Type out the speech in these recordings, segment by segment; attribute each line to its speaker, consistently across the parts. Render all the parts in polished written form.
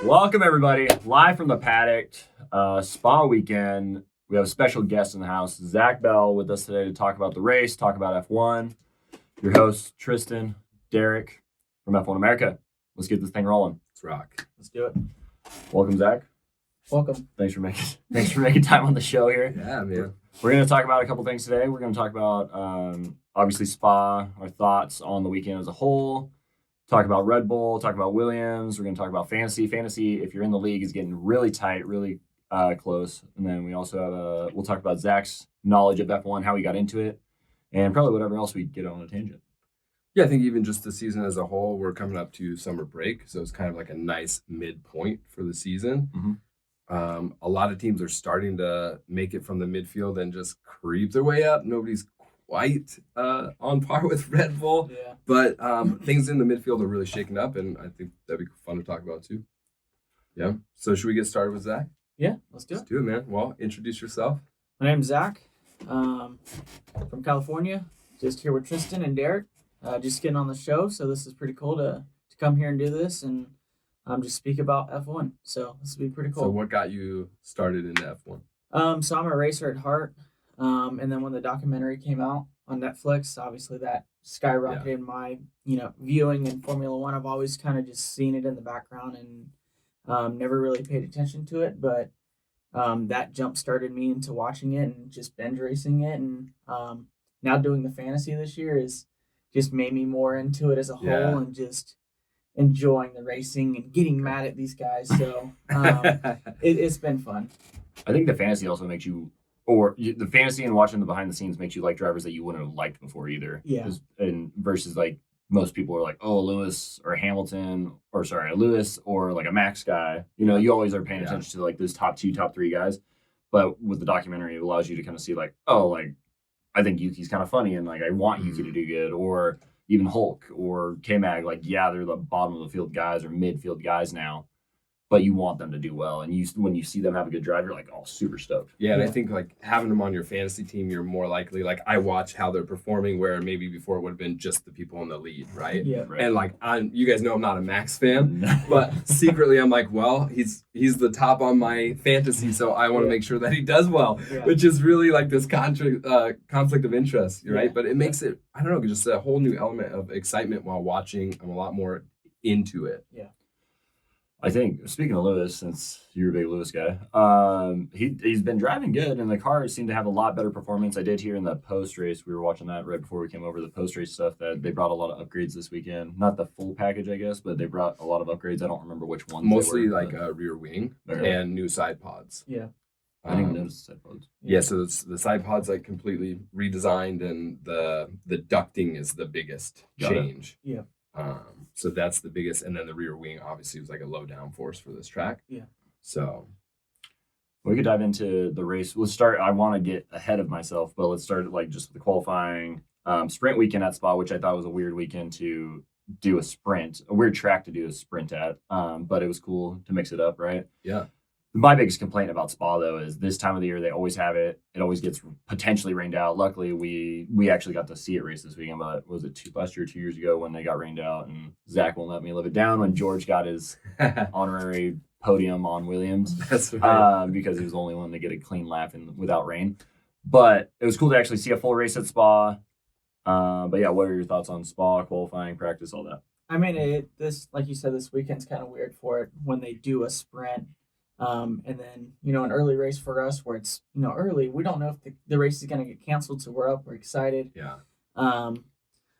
Speaker 1: Welcome, everybody. Live from the paddock, spa weekend. We have a special guest in the house, Zach Bell, with us today to talk about the race, talk about F1. Your hosts, Tristan, Derek from F1 America. Let's get this thing rolling.
Speaker 2: Let's rock.
Speaker 3: Let's do it.
Speaker 1: Welcome, Zach.
Speaker 3: Welcome.
Speaker 1: Thanks for making time on the show here.
Speaker 2: Yeah, man.
Speaker 1: We're going to talk about a couple things today. We're going to talk about obviously Spa, our thoughts on the weekend as a whole. Talk about Red Bull, talk about Williams. We're going to talk about fantasy. Fantasy, if you're in the league, is getting really tight, really close. And then we also have we'll talk about Zach's knowledge of F1, how he got into it, and probably whatever else we get on a tangent.
Speaker 2: Yeah, I think even just the season as a whole, we're coming up to summer break. So it's kind of like a nice midpoint for the season.
Speaker 1: Mm-hmm.
Speaker 2: A lot of teams are starting to make it from the midfield and just creep their way up. Nobody's quite on par with Red Bull.
Speaker 3: Yeah.
Speaker 2: But things in the midfield are really shaking up, and I think that'd be fun to talk about too. Yeah. So should we get started with Zach?
Speaker 3: Yeah, let's do it.
Speaker 2: Let's do it, man. Well, introduce yourself.
Speaker 3: My name's Zach, from California. Just here with Tristan and Derek. Just getting on the show, so this is pretty cool to come here and do this and just speak about F1. So this will be pretty cool.
Speaker 2: So what got you started in F1?
Speaker 3: So I'm a racer at heart. And then when the documentary came out on Netflix, obviously that skyrocketed my, viewing in Formula One. I've always kind of just seen it in the background and never really paid attention to it. But that jump started me into watching it and just binge racing it. And now doing the fantasy this year is just made me more into it as a whole and just enjoying the racing and getting mad at these guys. So it's been fun.
Speaker 1: I think the fantasy also makes you, the fantasy and watching the behind the scenes makes you like drivers that you wouldn't have liked before either.
Speaker 3: Yeah.
Speaker 1: And versus like most people are like, oh, Lewis or Hamilton, or sorry, Lewis or like a Max guy. You always are paying attention to like those top 2, top 3 guys. But with the documentary, it allows you to kind of see like, oh, like I think Yuki's kind of funny and like I want Yuki to do good, or even Hulk or K-Mag. Like, yeah, they're the bottom of the field guys or midfield guys now, but you want them to do well. And when you see them have a good drive, you're like, oh, super stoked.
Speaker 2: Yeah, and I think like having them on your fantasy team, you're more likely, like I watch how they're performing, where maybe before it would have been just the people in the lead, right?
Speaker 3: Yeah.
Speaker 1: Right.
Speaker 2: And like you guys know I'm not a Max fan, but secretly I'm like, well, he's the top on my fantasy, so I want to make sure that he does well, which is really like this conflict of interest, right? But it makes it, I don't know, just a whole new element of excitement while watching. I'm a lot more into it.
Speaker 3: Yeah.
Speaker 1: I think, speaking of Lewis, since you're a big Lewis guy, he's been driving good, and the cars seem to have a lot better performance. I did hear in the post-race, we were watching that right before we came over, the post-race stuff, that they brought a lot of upgrades this weekend. Not the full package, I guess, but they brought a lot of upgrades. I don't remember which ones.
Speaker 2: Mostly
Speaker 1: they were,
Speaker 2: like a rear wing
Speaker 1: Okay.
Speaker 2: and new side pods.
Speaker 3: Yeah.
Speaker 1: I didn't even notice the side pods.
Speaker 2: Yeah, so the side pod's like completely redesigned, and the ducting is the biggest change.
Speaker 3: Yeah.
Speaker 2: So that's the biggest, and then the rear wing obviously was like a low downforce for this track.
Speaker 3: Yeah.
Speaker 2: So
Speaker 1: we could dive into the race. Let's start. I want to get ahead of myself, but let's start like just the qualifying sprint weekend at Spa, which I thought was a weird weekend to do a sprint, a weird track to do a sprint at. But it was cool to mix it up, right?
Speaker 2: Yeah.
Speaker 1: My biggest complaint about Spa, though, is this time of the year, they always have it. It always gets potentially rained out. Luckily, we actually got to see it race this weekend, but was it last year, 2 years ago, when they got rained out? And Zach won't let me live it down when George got his honorary podium on Williams.
Speaker 2: That's right.
Speaker 1: Because he was the only one to get a clean lap without rain. But it was cool to actually see a full race at Spa. But yeah, what are your thoughts on Spa, qualifying, practice, all that?
Speaker 3: I mean, this, like you said, this weekend's kind of weird for it when they do a sprint. And then, an early race for us where it's, early, we don't know if the race is going to get canceled. So we're up, we're excited.
Speaker 2: Yeah.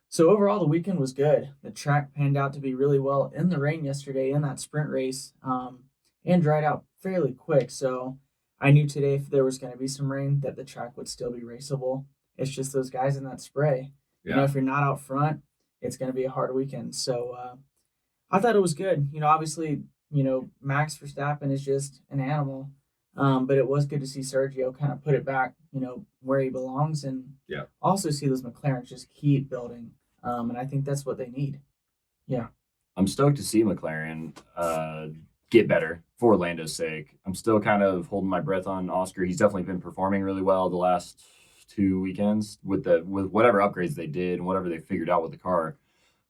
Speaker 3: So overall, the weekend was good. The track panned out to be really well in the rain yesterday in that sprint race, and dried out fairly quick. So I knew today if there was going to be some rain that the track would still be raceable. It's just those guys in that spray.
Speaker 2: Yeah.
Speaker 3: If you're not out front, it's going to be a hard weekend. So I thought it was good. Obviously, Max Verstappen is just an animal. But it was good to see Sergio kind of put it back, where he belongs, and also see those McLarens just keep building. And I think that's what they need. Yeah.
Speaker 1: I'm stoked to see McLaren get better for Lando's sake. I'm still kind of holding my breath on Oscar. He's definitely been performing really well the last 2 weekends with whatever upgrades they did and whatever they figured out with the car.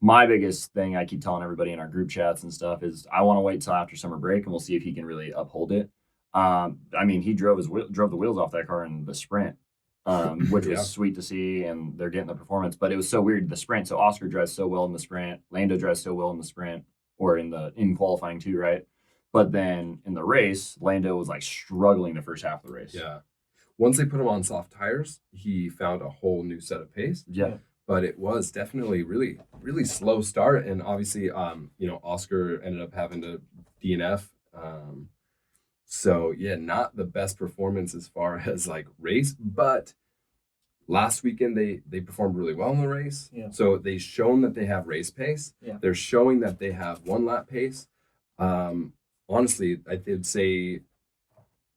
Speaker 1: my biggest thing I keep telling everybody in our group chats and stuff is I want to wait till after summer break and we'll see if he can really uphold it. I mean, he drove the wheels off that car in the sprint, which was sweet to see, and they're getting the performance. But it was so weird the sprint. So Oscar drives so well in the sprint, Lando drives so well in the sprint, or in qualifying too, right? But then in the race, Lando was like struggling the first half of the race.
Speaker 2: Yeah. Once they put him on soft tires, he found a whole new set of pace.
Speaker 1: Yeah.
Speaker 2: But it was definitely really, really slow start. And obviously, Oscar ended up having to DNF. So, yeah, not the best performance as far as like race. But last weekend, they performed really well in the race.
Speaker 3: Yeah.
Speaker 2: So they've shown that they have race pace.
Speaker 3: Yeah.
Speaker 2: They're showing that they have one lap pace. Honestly, I would say,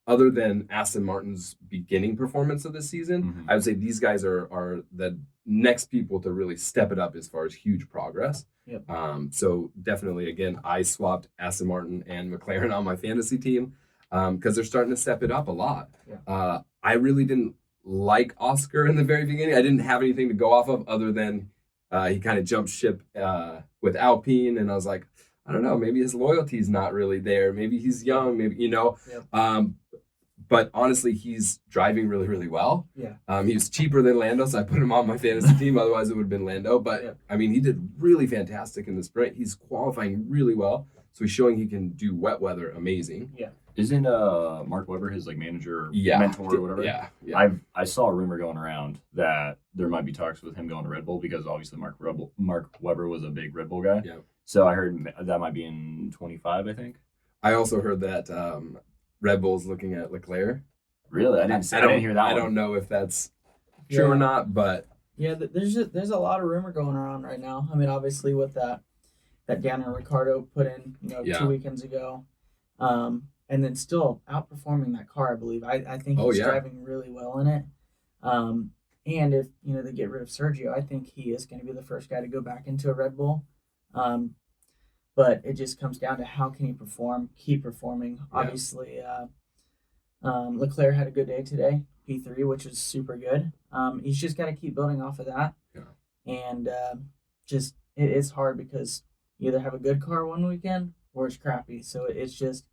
Speaker 2: other than Aston Martin's beginning performance of the season, I would say these guys are the next people to really step it up as far as huge progress.
Speaker 3: Yep.
Speaker 2: So definitely, again, I swapped Aston Martin and McLaren on my fantasy team because they're starting to step it up a lot.
Speaker 3: Yeah.
Speaker 2: I really didn't like Oscar in the very beginning. I didn't have anything to go off of other than he kind of jumped ship with Alpine, and I was like, I don't know, maybe his loyalty's not really there. Maybe he's young, maybe,
Speaker 3: Yep.
Speaker 2: But honestly, he's driving really, really well.
Speaker 3: Yeah.
Speaker 2: He was cheaper than Lando, so I put him on my fantasy team. Otherwise, it would have been Lando. But,
Speaker 3: Yeah.
Speaker 2: I mean, he did really fantastic in the sprint. He's qualifying really well. So he's showing he can do wet weather amazing.
Speaker 3: Yeah.
Speaker 1: Isn't Mark Webber his like manager or mentor or whatever?
Speaker 2: Yeah.
Speaker 1: I saw a rumor going around that there might be talks with him going to Red Bull because obviously Mark Webber was a big Red Bull guy.
Speaker 2: Yeah.
Speaker 1: So I heard that might be in 25, I think.
Speaker 2: I also heard that Red Bull's looking at Leclerc.
Speaker 1: Really? I didn't hear that.
Speaker 2: I don't know if that's true or not, but
Speaker 3: yeah, there's a lot of rumor going around right now. I mean, obviously with that Daniel Ricciardo put in 2 weekends ago, and then still outperforming that car. I believe I think he's driving really well in it. And if they get rid of Sergio, I think he is going to be the first guy to go back into a Red Bull. But it just comes down to how can he perform, keep performing. Yeah. Obviously, Leclerc had a good day today, P3, which was super good. He's just got to keep building off of that. Yeah. And it's hard because you either have a good car one weekend or it's crappy. So it's just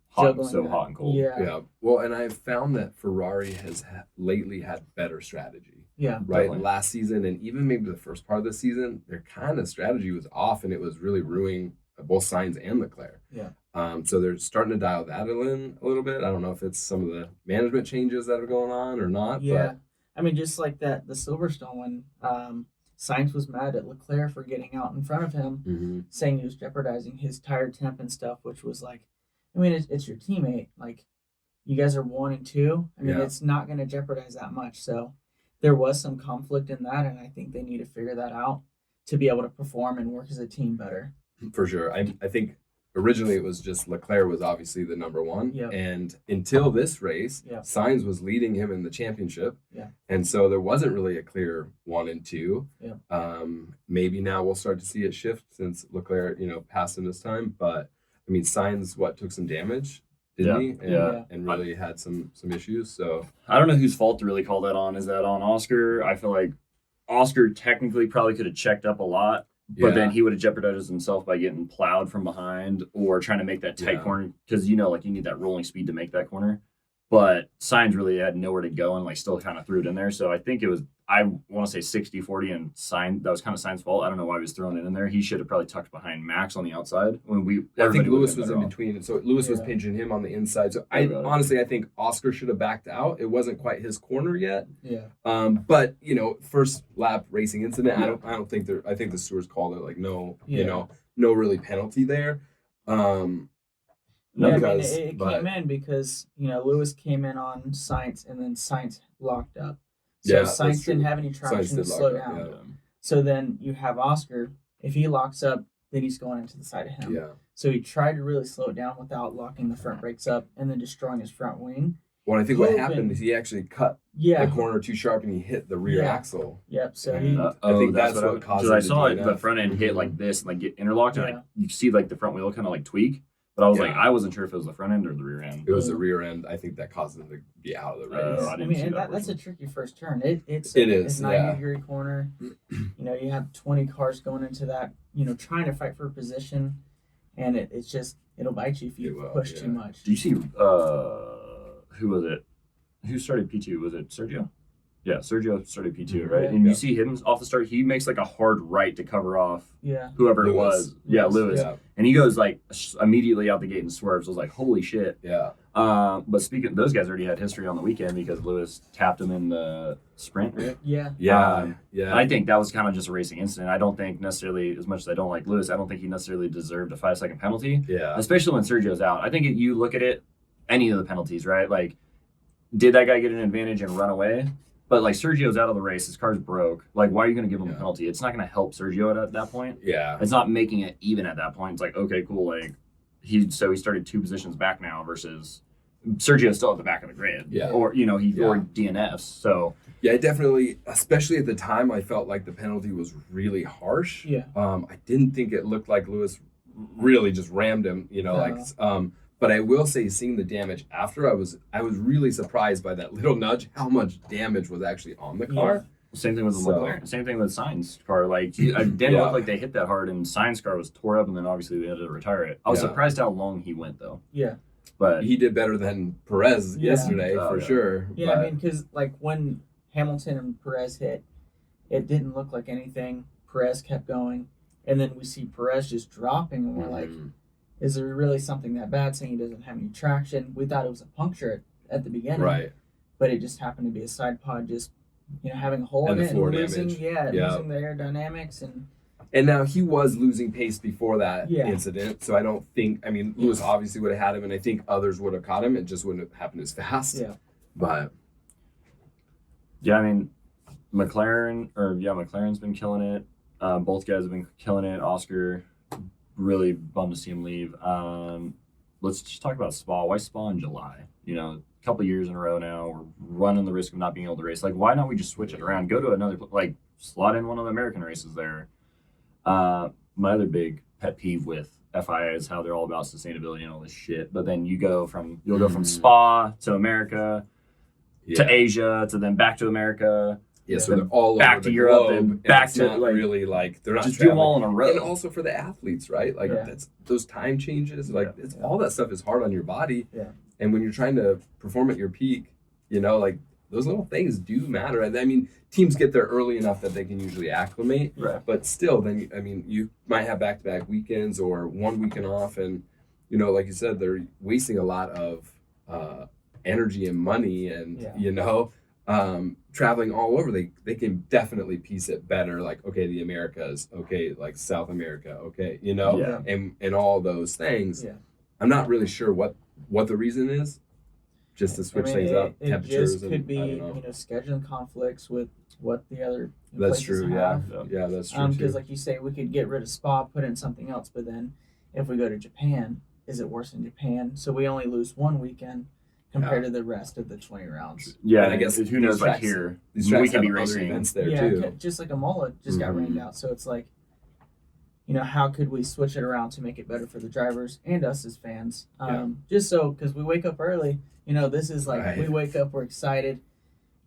Speaker 1: hot and cold.
Speaker 2: Yeah. Well, and I've found that Ferrari has lately had better strategy.
Speaker 3: Yeah.
Speaker 2: Right.
Speaker 1: Definitely.
Speaker 2: Last season and even maybe the first part of the season, their kind of strategy was off, and it was really ruining both Sainz and Leclerc.
Speaker 3: Yeah.
Speaker 2: So they're starting to dial that in a little bit. I don't know if it's some of the management changes that are going on or not.
Speaker 3: Yeah.
Speaker 2: But
Speaker 3: I mean, just like the Silverstone when Sainz was mad at Leclerc for getting out in front of him, saying he was jeopardizing his tire temp and stuff, which was like, I mean, it's your teammate. Like, you guys are 1 and 2. I mean, it's not going to jeopardize that much. So there was some conflict in that, and I think they need to figure that out to be able to perform and work as a team better.
Speaker 2: For sure. I think originally it was just Leclerc was obviously the number one.
Speaker 3: Yep.
Speaker 2: And until this race, Sainz was leading him in the championship.
Speaker 3: Yeah.
Speaker 2: And so there wasn't really a clear 1 and 2.
Speaker 3: Yeah.
Speaker 2: Maybe now we'll start to see it shift since Leclerc, passed him this time. But I mean, Sainz took some damage, didn't he? And really had some issues. So
Speaker 1: I don't know whose fault to really call that on. Is that on Oscar? I feel like Oscar technically probably could have checked up a lot. But then he would have jeopardized himself by getting plowed from behind or trying to make that tight corner because, you need that rolling speed to make that corner. But Sainz really had nowhere to go and still kind of threw it in there. So I think it was, I want to say 60-40 and Sainz, that was kind of Sainz's fault. I don't know why he was throwing it in there. He should have probably tucked behind Max on the outside.
Speaker 2: I think Lewis was in between. So Lewis was pinching him on the inside. So I think Oscar should have backed out. It wasn't quite his corner yet.
Speaker 3: Yeah.
Speaker 2: But first lap racing incident. I don't think I think the stewards called it no really penalty there.
Speaker 3: It came in because Lewis came in on Sainz and then Sainz locked up. So Sainz didn't have any traction to slow down.
Speaker 2: Yeah.
Speaker 3: So then you have Oscar. If he locks up, then he's going into the side of him.
Speaker 2: Yeah.
Speaker 3: So he tried to really slow it down without locking the front brakes up and then destroying his front wing.
Speaker 2: Well, I think what happened is he actually cut the corner too sharp and he hit the rear axle.
Speaker 3: Yep. So
Speaker 2: I think that's what caused it.
Speaker 1: Because I saw the front end hit like this and get interlocked, and you see the front wheel kind of tweak. But I was
Speaker 2: Yeah.
Speaker 1: like, I wasn't sure if it was the front end or the rear end.
Speaker 2: It was the rear end. I think that caused him to be out of the race.
Speaker 1: I
Speaker 3: I
Speaker 1: didn't
Speaker 3: mean,
Speaker 1: see
Speaker 3: and
Speaker 1: that
Speaker 3: that's a
Speaker 1: version.
Speaker 3: tricky first turn. It's
Speaker 2: It is,
Speaker 3: It's 90
Speaker 2: yeah.
Speaker 3: degree corner. You know, you have 20 cars going into that. You know, trying to fight for position, and it'll bite you if you
Speaker 2: It will,
Speaker 3: push
Speaker 2: yeah.
Speaker 3: too much.
Speaker 1: Do you see who was it? Who started P2? Was it Sergio? Yeah, Sergio started P2, right?
Speaker 3: Yeah.
Speaker 1: And
Speaker 2: Yeah.
Speaker 1: you see him off the start, he makes like a hard right to cover off
Speaker 3: Yeah.
Speaker 1: whoever it
Speaker 2: Lewis.
Speaker 1: was. Yeah, Lewis.
Speaker 2: Yeah,
Speaker 1: And he goes like immediately out the gate and swerves. I was like, holy shit.
Speaker 2: yeah.
Speaker 1: But speaking, those guys already had history on the weekend because Lewis tapped him in the sprint, right?
Speaker 3: Yeah.
Speaker 1: And
Speaker 2: Yeah.
Speaker 1: I think that was kind of just a racing incident. I don't think necessarily, as much as I don't like Lewis, I don't think he necessarily deserved a 5-second penalty,
Speaker 2: Yeah.
Speaker 1: especially when Sergio's out. I think you look at it, any of the penalties, right? Like, did that guy get an advantage and run away? But like Sergio's out of the race, his car's broke. Like, why are you going to give him a
Speaker 2: Yeah.
Speaker 1: penalty? It's not going to help Sergio at that point.
Speaker 2: Yeah.
Speaker 1: It's not making it even at that point. It's like, okay, cool. Like, he started 2 positions back now versus Sergio's still at the back of the grid.
Speaker 2: Yeah.
Speaker 1: Or, you know, or DNFs. So,
Speaker 2: Yeah, definitely, especially at the time, I felt like the penalty was really harsh.
Speaker 3: Yeah.
Speaker 2: I didn't think it looked like Lewis really just rammed him, you know, but I will say, seeing the damage after, I was really surprised by that little nudge, how much damage was actually on the car.
Speaker 1: same thing with the
Speaker 2: So-
Speaker 1: McLaren. Same thing with Sainz's car. Like, it didn't look like they hit that hard, and Sainz's car was tore up, and then obviously they had to retire it. I was
Speaker 2: Yeah.
Speaker 1: surprised how long he went, though.
Speaker 3: Yeah.
Speaker 1: But
Speaker 2: He did better than Perez
Speaker 3: Yeah.
Speaker 2: yesterday,
Speaker 1: Oh,
Speaker 2: for
Speaker 1: yeah.
Speaker 2: sure.
Speaker 3: Yeah,
Speaker 2: but,
Speaker 3: I mean, because like when Hamilton and Perez hit, it didn't look like anything. Perez kept going, and then we see Perez just dropping, and we're like, is there really something that bad? Saying he doesn't have any traction. We thought it was a puncture at the beginning,
Speaker 2: right.
Speaker 3: but it just happened to be a side pod, just having a hole
Speaker 2: And
Speaker 3: in
Speaker 2: the
Speaker 3: it
Speaker 2: floor
Speaker 3: and losing,
Speaker 2: damage.
Speaker 3: yeah,
Speaker 2: Yeah.
Speaker 3: losing the aerodynamics and
Speaker 2: And now he was losing pace before that
Speaker 3: Yeah.
Speaker 2: incident, so I don't think. I mean, Lewis obviously would have had him, and I think others would have caught him. It just wouldn't have happened as fast.
Speaker 3: yeah.
Speaker 2: But
Speaker 1: yeah, I mean, McLaren's been killing it. Both guys have been killing it. Oscar, really bummed to see him leave. Let's just talk about Spa. Why Spa in July? You know, a couple years in a row now, we're running the risk of not being able to race. Like, why not we just switch it around? Go to another, like, slot in one of the American races there. My other big pet peeve with FIA is how they're all about sustainability and all this shit. But then you'll go from Spa to America to Asia to then back to America.
Speaker 2: Yeah, so they're all
Speaker 1: back
Speaker 2: over
Speaker 1: to
Speaker 2: the
Speaker 1: Europe
Speaker 2: globe,
Speaker 1: and back
Speaker 2: it's
Speaker 1: to,
Speaker 2: not
Speaker 1: like,
Speaker 2: really like they're not
Speaker 1: Just do them all
Speaker 2: traveling.
Speaker 1: in a row.
Speaker 2: And also for the athletes, right? Like
Speaker 3: Yeah.
Speaker 2: that's those time changes, like
Speaker 1: Yeah.
Speaker 2: it's all that stuff is hard on your body.
Speaker 3: Yeah.
Speaker 2: And when you're trying to perform at your peak, like those little things do matter. And I mean, teams get there early enough that they can usually acclimate.
Speaker 1: Right.
Speaker 2: But still, then you might have back-to-back weekends or one weekend off, and like you said, they're wasting a lot of energy and money, and traveling all over. They can definitely piece it better. Like, okay, the Americas, okay, like South America, okay,
Speaker 1: Yeah.
Speaker 2: and all those things.
Speaker 3: Yeah.
Speaker 2: I'm not really sure what the reason is. Just to switch things up,
Speaker 3: It
Speaker 2: temperatures,
Speaker 3: just could
Speaker 2: and
Speaker 3: be
Speaker 2: I don't know.
Speaker 3: scheduling conflicts with what the other
Speaker 2: That's
Speaker 3: places
Speaker 2: true.
Speaker 3: have.
Speaker 2: Yeah, that's true
Speaker 3: Because,
Speaker 2: too.
Speaker 3: like you say, we could get rid of Spa, put in something else. But then, if we go to Japan, is it worse in Japan? So we only lose one weekend compared to the rest of the 20 rounds.
Speaker 1: Yeah,
Speaker 2: And I guess
Speaker 1: who knows,
Speaker 2: these
Speaker 1: like
Speaker 2: tracks-
Speaker 1: here,
Speaker 2: These
Speaker 1: we
Speaker 2: tracks
Speaker 1: could be
Speaker 2: have other
Speaker 1: racing.
Speaker 2: events there
Speaker 3: Yeah,
Speaker 2: too.
Speaker 3: just like Imola just got rained out. So it's like, how could we switch it around to make it better for the drivers and us as fans? Just so, because we wake up early. This is like
Speaker 2: Right.
Speaker 3: we wake up, we're excited,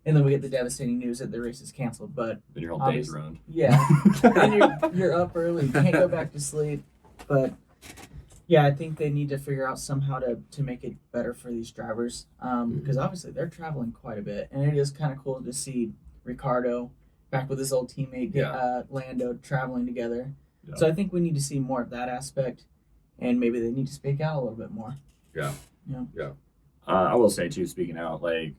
Speaker 3: and then we get the devastating news that the race is canceled. But
Speaker 1: Then your whole day's
Speaker 3: Obviously.
Speaker 1: ruined.
Speaker 3: yeah, and you're up early, you can't go back to sleep. But yeah, I think they need to figure out somehow to make it better for these drivers, because obviously they're traveling quite a bit, and it is kind of cool to see Ricardo back with his old teammate Lando traveling together.
Speaker 1: Yeah.
Speaker 3: So I think we need to see more of that aspect, and maybe they need to speak out a little bit more.
Speaker 1: I will say too, speaking out, like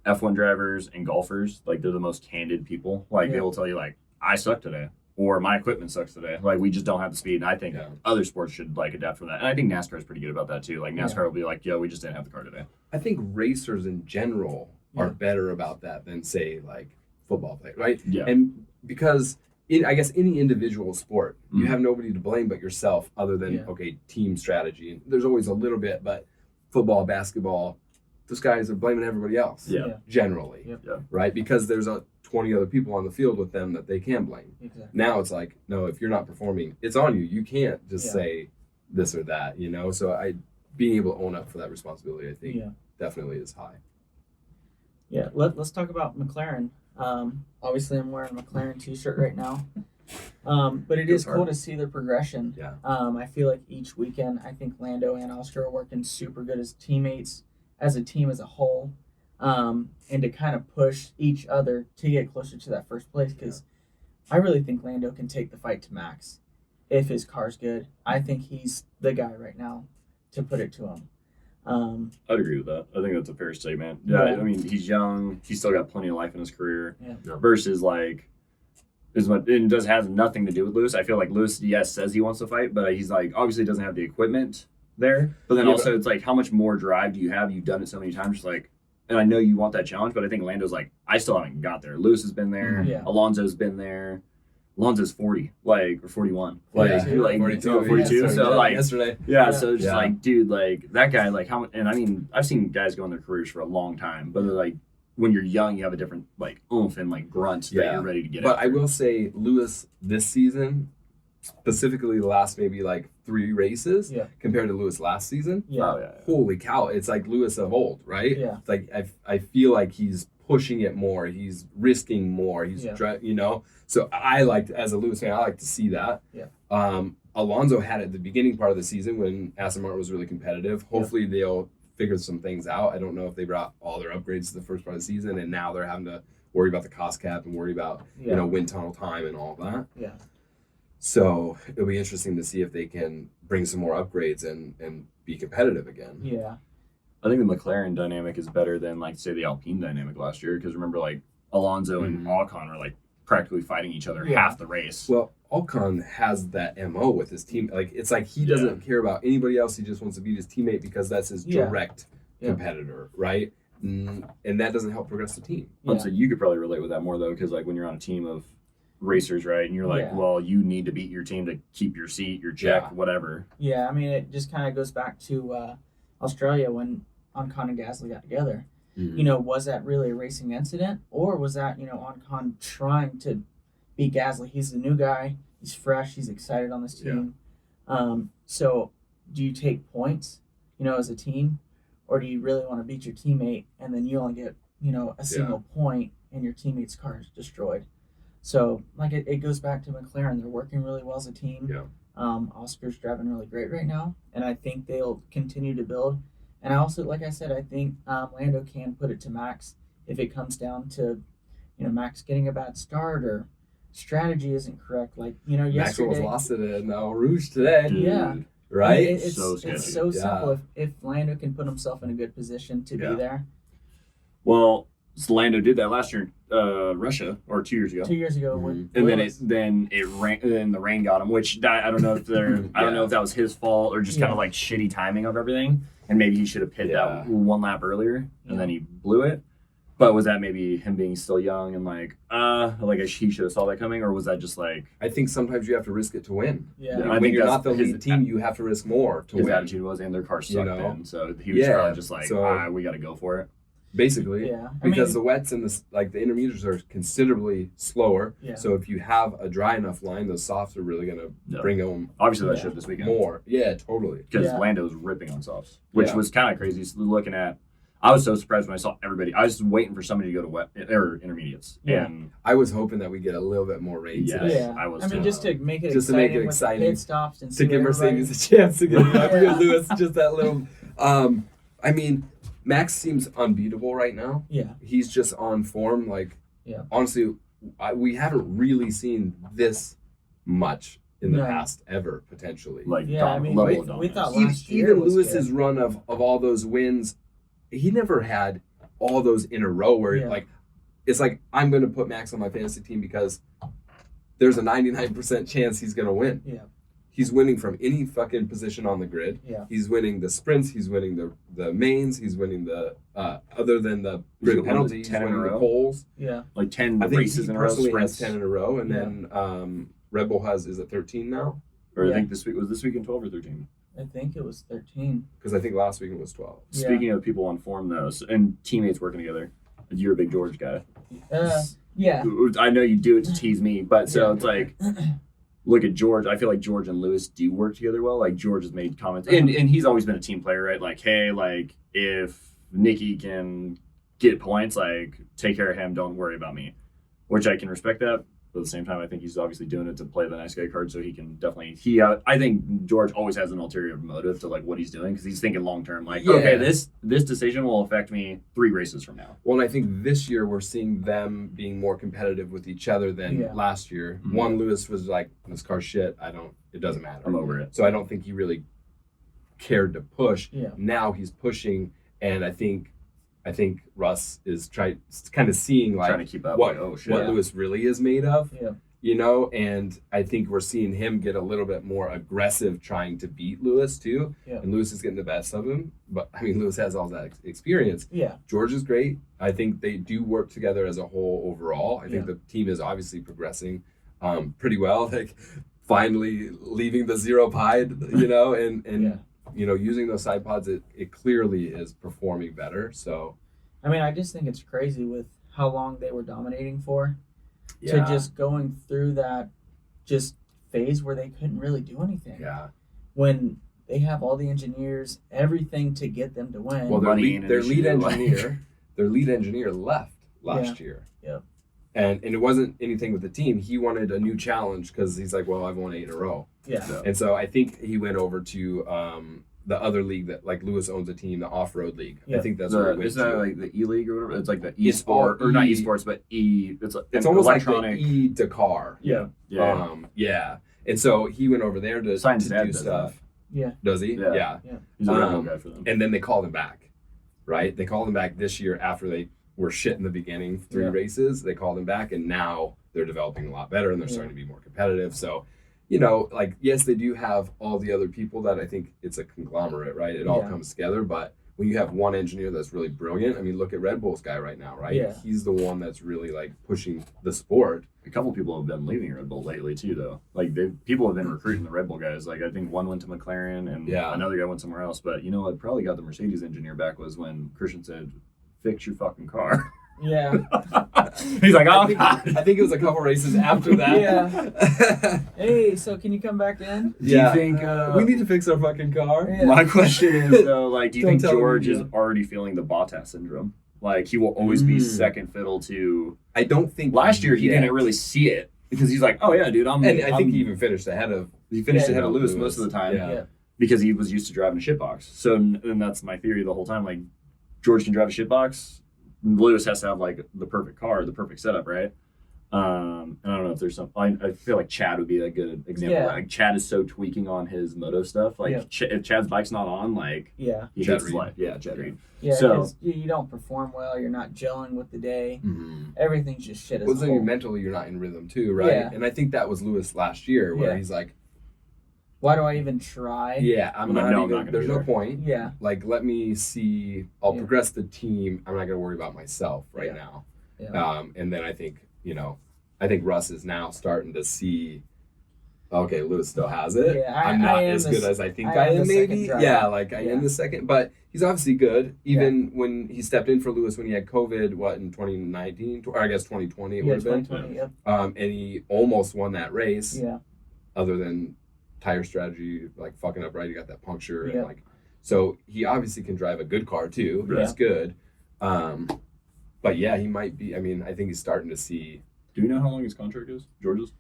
Speaker 1: F1 drivers and golfers, like they're the most candid people. Like they will tell you, like, I suck today, or my equipment sucks today. Like, we just don't have the speed. And I think other sports should like adapt for that. And I think NASCAR is pretty good about that too. Like NASCAR will be like, yo, we just didn't have the car today.
Speaker 2: I think racers in general are better about that than, say, like football players, right?
Speaker 1: Yeah.
Speaker 2: And because I guess any individual sport, you have nobody to blame but yourself, other than team strategy. And there's always a little bit, but football, basketball, those guys are blaming everybody else.
Speaker 1: Yeah.
Speaker 2: Generally, right? Because there's 20 other people on the field with them that they can blame.
Speaker 3: Exactly.
Speaker 2: Now it's like, no, if you're not performing, it's on you. You can't just say, this or that, you know. So being able to own up for that responsibility, I think definitely is high.
Speaker 3: Yeah, let's talk about McLaren. Obviously, I'm wearing a McLaren t-shirt right now. But it is cool to see their progression.
Speaker 2: Yeah.
Speaker 3: I feel like each weekend, I think Lando and Oscar are working super good as teammates, as a team as a whole, and to kind of push each other to get closer to that first place. Because I really think Lando can take the fight to Max if his car's good. I think he's the guy right now to put it to him.
Speaker 1: I'd agree with that. I think that's a fair statement. Yeah, I mean, he's young. He's still got plenty of life in his career.
Speaker 3: Yeah.
Speaker 1: Versus like, it has nothing to do with Lewis. I feel like Lewis, yes, says he wants to fight, but he's like obviously doesn't have the equipment there. But then also it's like, how much more drive do you have? You've done it so many times. Just like, and I know you want that challenge, but I think Lando's like, I still haven't got there. Lewis has been there.
Speaker 3: Yeah.
Speaker 1: Alonso's been there. Alonso's 40, or 41, like
Speaker 2: 42.
Speaker 1: 42. So like
Speaker 2: yesterday.
Speaker 1: So it's just like, dude, like that guy, like how? And I mean, I've seen guys go in their careers for a long time, but like when you're young, you have a different like oomph and like grunt that you're ready to get.
Speaker 2: But I will say, Lewis this season, specifically the last maybe like 3 races, compared to Lewis last season. Holy cow! It's like Lewis of old, right?
Speaker 3: Yeah.
Speaker 2: It's like I feel like he's pushing it more. He's risking more. He's you know. So I like, as a Lewis fan, I like to see that.
Speaker 3: Yeah.
Speaker 2: Alonso had it at the beginning part of the season when Aston Martin was really competitive. Hopefully they'll figure some things out. I don't know if they brought all their upgrades to the first part of the season, and now they're having to worry about the cost cap and worry about you know, wind tunnel time and all that.
Speaker 3: Yeah.
Speaker 2: So it'll be interesting to see if they can bring some more upgrades and be competitive again.
Speaker 3: Yeah.
Speaker 1: I think the McLaren dynamic is better than like say the Alpine dynamic last year, because remember like Alonso and Ocon are like practically fighting each other half the race.
Speaker 2: Well, Ocon has that MO with his team. Like it's like he doesn't care about anybody else. He just wants to beat his teammate because that's his direct competitor, right? And that doesn't help progress the team.
Speaker 1: So you could probably relate with that more though, because like when you're on a team of racers, right, and you're like, well, you need to beat your team to keep your seat, your check, whatever.
Speaker 3: Yeah, I mean, it just kind of goes back to Australia when Ocon and Gasly got together. You know, was that really a racing incident, or was that, you know, Ocon trying to beat Gasly? He's the new guy. He's fresh. He's excited on this team. So do you take points, you know, as a team, or do you really want to beat your teammate and then you only get, you know, a single point and your teammate's car is destroyed? So, like, it goes back to McLaren. They're working really well as a team. Oscar's driving really great right now, and I think they'll continue to build. And I also, like I said, I think Lando can put it to Max if it comes down to, you know, Max getting a bad start or strategy isn't correct. Like, you know, yesterday.
Speaker 2: Max almost lost it in Rouge today.
Speaker 1: Dude.
Speaker 2: Right?
Speaker 3: It's so simple. If Lando can put himself in a good position to be there.
Speaker 1: Well, Lando did that last year in Russia, or 2 years ago.
Speaker 3: 2 years ago,
Speaker 1: and then the rain got him. Which I don't know if I don't know if that was his fault or just kind of like shitty timing of everything. And maybe he should have pitted that one lap earlier, and then he blew it. But was that maybe him being still young and like he should have saw that coming, or was that just like?
Speaker 2: I think sometimes you have to risk it to win.
Speaker 3: Yeah,
Speaker 2: when you're not the lead team, you have to risk more to win.
Speaker 1: His attitude was, and their car sucked in, so he was probably just like, we got to go for it.
Speaker 2: Basically, because the wets and the intermediates are considerably slower. So if you have a dry enough line, those softs are really gonna bring them.
Speaker 1: Obviously, that showed this weekend
Speaker 2: more. Yeah, totally.
Speaker 1: Because Lando was ripping on softs, which was kind of crazy. So looking at, I was so surprised when I saw everybody. I was just waiting for somebody to go to wet or intermediates, and
Speaker 2: I was hoping that we get a little bit more rain today.
Speaker 1: I was.
Speaker 3: I mean, just to make it exciting, pit stops and
Speaker 2: to give Mercedes a chance to get Lewis just that little. I mean. Max seems unbeatable right now.
Speaker 3: Yeah.
Speaker 2: He's just on form. Like, honestly, we haven't really seen this much in the past ever, potentially.
Speaker 1: Like,
Speaker 3: we thought last year
Speaker 2: even
Speaker 3: was
Speaker 2: Lewis's
Speaker 3: good.
Speaker 2: run of all those wins, he never had all those in a row where, like, it's like, I'm going to put Max on my fantasy team because there's a 99% chance he's going to win.
Speaker 3: Yeah.
Speaker 2: He's winning from any fucking position on the grid.
Speaker 3: Yeah.
Speaker 2: He's winning the sprints. He's winning the mains. He's winning the other than the grid penalty. He's winning the poles.
Speaker 3: Yeah.
Speaker 1: Like 10
Speaker 2: I think
Speaker 1: races
Speaker 2: he
Speaker 1: in a row.
Speaker 2: Personally has 10 in a row, and then Red Bull has, is it 13 now?
Speaker 1: Or I think this weekend 12 or 13.
Speaker 3: I think it was 13.
Speaker 2: Because I think last weekend was 12.
Speaker 1: Speaking of people on form though, and teammates working together, you're a big George guy.
Speaker 3: Yeah.
Speaker 1: I know you do it to tease me, but so it's like. look at George, I feel like George and Lewis do work together well. Like George has made comments, and he's always been a team player, right? Like, hey, like if Nicky can get points, like take care of him, don't worry about me, which I can respect that. But at the same time, I think he's obviously doing it to play the nice guy card, so he can definitely. I think George always has an ulterior motive to like what he's doing because he's thinking long term. Like, okay, this decision will affect me 3 races from now.
Speaker 2: Well, and I think this year we're seeing them being more competitive with each other than last year. Mm-hmm. One, Lewis was like, "This car's shit. It doesn't matter.
Speaker 1: I'm over it."
Speaker 2: So I don't think he really cared to push.
Speaker 3: Yeah.
Speaker 2: Now he's pushing, and I think Russ is kind of seeing like
Speaker 1: trying to keep up
Speaker 2: what
Speaker 1: what
Speaker 2: Lewis really is made of.
Speaker 3: Yeah.
Speaker 2: You know, and I think we're seeing him get a little bit more aggressive trying to beat Lewis too.
Speaker 3: Yeah.
Speaker 2: And Lewis is getting the best of him. But I mean, Lewis has all that experience.
Speaker 3: Yeah.
Speaker 2: George is great. I think they do work together as a whole overall. I think the team is obviously progressing pretty well. Like finally leaving the 0 pied, you know, and you know, using those side pods, it clearly is performing better. So,
Speaker 3: I mean, I just think it's crazy with how long they were dominating for, to just going through that just phase where they couldn't really do anything.
Speaker 2: Yeah.
Speaker 3: When they have all the engineers, everything to get them to win.
Speaker 2: Well, their lead engineer left last year.
Speaker 3: Yeah.
Speaker 2: And it wasn't anything with the team. He wanted a new challenge because he's like, well, I've won 8 in a row.
Speaker 3: Yeah.
Speaker 2: And so I think he went over to the other league that like Lewis owns a team, the off-road league.
Speaker 3: Yeah.
Speaker 2: I think that's where he went
Speaker 1: Isn't
Speaker 2: to.
Speaker 1: that like the E-League or whatever? It's like the e-sport, or not e-sports, but
Speaker 2: It's almost
Speaker 1: electronic.
Speaker 2: like the E-Dakar.
Speaker 3: Yeah.
Speaker 2: Yeah. And so he went over there to do stuff.
Speaker 3: Yeah.
Speaker 2: Does he?
Speaker 1: Yeah. He's a real guy for them.
Speaker 2: And then they called him back, right? They called him back this year after they were shit in the beginning, 3 races. They called him back, and now they're developing a lot better, and they're starting to be more competitive. So, you know, like, yes, they do have all the other people that I think it's a conglomerate, right? It all comes together. But when you have one engineer that's really brilliant, I mean, look at Red Bull's guy right now, right?
Speaker 3: Yeah.
Speaker 2: He's the one that's really, like, pushing the sport.
Speaker 1: A couple people have been leaving Red Bull lately, too, though. Like, people have been recruiting the Red Bull guys. Like, I think one went to McLaren, and another guy went somewhere else. But, you know what probably got the Mercedes engineer back was when Christian said, fix your fucking car.
Speaker 3: Yeah.
Speaker 1: He's like, oh,
Speaker 2: I think it was a couple races after that.
Speaker 3: Yeah. Hey, so can you come back in?
Speaker 1: Do you think
Speaker 2: we need to fix our fucking car?
Speaker 3: Yeah.
Speaker 1: My question is though, like, do you think
Speaker 2: Don't tell
Speaker 1: George
Speaker 2: me,
Speaker 1: is already feeling the Bottas syndrome? Like, he will always be second fiddle to.
Speaker 2: I don't think
Speaker 1: Last year he didn't really see it because he's like, oh yeah, dude,
Speaker 2: I think he even finished ahead of.
Speaker 1: He finished ahead of Lewis most of the time because he was used to driving a shitbox. So, and that's my theory the whole time. Like, George can drive a shitbox. Lewis has to have like the perfect car, the perfect setup, right? And I don't know if there's some. I feel like Chad would be a good example.
Speaker 3: Yeah.
Speaker 1: Like Chad is so tweaking on his moto stuff. Like if Chad's bike's not on, like he hates his life. Yeah, Chad Reed.
Speaker 3: Yeah,
Speaker 1: so
Speaker 3: you don't perform well. You're not gelling with the day.
Speaker 2: Mm-hmm.
Speaker 3: Everything's just shit.
Speaker 2: Well, then mentally you're not in rhythm too, right?
Speaker 3: Yeah.
Speaker 2: And I think that was Lewis last year, where he's like,
Speaker 3: why do I even try?
Speaker 2: Yeah, I'm not even. There's no point.
Speaker 3: Yeah.
Speaker 2: Like, let me see. I'll progress the team. I'm not going to worry about myself right now.
Speaker 3: Yeah.
Speaker 2: And then I think Russ is now starting to see. Okay, Lewis still has it.
Speaker 3: Yeah,
Speaker 2: I'm not as good as I think I am. Maybe. Yeah, like I am the second, but he's obviously good. Even when he stepped in for Lewis when he had COVID, in 2019, or I guess 2020 it would have been.
Speaker 3: 2020,
Speaker 2: and he almost won that race.
Speaker 3: Yeah.
Speaker 2: Other than tire strategy, like fucking up right, he got that puncture, and like, so he obviously can drive a good car too. He's good. But yeah, he might be. I mean, I think he's starting to see.
Speaker 1: Do you know how long his contract is, George's?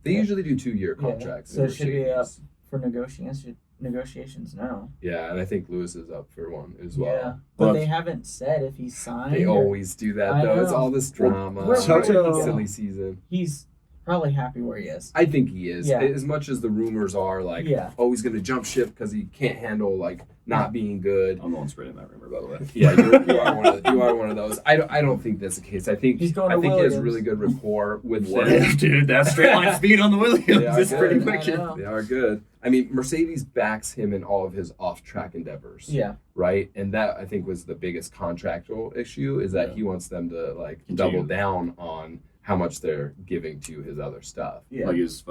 Speaker 2: They usually do 2-year contracts.
Speaker 3: So it should be up for negotiations now.
Speaker 2: Yeah, and I think Lewis is up for one as well.
Speaker 3: Yeah, but they haven't said if he's signed.
Speaker 2: They always do that though. It's all this drama. Silly season.
Speaker 3: He's probably happy where he is.
Speaker 2: I think he is.
Speaker 3: Yeah.
Speaker 2: As much as the rumors are like, oh, he's going to jump ship because he can't handle like not being good.
Speaker 1: I'm the one spreading that rumor, by the way.
Speaker 2: Yeah, you are one of those. I don't think that's the case. I think he has really good rapport with them.
Speaker 1: Dude, that straight line speed on the Williams is pretty wicked.
Speaker 2: They are good. I mean, Mercedes backs him in all of his off-track endeavors.
Speaker 3: Yeah.
Speaker 2: Right? And that, I think, was the biggest contractual issue, is that he wants them to like double down on how much they're giving to his other stuff.
Speaker 1: Yeah. Like his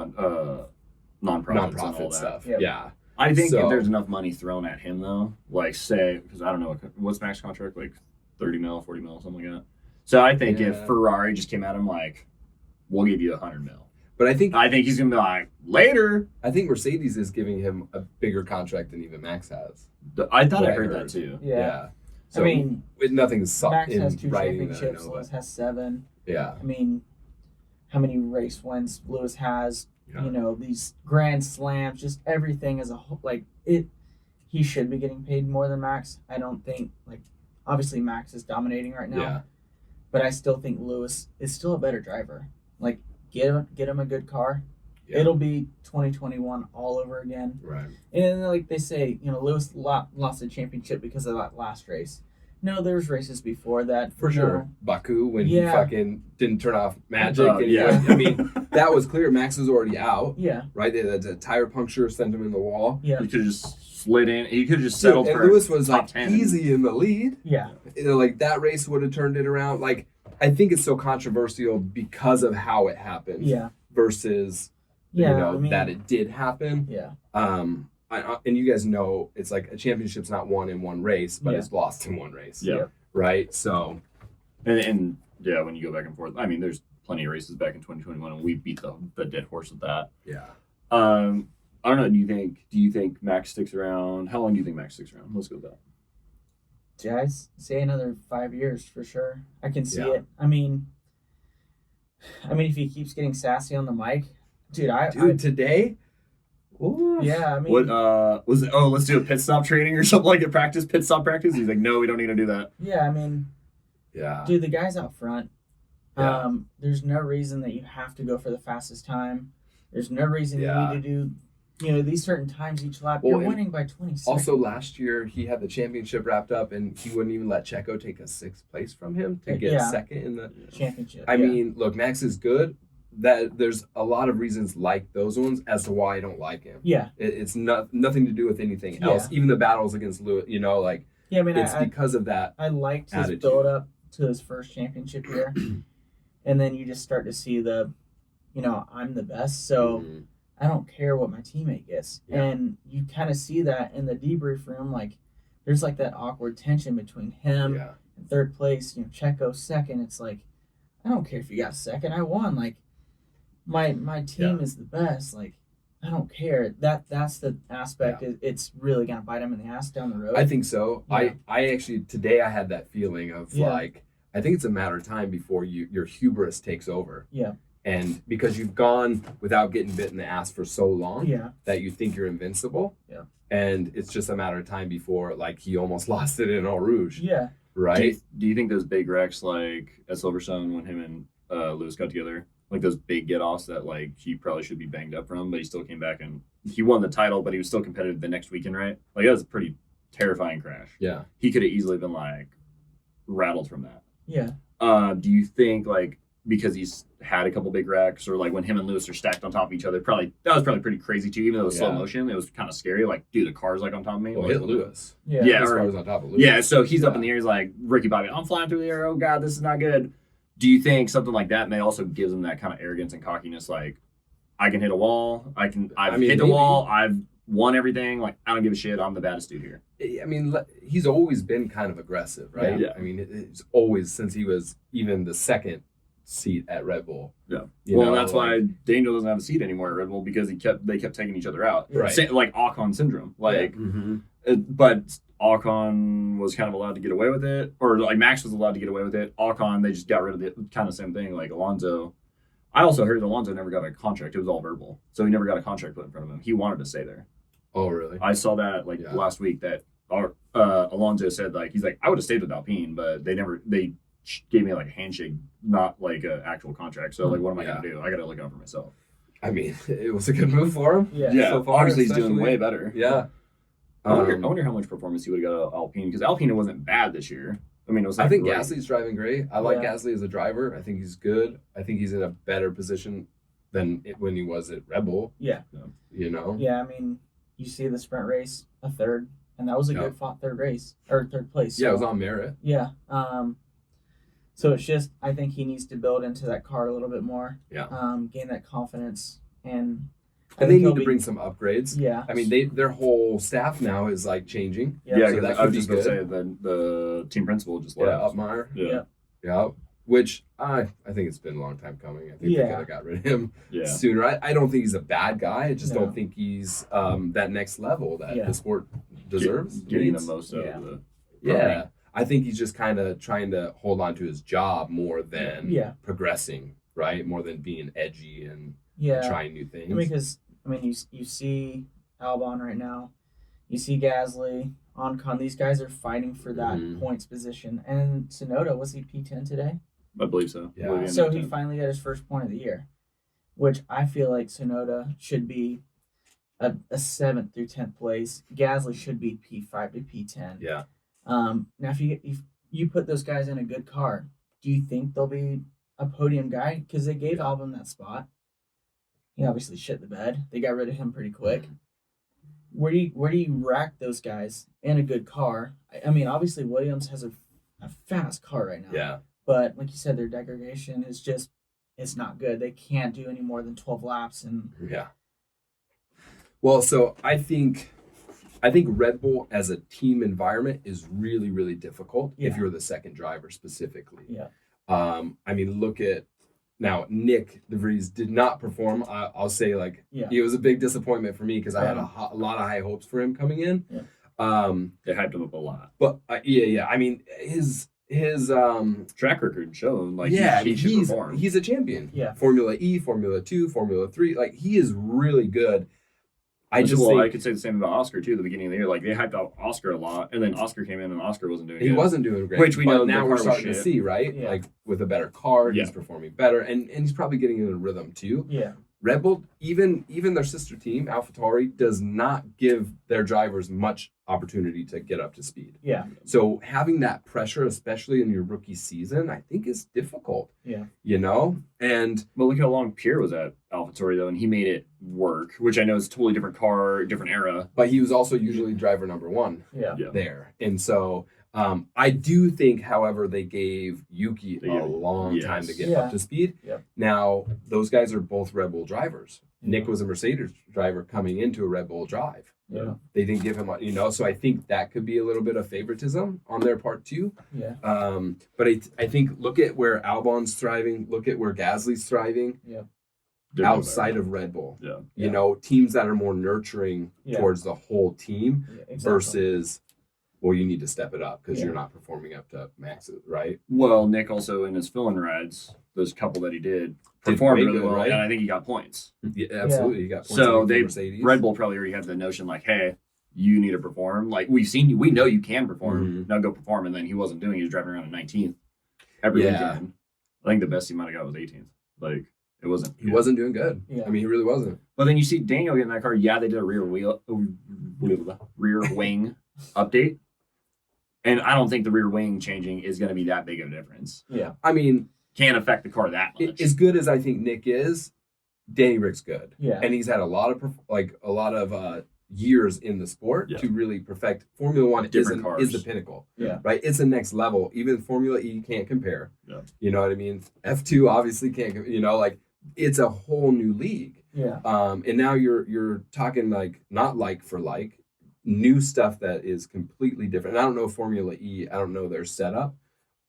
Speaker 1: nonprofit
Speaker 2: stuff.
Speaker 3: Yep.
Speaker 2: Yeah.
Speaker 1: I think if there's enough money thrown at him, though, like say, because I don't know, what's max contract, like 30 mil, 40 mil, something like that. So I think if Ferrari just came at him like, we'll give you 100 mil.
Speaker 2: But I think
Speaker 1: he's gonna be like later.
Speaker 2: I think Mercedes is giving him a bigger contract than even Max has.
Speaker 1: I thought
Speaker 2: What
Speaker 1: I
Speaker 2: I
Speaker 1: heard
Speaker 2: heard.
Speaker 1: that too.
Speaker 3: Yeah.
Speaker 2: So
Speaker 3: I mean,
Speaker 2: nothing's
Speaker 3: Max
Speaker 2: in
Speaker 3: has 2
Speaker 2: writing that I
Speaker 3: championships.
Speaker 2: know,
Speaker 3: Lewis
Speaker 2: but
Speaker 3: has 7.
Speaker 2: yeah.
Speaker 3: I mean, how many race wins Lewis has?
Speaker 2: Yeah.
Speaker 3: You know, these grand slams, just everything as a whole. Like it, he should be getting paid more than Max. I don't think obviously Max is dominating right now.
Speaker 2: Yeah.
Speaker 3: But I still think Lewis is still a better driver. Like get him a good car.
Speaker 2: Yeah.
Speaker 3: It'll be 2021 all over again.
Speaker 2: Right.
Speaker 3: And like they say, Lewis lost the championship because of that last race. No, there's races before that.
Speaker 2: For sure. Baku, when he
Speaker 3: Yeah.
Speaker 2: fucking didn't turn off magic.
Speaker 1: Oh,
Speaker 2: and
Speaker 1: yeah.
Speaker 2: I mean, that was clear. Max was already out,
Speaker 3: Yeah,
Speaker 2: right? They had a tire puncture, sent him in the wall.
Speaker 3: yeah,
Speaker 1: He could have just slid in. He could have just
Speaker 2: Dude,
Speaker 1: settled
Speaker 2: and
Speaker 1: for
Speaker 2: Lewis was
Speaker 1: top
Speaker 2: like
Speaker 1: 10.
Speaker 2: easy in the lead.
Speaker 3: yeah,
Speaker 2: Like that race would have turned it around. Like, I think it's so controversial because of how it happened
Speaker 3: yeah,
Speaker 2: versus,
Speaker 3: yeah.
Speaker 2: that it did happen.
Speaker 3: Yeah,
Speaker 2: And you guys know it's like a championship's not won in one race, but
Speaker 3: Yeah.
Speaker 2: it's lost in one race.
Speaker 1: Yeah.
Speaker 2: Right. So
Speaker 1: And yeah, when you go back and forth, I mean, there's plenty of races back in 2021, and we beat the dead horse with that.
Speaker 2: yeah.
Speaker 1: I don't know. Do you think Max sticks around? How long do you think Max sticks around? Let's go with that.
Speaker 3: yeah. I say another 5 years for sure. I can see
Speaker 2: Yeah.
Speaker 3: it. I mean, if he keeps getting sassy on the mic, dude,
Speaker 2: Today. Ooh.
Speaker 3: yeah. I mean,
Speaker 1: What was it? Oh, let's do a pit stop training or something like a pit stop practice. He's like, no, we don't need to do that.
Speaker 3: yeah. I mean,
Speaker 2: Yeah.
Speaker 3: dude, the guy's out front.
Speaker 2: Yeah.
Speaker 3: There's no reason that you have to go for the fastest time. There's no reason
Speaker 2: Yeah.
Speaker 3: you need to do, these certain times each lap.
Speaker 2: Well,
Speaker 3: You're
Speaker 2: and
Speaker 3: winning by 20 seconds.
Speaker 2: Also, last year he had the championship wrapped up, and he wouldn't even let Checo take a 6th place from him to get
Speaker 3: Yeah.
Speaker 2: second in the.
Speaker 3: championship.
Speaker 2: I
Speaker 3: yeah.
Speaker 2: mean, look, Max is good. That there's a lot of reasons like those ones as to why I don't like him.
Speaker 3: yeah,
Speaker 2: It's nothing to do with anything else.
Speaker 3: Yeah.
Speaker 2: Even the battles against Lewis, like
Speaker 3: yeah. I mean,
Speaker 2: it's
Speaker 3: I
Speaker 2: because of that.
Speaker 3: I liked his
Speaker 2: attitude.
Speaker 3: build up to his first championship year, and then you just start to see I'm the best, so
Speaker 2: Mhm.
Speaker 3: I don't care what my teammate gets,
Speaker 2: Yeah.
Speaker 3: and you kind of see that in the debrief room. Like, there's like that awkward tension between him
Speaker 2: Yeah.
Speaker 3: and third place. Checo second. It's like, I don't care if you got second. I won. Like, my team is the best. Like, I don't care. That's the aspect. It's really gonna bite him in the ass down the road.
Speaker 2: I think so.
Speaker 3: Yeah.
Speaker 2: I actually today I had that feeling of
Speaker 3: Yeah.
Speaker 2: like I think it's a matter of time before your hubris takes over.
Speaker 3: Yeah.
Speaker 2: And because you've gone without getting bit in the ass for so long
Speaker 3: Yeah.
Speaker 2: that you think you're invincible.
Speaker 3: Yeah.
Speaker 2: And it's just a matter of time before like he almost lost it in Eau Rouge.
Speaker 3: Yeah.
Speaker 2: Right?
Speaker 1: Do you think those big wrecks like at Silverstone when him and Lewis got together, like those big get-offs that like he probably should be banged up from, but he still came back and he won the title, but he was still competitive the next weekend, right? Like that was a pretty terrifying crash.
Speaker 2: Yeah.
Speaker 1: He could have easily been like rattled from that.
Speaker 3: Yeah.
Speaker 1: Do you think like because he's had a couple big wrecks or like when him and Lewis are stacked on top of each other, that was probably pretty crazy too, even though it was slow
Speaker 2: Yeah.
Speaker 1: motion, it was kind of scary. Like, dude, the car's like on top of me.
Speaker 2: Well,
Speaker 1: Like,
Speaker 2: hit Lewis.
Speaker 3: Yeah.
Speaker 1: Yeah.
Speaker 2: His
Speaker 1: or-
Speaker 2: car was on top of Lewis.
Speaker 1: Yeah, so he's up
Speaker 2: Yeah.
Speaker 1: in the air. He's like, Ricky Bobby, I'm flying through the air. Oh, God, this is not good. Do you think something like that may also gives him that kind of arrogance and cockiness? Like, I can hit a wall. I've hit the
Speaker 2: maybe.
Speaker 1: wall. I've won everything. Like, I don't give a shit. I'm the baddest dude here.
Speaker 2: I mean, he's always been kind of aggressive, right?
Speaker 1: Yeah.
Speaker 2: I mean, it's always since he was even the second seat at Red Bull.
Speaker 1: Yeah.
Speaker 2: You
Speaker 1: Well,
Speaker 2: know,
Speaker 1: that's
Speaker 2: like-
Speaker 1: why Daniel doesn't have a seat anymore at Red Bull because they kept taking each other out.
Speaker 2: Right.
Speaker 1: Like Ocon syndrome. Like,
Speaker 2: Mhm.
Speaker 1: but Ocon was kind of allowed to get away with it, or like Max was allowed to get away with it. Ocon, they just got rid of it. Kind of same thing. Like Alonso. I also heard Alonso never got a contract. It was all verbal, so he never got a contract put in front of him. He wanted to stay there.
Speaker 2: Oh, really?
Speaker 1: I saw that like
Speaker 2: Yeah.
Speaker 1: last week that Alonso said like he's like I would have stayed with Alpine, but they gave me like a handshake, not like an actual contract. So like, what am I
Speaker 2: Yeah.
Speaker 1: gonna do? I gotta look out for myself.
Speaker 2: I mean, it was a good move for him.
Speaker 3: Yeah.
Speaker 2: So far,
Speaker 1: obviously he's doing
Speaker 2: especially.
Speaker 1: way better.
Speaker 2: Yeah.
Speaker 1: I wonder how much performance he would have got at Alpine because Alpine wasn't bad this year. I mean, it was. Like
Speaker 2: I think
Speaker 1: great.
Speaker 2: Gasly's driving great. I like
Speaker 3: Yeah.
Speaker 2: Gasly as a driver. I think he's good. I think he's in a better position than when he was at Red Bull.
Speaker 3: Yeah.
Speaker 2: You know?
Speaker 3: Yeah. I mean, you see the sprint race, a third, and that was a
Speaker 2: Yeah.
Speaker 3: good fought third race or third place.
Speaker 2: Yeah, it was
Speaker 3: so-
Speaker 2: on merit.
Speaker 3: Yeah. So it's just I think he needs to build into that car a little bit more.
Speaker 2: Yeah.
Speaker 3: Gain that confidence and. I
Speaker 2: And they
Speaker 3: think he'll
Speaker 2: need to
Speaker 3: be-
Speaker 2: bring some upgrades.
Speaker 3: Yeah.
Speaker 2: I mean, their whole staff now is like changing.
Speaker 3: Yeah.
Speaker 1: Yeah,
Speaker 2: so
Speaker 1: 'cause
Speaker 2: that
Speaker 1: I
Speaker 2: could
Speaker 1: was
Speaker 2: be
Speaker 1: just gonna
Speaker 2: good.
Speaker 1: say the team principal just
Speaker 2: Yeah,
Speaker 1: left.
Speaker 2: Upmeyer.
Speaker 1: Yeah.
Speaker 3: Yeah.
Speaker 2: Yeah. which I think it's been a long time coming. I think they could have got rid of him
Speaker 1: Yeah.
Speaker 2: sooner. I don't think he's a bad guy. I just
Speaker 3: No.
Speaker 2: don't think he's that next level that the sport deserves.
Speaker 1: Getting
Speaker 2: needs.
Speaker 1: the most out of the.
Speaker 2: Yeah. I think he's just kind of trying to hold on to his job more than progressing, right? More than being edgy and trying new things.
Speaker 3: Because you see Albon right now, you see Gasly, Ocon. These guys are fighting for that points position. And Tsunoda, was he P10 today?
Speaker 1: I believe so.
Speaker 2: Yeah.
Speaker 3: So he finally got his first point of the year, which I feel like Tsunoda should be a 7th through 10th place. Gasly should be P5 to P10.
Speaker 2: Yeah.
Speaker 3: Now, if you put those guys in a good car, do you think they'll be a podium guy? Because they gave Albon that spot. He obviously shit the bed. They got rid of him pretty quick. Where do you rack those guys in a good car? I mean, obviously Williams has a fast car right now.
Speaker 2: Yeah.
Speaker 3: But like you said, their degradation is just it's not good. They can't do any more than 12 laps and
Speaker 2: Well, so I think Red Bull as a team environment is really, really difficult if you're the second driver specifically.
Speaker 3: Yeah.
Speaker 2: I mean, look at now Nick DeVries did not perform. I'll say it was a big disappointment for me because I had a lot of high hopes for him coming in.
Speaker 3: Yeah.
Speaker 1: They hyped him up a lot.
Speaker 2: But I mean, his
Speaker 1: track record showed he should perform.
Speaker 2: He's a champion.
Speaker 3: Yeah.
Speaker 2: Formula E, Formula 2, Formula 3. He is really good. I could
Speaker 1: say the same about Oscar too. At the beginning of the year, they hyped up Oscar a lot, and then Oscar came in, and Oscar wasn't doing.
Speaker 2: He wasn't doing great,
Speaker 1: which we know
Speaker 2: now we're starting to
Speaker 1: shit.
Speaker 2: see, right?
Speaker 3: Yeah.
Speaker 2: With a better car, he's performing better, and he's probably getting in a rhythm too.
Speaker 3: Yeah.
Speaker 2: Red Bull, even their sister team, AlphaTauri, does not give their drivers much opportunity to get up to speed.
Speaker 3: Yeah.
Speaker 2: So having that pressure, especially in your rookie season, I think is difficult.
Speaker 3: Yeah.
Speaker 2: And
Speaker 1: but look how long Pierre was at AlphaTauri though, and he made it work, which I know is a totally different car, different era.
Speaker 2: But he was also usually driver number one there. And so I do think, however, they gave Yuki a long time to get up to speed.
Speaker 3: Yep.
Speaker 2: Now, those guys are both Red Bull drivers. Nick was a Mercedes driver coming into a Red Bull drive.
Speaker 3: Yeah.
Speaker 2: They didn't give him, so I think that could be a little bit of favoritism on their part too.
Speaker 3: Yeah.
Speaker 2: But I think look at where Albon's thriving, look at where Gasly's thriving.
Speaker 3: Yeah.
Speaker 2: Outside of Red Bull.
Speaker 1: Yeah.
Speaker 2: Teams that are more nurturing towards the whole team versus you need to step it up because you're not performing up to max, right?
Speaker 1: Well, Nick also in his fill-in rides, those couple that he did performed really well,
Speaker 2: right?
Speaker 1: and I think he got points.
Speaker 2: Yeah, absolutely. He got points.
Speaker 1: So
Speaker 2: Mercedes.
Speaker 1: Red Bull probably already had the notion hey, you need to perform. We know you can perform. Now go perform. And then he wasn't doing. He was driving around at 19th every weekend. I think the best he might have got was 18th. It wasn't.
Speaker 2: He wasn't doing good.
Speaker 3: Yeah.
Speaker 2: I mean, he really wasn't.
Speaker 1: But then you see Daniel get in that car. Yeah, they did a rear wing update. And I don't think the rear wing changing is going to be that big of a difference.
Speaker 3: Yeah.
Speaker 2: I mean,
Speaker 1: can't affect the car that much.
Speaker 2: As good as I think Nick is, Danny Rick's good.
Speaker 3: Yeah.
Speaker 2: And he's had a lot of years in the sport to really perfect. Formula One is the pinnacle.
Speaker 3: Yeah.
Speaker 2: Right? It's the next level. Even Formula E can't compare.
Speaker 1: Yeah.
Speaker 2: You know what I mean? F2 obviously can't, it's a whole new league.
Speaker 3: Yeah.
Speaker 2: And now you're talking not for new stuff that is completely different. And I don't know Formula E. I don't know their setup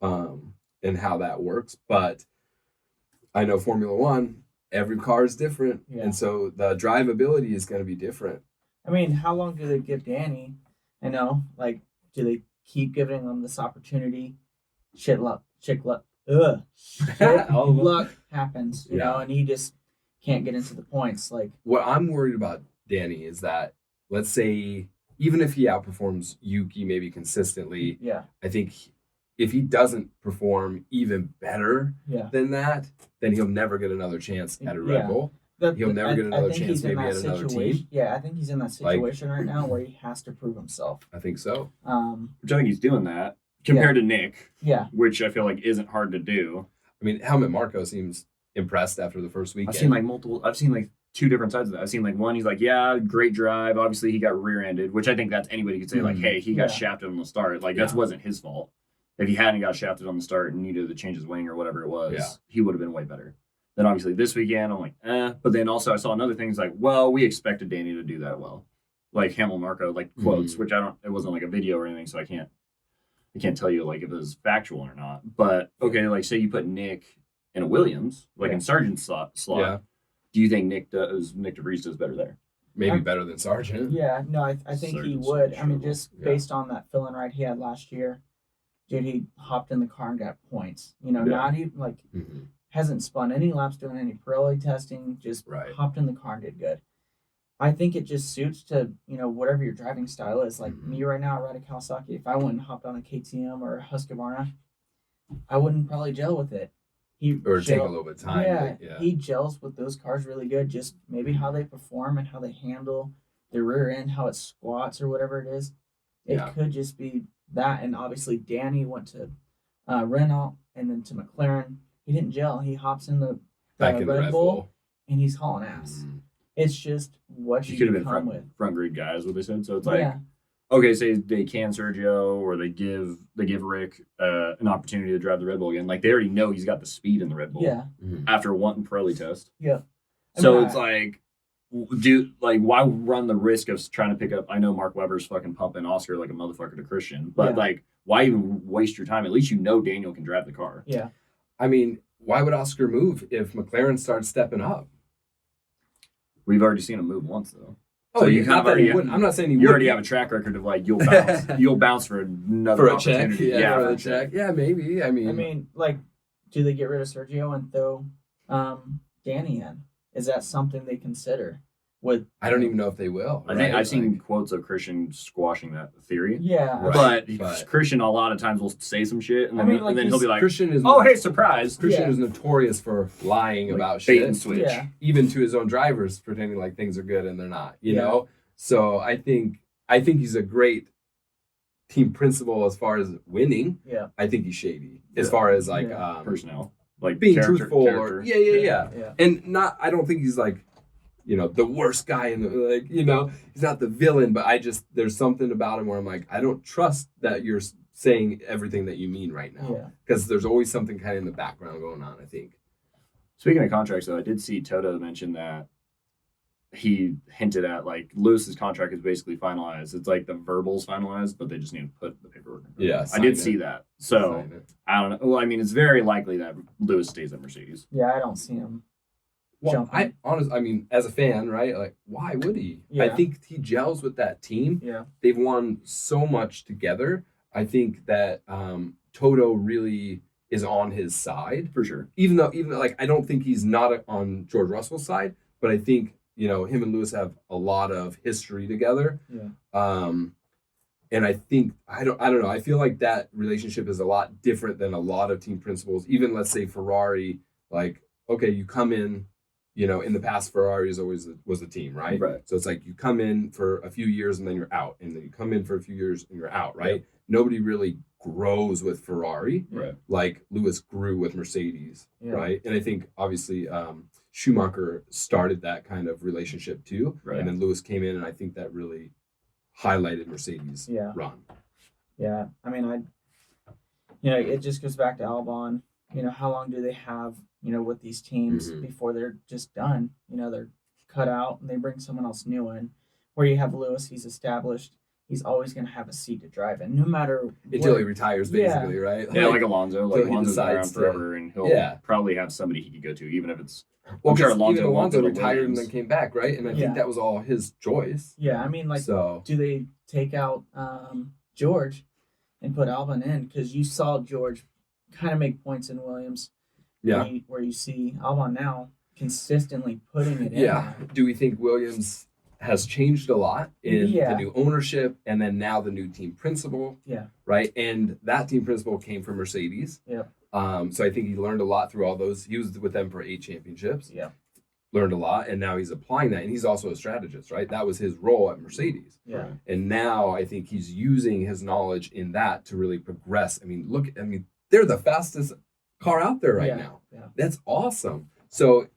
Speaker 2: and how that works, but I know Formula One, every car is different. Yeah. And so the drivability is going to be different.
Speaker 3: I mean, how long do they give Danny? I know, do they keep giving him this opportunity? Shit luck happens, you know, and he just can't get into the points.
Speaker 2: What I'm worried about Danny is that, let's say, even if he outperforms Yuki maybe consistently, I think if he doesn't perform even better than that, then he'll never get another chance at a Red Bull. He'll never get another chance maybe at another team.
Speaker 3: Yeah, I think he's in that situation right now where he has to prove himself.
Speaker 2: I think so.
Speaker 1: Which I think he's doing that compared to Nick.
Speaker 3: Yeah.
Speaker 1: Which I feel like isn't hard to do.
Speaker 2: I mean, Helmut Marko seems impressed after the first weekend.
Speaker 1: I've seen two different sides of that. I've seen one, he's great drive. Obviously he got rear-ended, which I think that's anybody could say hey, he got shafted on the start. That wasn't his fault. If he hadn't got shafted on the start and needed to change his wing or whatever it was, he would have been way better. Then obviously this weekend, I'm But then also I saw another thing. It's we expected Danny to do that well. Helmut Marko, quotes, which it wasn't a video or anything, so I can't I can't tell you like if it was factual or not, but okay, like say you put Nick in a Williams, like in Sargent's slot.
Speaker 2: Yeah.
Speaker 1: Do you think Nick DeVries does better there?
Speaker 2: Maybe better than Sargent.
Speaker 3: Yeah, no, I think he
Speaker 1: Sargent's
Speaker 3: would. I mean,
Speaker 1: struggle.
Speaker 3: just based on that fill-in ride he had last year, dude, he hopped in the car and got points. You know, not even like hasn't spun any laps doing any Pirelli testing, just hopped in the car and did good. I think it just suits to, you know, whatever your driving style is. Like me right now, I ride a Kawasaki. If I went and hopped on a KTM or a Husqvarna, I wouldn't probably gel with it.
Speaker 2: Take a little bit of time.
Speaker 3: Yeah, he gels with those cars really good. Just maybe how they perform and how they handle their rear end, how it squats or whatever it is. It could just be that. And obviously, Danny went to Renault and then to McLaren. He didn't gel. He hops in the Red Bull and he's hauling ass. It's just what you
Speaker 1: could have
Speaker 3: come
Speaker 1: been
Speaker 3: with.
Speaker 1: front grid guys, what they said. So it's like, okay, say they can Sergio or they give Rick an opportunity to drive the Red Bull again. Like they already know he's got the speed in the Red Bull.
Speaker 3: Yeah.
Speaker 1: After one Pirelli test.
Speaker 3: Yeah.
Speaker 1: So it's like, why run the risk of trying to pick up? I know Mark Webber's fucking pumping Oscar like a motherfucker to Christian, but like, why even waste your time? At least you know Daniel can drive the car.
Speaker 3: Yeah.
Speaker 2: I mean, why would Oscar move if McLaren starts stepping up?
Speaker 1: We've already seen him move once though.
Speaker 2: Oh, so you kind of already wouldn't. I'm not saying
Speaker 1: you already have a track record of like you'll bounce for another opportunity.
Speaker 2: For a check. Yeah, maybe. I mean,
Speaker 3: like, do they get rid of Sergio and throw Danny in? Is that something they consider?
Speaker 2: I don't even know if they will.
Speaker 1: I think I've seen quotes of Christian squashing that theory.
Speaker 3: Yeah,
Speaker 1: but Christian a lot of times will say some shit, and then, and then he'll be like,
Speaker 2: Christian is
Speaker 1: hey, surprise!
Speaker 2: Christian is notorious for lying about
Speaker 1: bait
Speaker 2: shit,
Speaker 1: and switch,
Speaker 2: even to his own drivers, pretending like things are good and they're not. You know, so I think he's a great team principal as far as winning.
Speaker 3: Yeah,
Speaker 2: I think he's shady as far as like
Speaker 1: personnel, like
Speaker 2: being truthful or and not. I don't think he's like, you know, the worst guy in the, like, you know, he's not the villain, but there's something about him where I'm like, I don't trust that you're saying everything that you mean right now. Because there's always something kind of in the background going on, I think.
Speaker 1: Speaking of contracts, though, I did see Toto mention that he hinted at, like, Lewis's contract is basically finalized. It's like the verbal's finalized, but they just need to put the paperwork in.
Speaker 2: Yeah,
Speaker 1: I did see that. So, I don't know. Well, I mean, it's very likely that Lewis stays at Mercedes.
Speaker 3: Yeah, I don't see him.
Speaker 2: Well, I mean, as a fan, right? Like, why would he?
Speaker 3: Yeah.
Speaker 2: I think he gels with that team.
Speaker 3: Yeah,
Speaker 2: they've won so much together. I think that Toto really is on his side
Speaker 1: for sure.
Speaker 2: Even though, like, I don't think he's not on George Russell's side, but I think, you know, him and Lewis have a lot of history together.
Speaker 3: Yeah.
Speaker 2: And I think I don't know. I feel like that relationship is a lot different than a lot of team principals. Even let's say Ferrari, like, okay, you come in. You know, in the past, Ferrari was a team, right? So it's like you come in for a few years and then you're out, and then you come in for a few years and you're out, right? Nobody really grows with Ferrari, like Lewis grew with Mercedes, right? And I think obviously Schumacher started that kind of relationship too, and then Lewis came in, and I think that really highlighted Mercedes' run.
Speaker 3: Yeah, I mean, it just goes back to Albon. You know, how long do they have? You know, with these teams before they're just done. You know, they're cut out and they bring someone else new in. Where you have Lewis, he's established. He's always going to have a seat to drive in, no matter
Speaker 2: until he retires, basically, right?
Speaker 1: Like Alonso. Like Alonso's been around forever, and he'll probably have somebody he could go to, even if it's.
Speaker 2: Well, sure, Alonso retired and then came back, right? And I think that was all his choice.
Speaker 3: Yeah, I mean, like, do they take out George and put Albon in? Because you saw George kind of make points in Williams.
Speaker 2: Yeah.
Speaker 3: Where you see Albon now consistently putting it in.
Speaker 2: Yeah. Do we think Williams has changed a lot in the new ownership and then now the new team principal?
Speaker 3: Yeah.
Speaker 2: Right. And that team principal came from Mercedes.
Speaker 3: Yeah.
Speaker 2: So I think he learned a lot through all those. He was with them for 8 championships.
Speaker 3: Yeah.
Speaker 2: Learned a lot, and now he's applying that. And he's also a strategist, right? That was his role at Mercedes.
Speaker 3: Yeah.
Speaker 2: And now I think he's using his knowledge in that to really progress. I mean, they're the fastest car out there right now.
Speaker 3: Yeah.
Speaker 2: That's awesome. So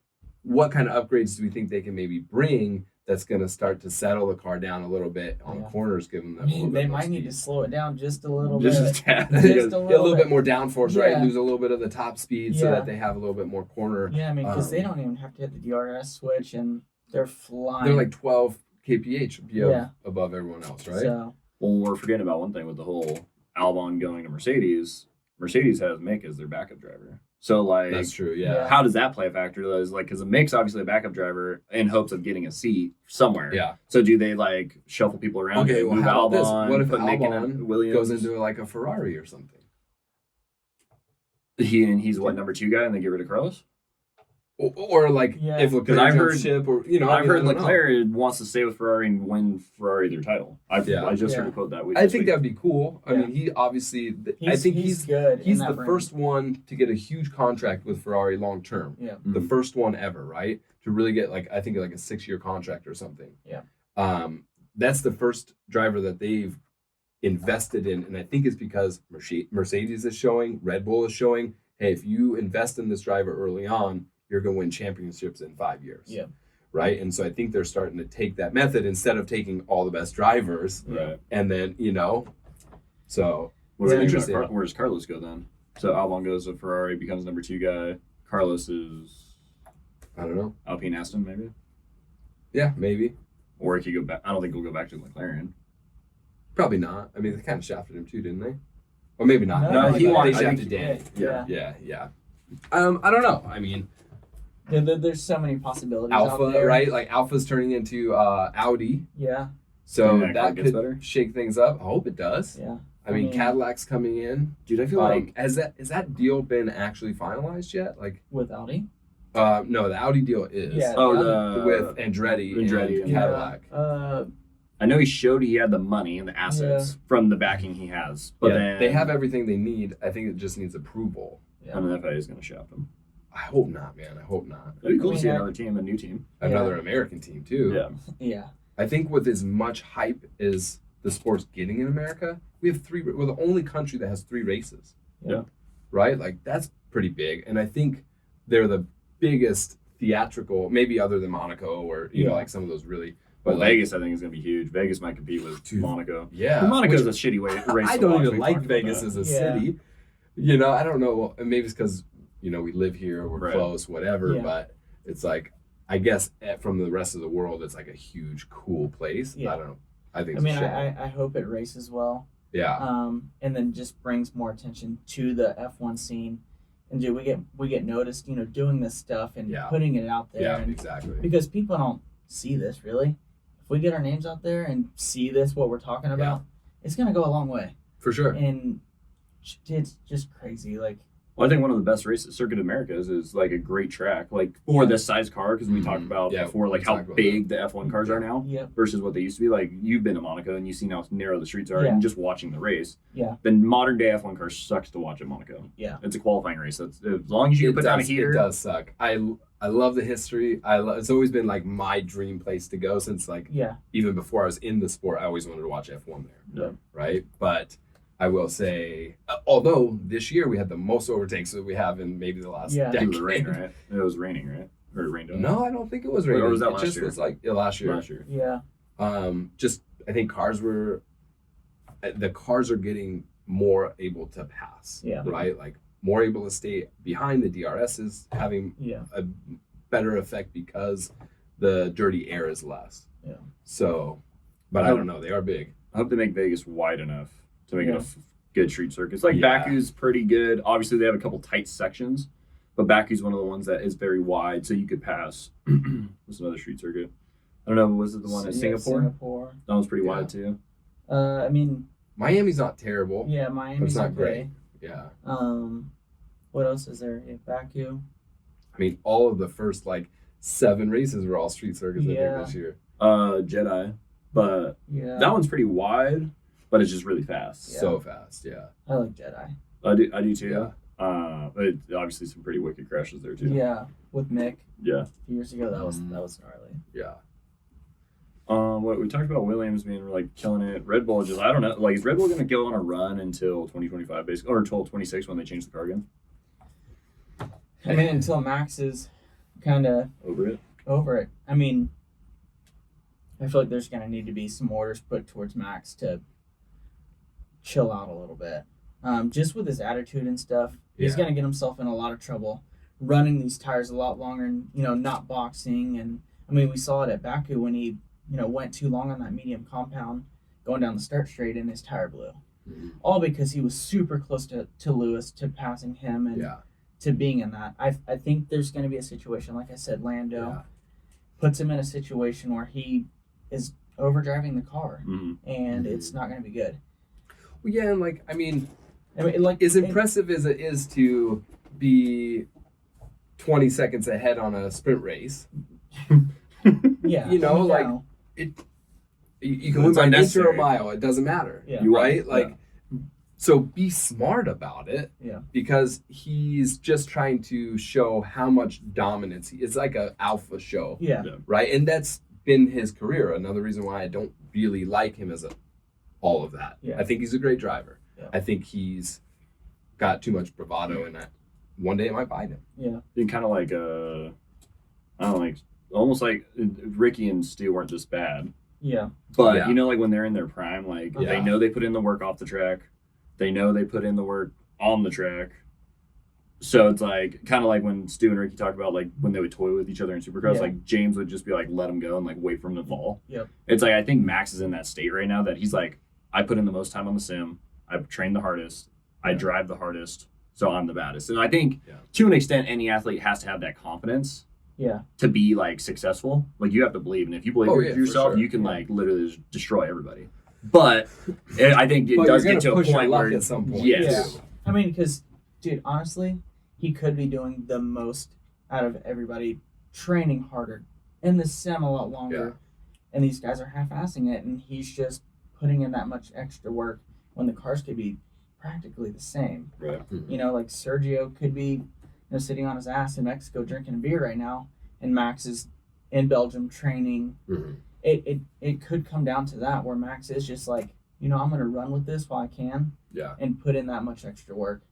Speaker 2: what kind of upgrades do we think they can maybe bring that's going to start to settle the car down a little bit on corners, give them that
Speaker 3: they might need to slow it down just a little
Speaker 2: bit.
Speaker 3: Just a
Speaker 2: little bit more downforce, right? Lose a little bit of the top speed so that they have a little bit more corner.
Speaker 3: Yeah, I mean, because they don't even have to hit the DRS switch, and they're flying.
Speaker 2: They're like 12 kph above everyone else, right?
Speaker 3: So.
Speaker 1: Well, we're forgetting about one thing with the whole Albon going to Mercedes has Mick as their backup driver. So like
Speaker 2: That's true. Yeah.
Speaker 1: how does that play a factor? Is like because Mick's obviously a backup driver in hopes of getting a seat somewhere.
Speaker 2: Yeah.
Speaker 1: So do they like shuffle people around?
Speaker 2: Okay.
Speaker 1: Do they
Speaker 2: Well,
Speaker 1: move
Speaker 2: how about this?
Speaker 1: Albon,
Speaker 2: What if
Speaker 1: put Mick in a
Speaker 2: Albon
Speaker 1: Williams
Speaker 2: goes into like a Ferrari or something?
Speaker 1: He's what number 2 guy, and they get rid of Carlos?
Speaker 2: Or like
Speaker 3: Yeah.
Speaker 2: if
Speaker 1: Because I've heard
Speaker 2: ship or
Speaker 1: I've heard
Speaker 2: I don't know.
Speaker 1: Leclerc wants to stay with Ferrari and win Ferrari their title. I just heard
Speaker 3: Yeah.
Speaker 1: a quote that.
Speaker 2: I think that'd be cool. I
Speaker 3: Yeah.
Speaker 2: mean, he obviously. I
Speaker 3: He's,
Speaker 2: think
Speaker 3: he's good.
Speaker 2: he's
Speaker 3: in
Speaker 2: the
Speaker 3: that brand.
Speaker 2: first one to get a huge contract with Ferrari long term.
Speaker 3: Yeah.
Speaker 2: The first one ever, right? To really get like I think like a 6-year contract or something.
Speaker 3: Yeah.
Speaker 2: That's the first driver that they've invested in, and I think it's because Mercedes is showing, Red Bull is showing, hey, if you invest in this driver early on, you're going to win championships in 5 years.
Speaker 3: Yeah.
Speaker 2: Right. And so I think they're starting to take that method instead of taking all the best drivers.
Speaker 1: Right.
Speaker 2: And then, so
Speaker 1: Where
Speaker 3: Yeah.
Speaker 2: interesting.
Speaker 1: Where does Carlos go then? So Albon goes to Ferrari, becomes number 2 guy. Carlos is
Speaker 2: I don't know.
Speaker 1: Alpine Aston maybe,
Speaker 2: Yeah, maybe.
Speaker 1: or he could go back. I don't think he'll go back to McLaren.
Speaker 2: Probably not. I mean, they kind of shafted him too, didn't they? Or maybe not.
Speaker 3: No,
Speaker 2: They
Speaker 3: he wanted-
Speaker 2: shafted
Speaker 1: I think-
Speaker 2: Danny.
Speaker 3: Yeah.
Speaker 2: Yeah. I don't know. I mean,
Speaker 3: There's so many possibilities out
Speaker 2: Alpha,
Speaker 3: there.
Speaker 2: right? Like Alpha's turning into Audi.
Speaker 3: Yeah.
Speaker 2: So
Speaker 1: Think that
Speaker 2: that
Speaker 1: gets
Speaker 2: could
Speaker 1: better?
Speaker 2: shake things up. I hope it does.
Speaker 3: Yeah.
Speaker 2: I mean, Cadillac's coming in.
Speaker 1: Dude, I feel
Speaker 2: Has that deal been actually finalized yet? Like,
Speaker 3: with Audi.
Speaker 2: no, the Audi deal is.
Speaker 3: Yeah.
Speaker 2: With Andretti
Speaker 1: Andretti
Speaker 2: and
Speaker 1: and
Speaker 2: Cadillac.
Speaker 1: I know he showed he had the money and the assets from the backing he has, but then
Speaker 2: they have everything they need. I think it just needs approval.
Speaker 3: Yeah.
Speaker 1: and the FIA is going to shaft him.
Speaker 2: I hope not, man. I hope not.
Speaker 1: It'd be cool
Speaker 3: I
Speaker 1: to see
Speaker 3: mean,
Speaker 1: another team, a new team.
Speaker 2: Another American team too.
Speaker 1: Yeah,
Speaker 3: Yeah.
Speaker 2: I think with as much hype as the sport's getting in America, we're the only country that has 3 races.
Speaker 1: Yeah.
Speaker 2: Right? Like that's pretty big. And I think they're the biggest theatrical, maybe other than Monaco or like some of those really
Speaker 1: but
Speaker 2: like,
Speaker 1: Vegas I think is going to be huge. Vegas might compete with Monaco.
Speaker 2: Yeah.
Speaker 1: Well, Monaco's
Speaker 2: Which-
Speaker 1: a shitty race.
Speaker 2: I
Speaker 1: to
Speaker 2: don't
Speaker 1: watch.
Speaker 2: even
Speaker 1: We
Speaker 2: like
Speaker 1: talked about
Speaker 2: Vegas
Speaker 1: that.
Speaker 2: as a
Speaker 3: Yeah.
Speaker 2: city. I don't know. Maybe it's because, we live here, we're
Speaker 1: Right.
Speaker 2: close, whatever.
Speaker 3: Yeah.
Speaker 2: But it's like, I guess from the rest of the world, it's like a huge, cool place.
Speaker 3: Yeah.
Speaker 2: I don't know. I think
Speaker 3: I
Speaker 2: it's
Speaker 3: mean,
Speaker 2: a shame.
Speaker 3: I hope it races well.
Speaker 2: Yeah.
Speaker 3: And then just brings more attention to the F1 scene, and we get noticed, doing this stuff and
Speaker 2: Yeah.
Speaker 3: putting it out there,
Speaker 2: Yeah,
Speaker 3: and
Speaker 2: exactly.
Speaker 3: because people don't see this really. If we get our names out there and see this, what we're talking about, it's gonna go a long way,
Speaker 2: For sure.
Speaker 3: and it's just crazy. Like,
Speaker 1: Well, I think one of the best races, Circuit Americas, is like a great track, like for this size car, because we talked about
Speaker 2: Yeah,
Speaker 1: before, like
Speaker 2: we
Speaker 1: how
Speaker 2: talked about
Speaker 1: big the F1 cars are now
Speaker 3: yep,
Speaker 1: versus what they used to be. Like you've been to Monaco and you've seen how narrow the streets are,
Speaker 3: Yeah.
Speaker 1: and just watching the race.
Speaker 3: Yeah.
Speaker 1: The modern day F1 car sucks to watch at Monaco.
Speaker 3: Yeah.
Speaker 1: It's a qualifying race. That's as long as you
Speaker 2: It
Speaker 1: put down a
Speaker 2: does-
Speaker 1: heater.
Speaker 2: It does suck. I love the history. It's always been like my dream place to go since like
Speaker 3: yeah,
Speaker 2: even before I was in the sport. I always wanted to watch F1 there.
Speaker 1: Yeah.
Speaker 2: Right. But I will say, although this year we had the most overtakes that we have in maybe the last
Speaker 3: Yeah.
Speaker 1: Due
Speaker 2: decade.
Speaker 1: to the rain, right? It was raining, right? Or it rained out.
Speaker 2: No, I don't think it was
Speaker 1: Or
Speaker 2: raining.
Speaker 1: was that
Speaker 2: it
Speaker 1: last
Speaker 2: just
Speaker 1: year?
Speaker 2: was like last year.
Speaker 1: Last year.
Speaker 3: yeah,
Speaker 2: Just I think the cars are getting more able to pass.
Speaker 3: Yeah.
Speaker 2: Right. Like more able to stay behind. The DRS is having
Speaker 3: yeah,
Speaker 2: a better effect because the dirty air is less.
Speaker 3: Yeah.
Speaker 2: So, but I don't know. They are big.
Speaker 1: I hope they make Vegas wide enough to make it
Speaker 3: Yeah.
Speaker 1: a good street circuit. It's like
Speaker 2: Yeah.
Speaker 1: Baku's pretty good. Obviously, they have a couple tight sections, but Baku's one of the ones that is very wide, so you could pass. What's another street circuit? I don't know. Was it the one in Singapore?
Speaker 3: Singapore.
Speaker 1: That was pretty
Speaker 2: Yeah.
Speaker 1: wide too.
Speaker 3: I mean,
Speaker 2: Miami's not terrible.
Speaker 3: yeah, Miami's
Speaker 2: not
Speaker 3: okay.
Speaker 2: great. Yeah.
Speaker 3: What else is there? Yeah, Baku.
Speaker 2: I mean, all of the first like 7 races were all street circuits. I
Speaker 3: Yeah.
Speaker 2: think this year.
Speaker 1: Jedi, but
Speaker 3: Yeah,
Speaker 1: that one's pretty wide, but it's just really fast.
Speaker 3: Yeah.
Speaker 2: So fast. Yeah.
Speaker 3: I like Jedi.
Speaker 1: I do too.
Speaker 2: Yeah.
Speaker 1: But obviously some pretty wicked crashes there too.
Speaker 3: Yeah, with Mick
Speaker 1: Yeah.
Speaker 3: a few years ago, that was gnarly.
Speaker 2: Yeah.
Speaker 1: What we talked about Williams being like killing it. Red Bull just I don't know. Like is Red Bull gonna go on a run until 2025 basically, or until 26 when they change the car again?
Speaker 3: I mean, until Max is kind of
Speaker 1: Over it.
Speaker 3: over it. I mean, I feel like there's gonna need to be some orders put towards Max to chill out a little bit. Just with his attitude and stuff, he's
Speaker 2: Yeah.
Speaker 3: gonna get himself in a lot of trouble running these tires a lot longer and not boxing. And I mean, we saw it at Baku when he went too long on that medium compound going down the start straight and his tire blew. all because he was super close to Lewis, to passing him and to being in that. I think there's going to be a situation, like I said, Lando puts him in a situation where he is overdriving the car, and it's not going to be good.
Speaker 2: Well, yeah, and like, I mean,
Speaker 3: like,
Speaker 2: as impressive as it is to be 20 seconds ahead on a sprint race,
Speaker 3: yeah,
Speaker 2: you know, like you can win by an inch or a mile. It doesn't matter, right? Like, so be smart about it, because he's just trying to show how much dominance it's like an alpha show, right? And that's been his career. Another reason why I don't really like him as all of that. I think he's a great driver. I think he's got too much bravado, and that one day it might bite him.
Speaker 1: And kind of like I don't know, like almost like Ricky and Stu weren't this bad. But you know, like when they're in their prime, like they know they put in the work off the track. They know they put in the work on the track. So it's like kind of like when Stu and Ricky talked about like when they would toy with each other in Supercross, like James would just be like, let him go and like wait for him to fall. It's like I think Max is in that state right now that he's like, I put in the most time on the sim. I've trained the hardest. I drive the hardest. So I'm the baddest. And I think to an extent, any athlete has to have that confidence to be like successful. Like you have to believe. And if you believe in yourself, you can like literally just destroy everybody. But I think it does get to a point where
Speaker 2: at some point.
Speaker 3: I mean, because, dude, honestly, he could be doing the most out of everybody, training harder, in the sim a lot longer, and these guys are half-assing it, and he's just putting in that much extra work when the cars could be practically the same. You know, like Sergio could be sitting on his ass in Mexico drinking a beer right now, and Max is in Belgium training. It could come down to that, where Max is just like, I'm going to run with this while I can and put in that much extra work.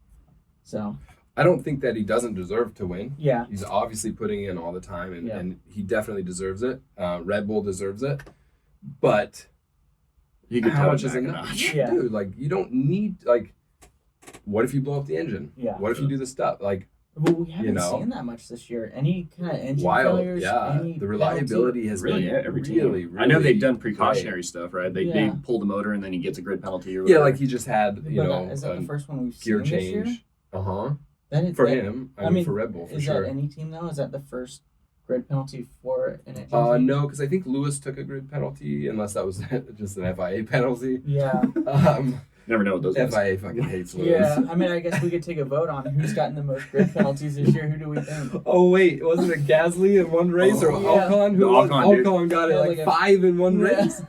Speaker 3: So
Speaker 2: I don't think that he doesn't deserve to win.
Speaker 3: He's
Speaker 2: obviously putting in all the time, and he definitely deserves it. Red Bull deserves it. But how much is enough? Dude, like, you don't need, like, what if you blow up the engine? What if you do the stuff? Like,
Speaker 3: well, we haven't seen that much this year. Any kind of engine failures?
Speaker 2: The reliability has been really,
Speaker 1: I know they've done precautionary stuff, right? They pull the motor and then he gets a grid penalty or
Speaker 2: whatever. Like he just had,
Speaker 3: is that the first one we've seen
Speaker 2: gear
Speaker 3: this
Speaker 2: change?
Speaker 3: Year?
Speaker 2: For him, I mean, for Red Bull, for sure.
Speaker 3: Is that any team though? Is that the first grid penalty for an engine team?
Speaker 2: No, because I think Lewis took a grid penalty, unless that was just an FIA penalty.
Speaker 1: Never know what those
Speaker 2: FIA fucking hates Lewis.
Speaker 3: I mean, I guess we could take a vote on who's gotten the most grid penalties this year. Who do we think?
Speaker 2: Oh wait, wasn't it Gasly in one race or Ocon? Ocon got it like 5 in one race.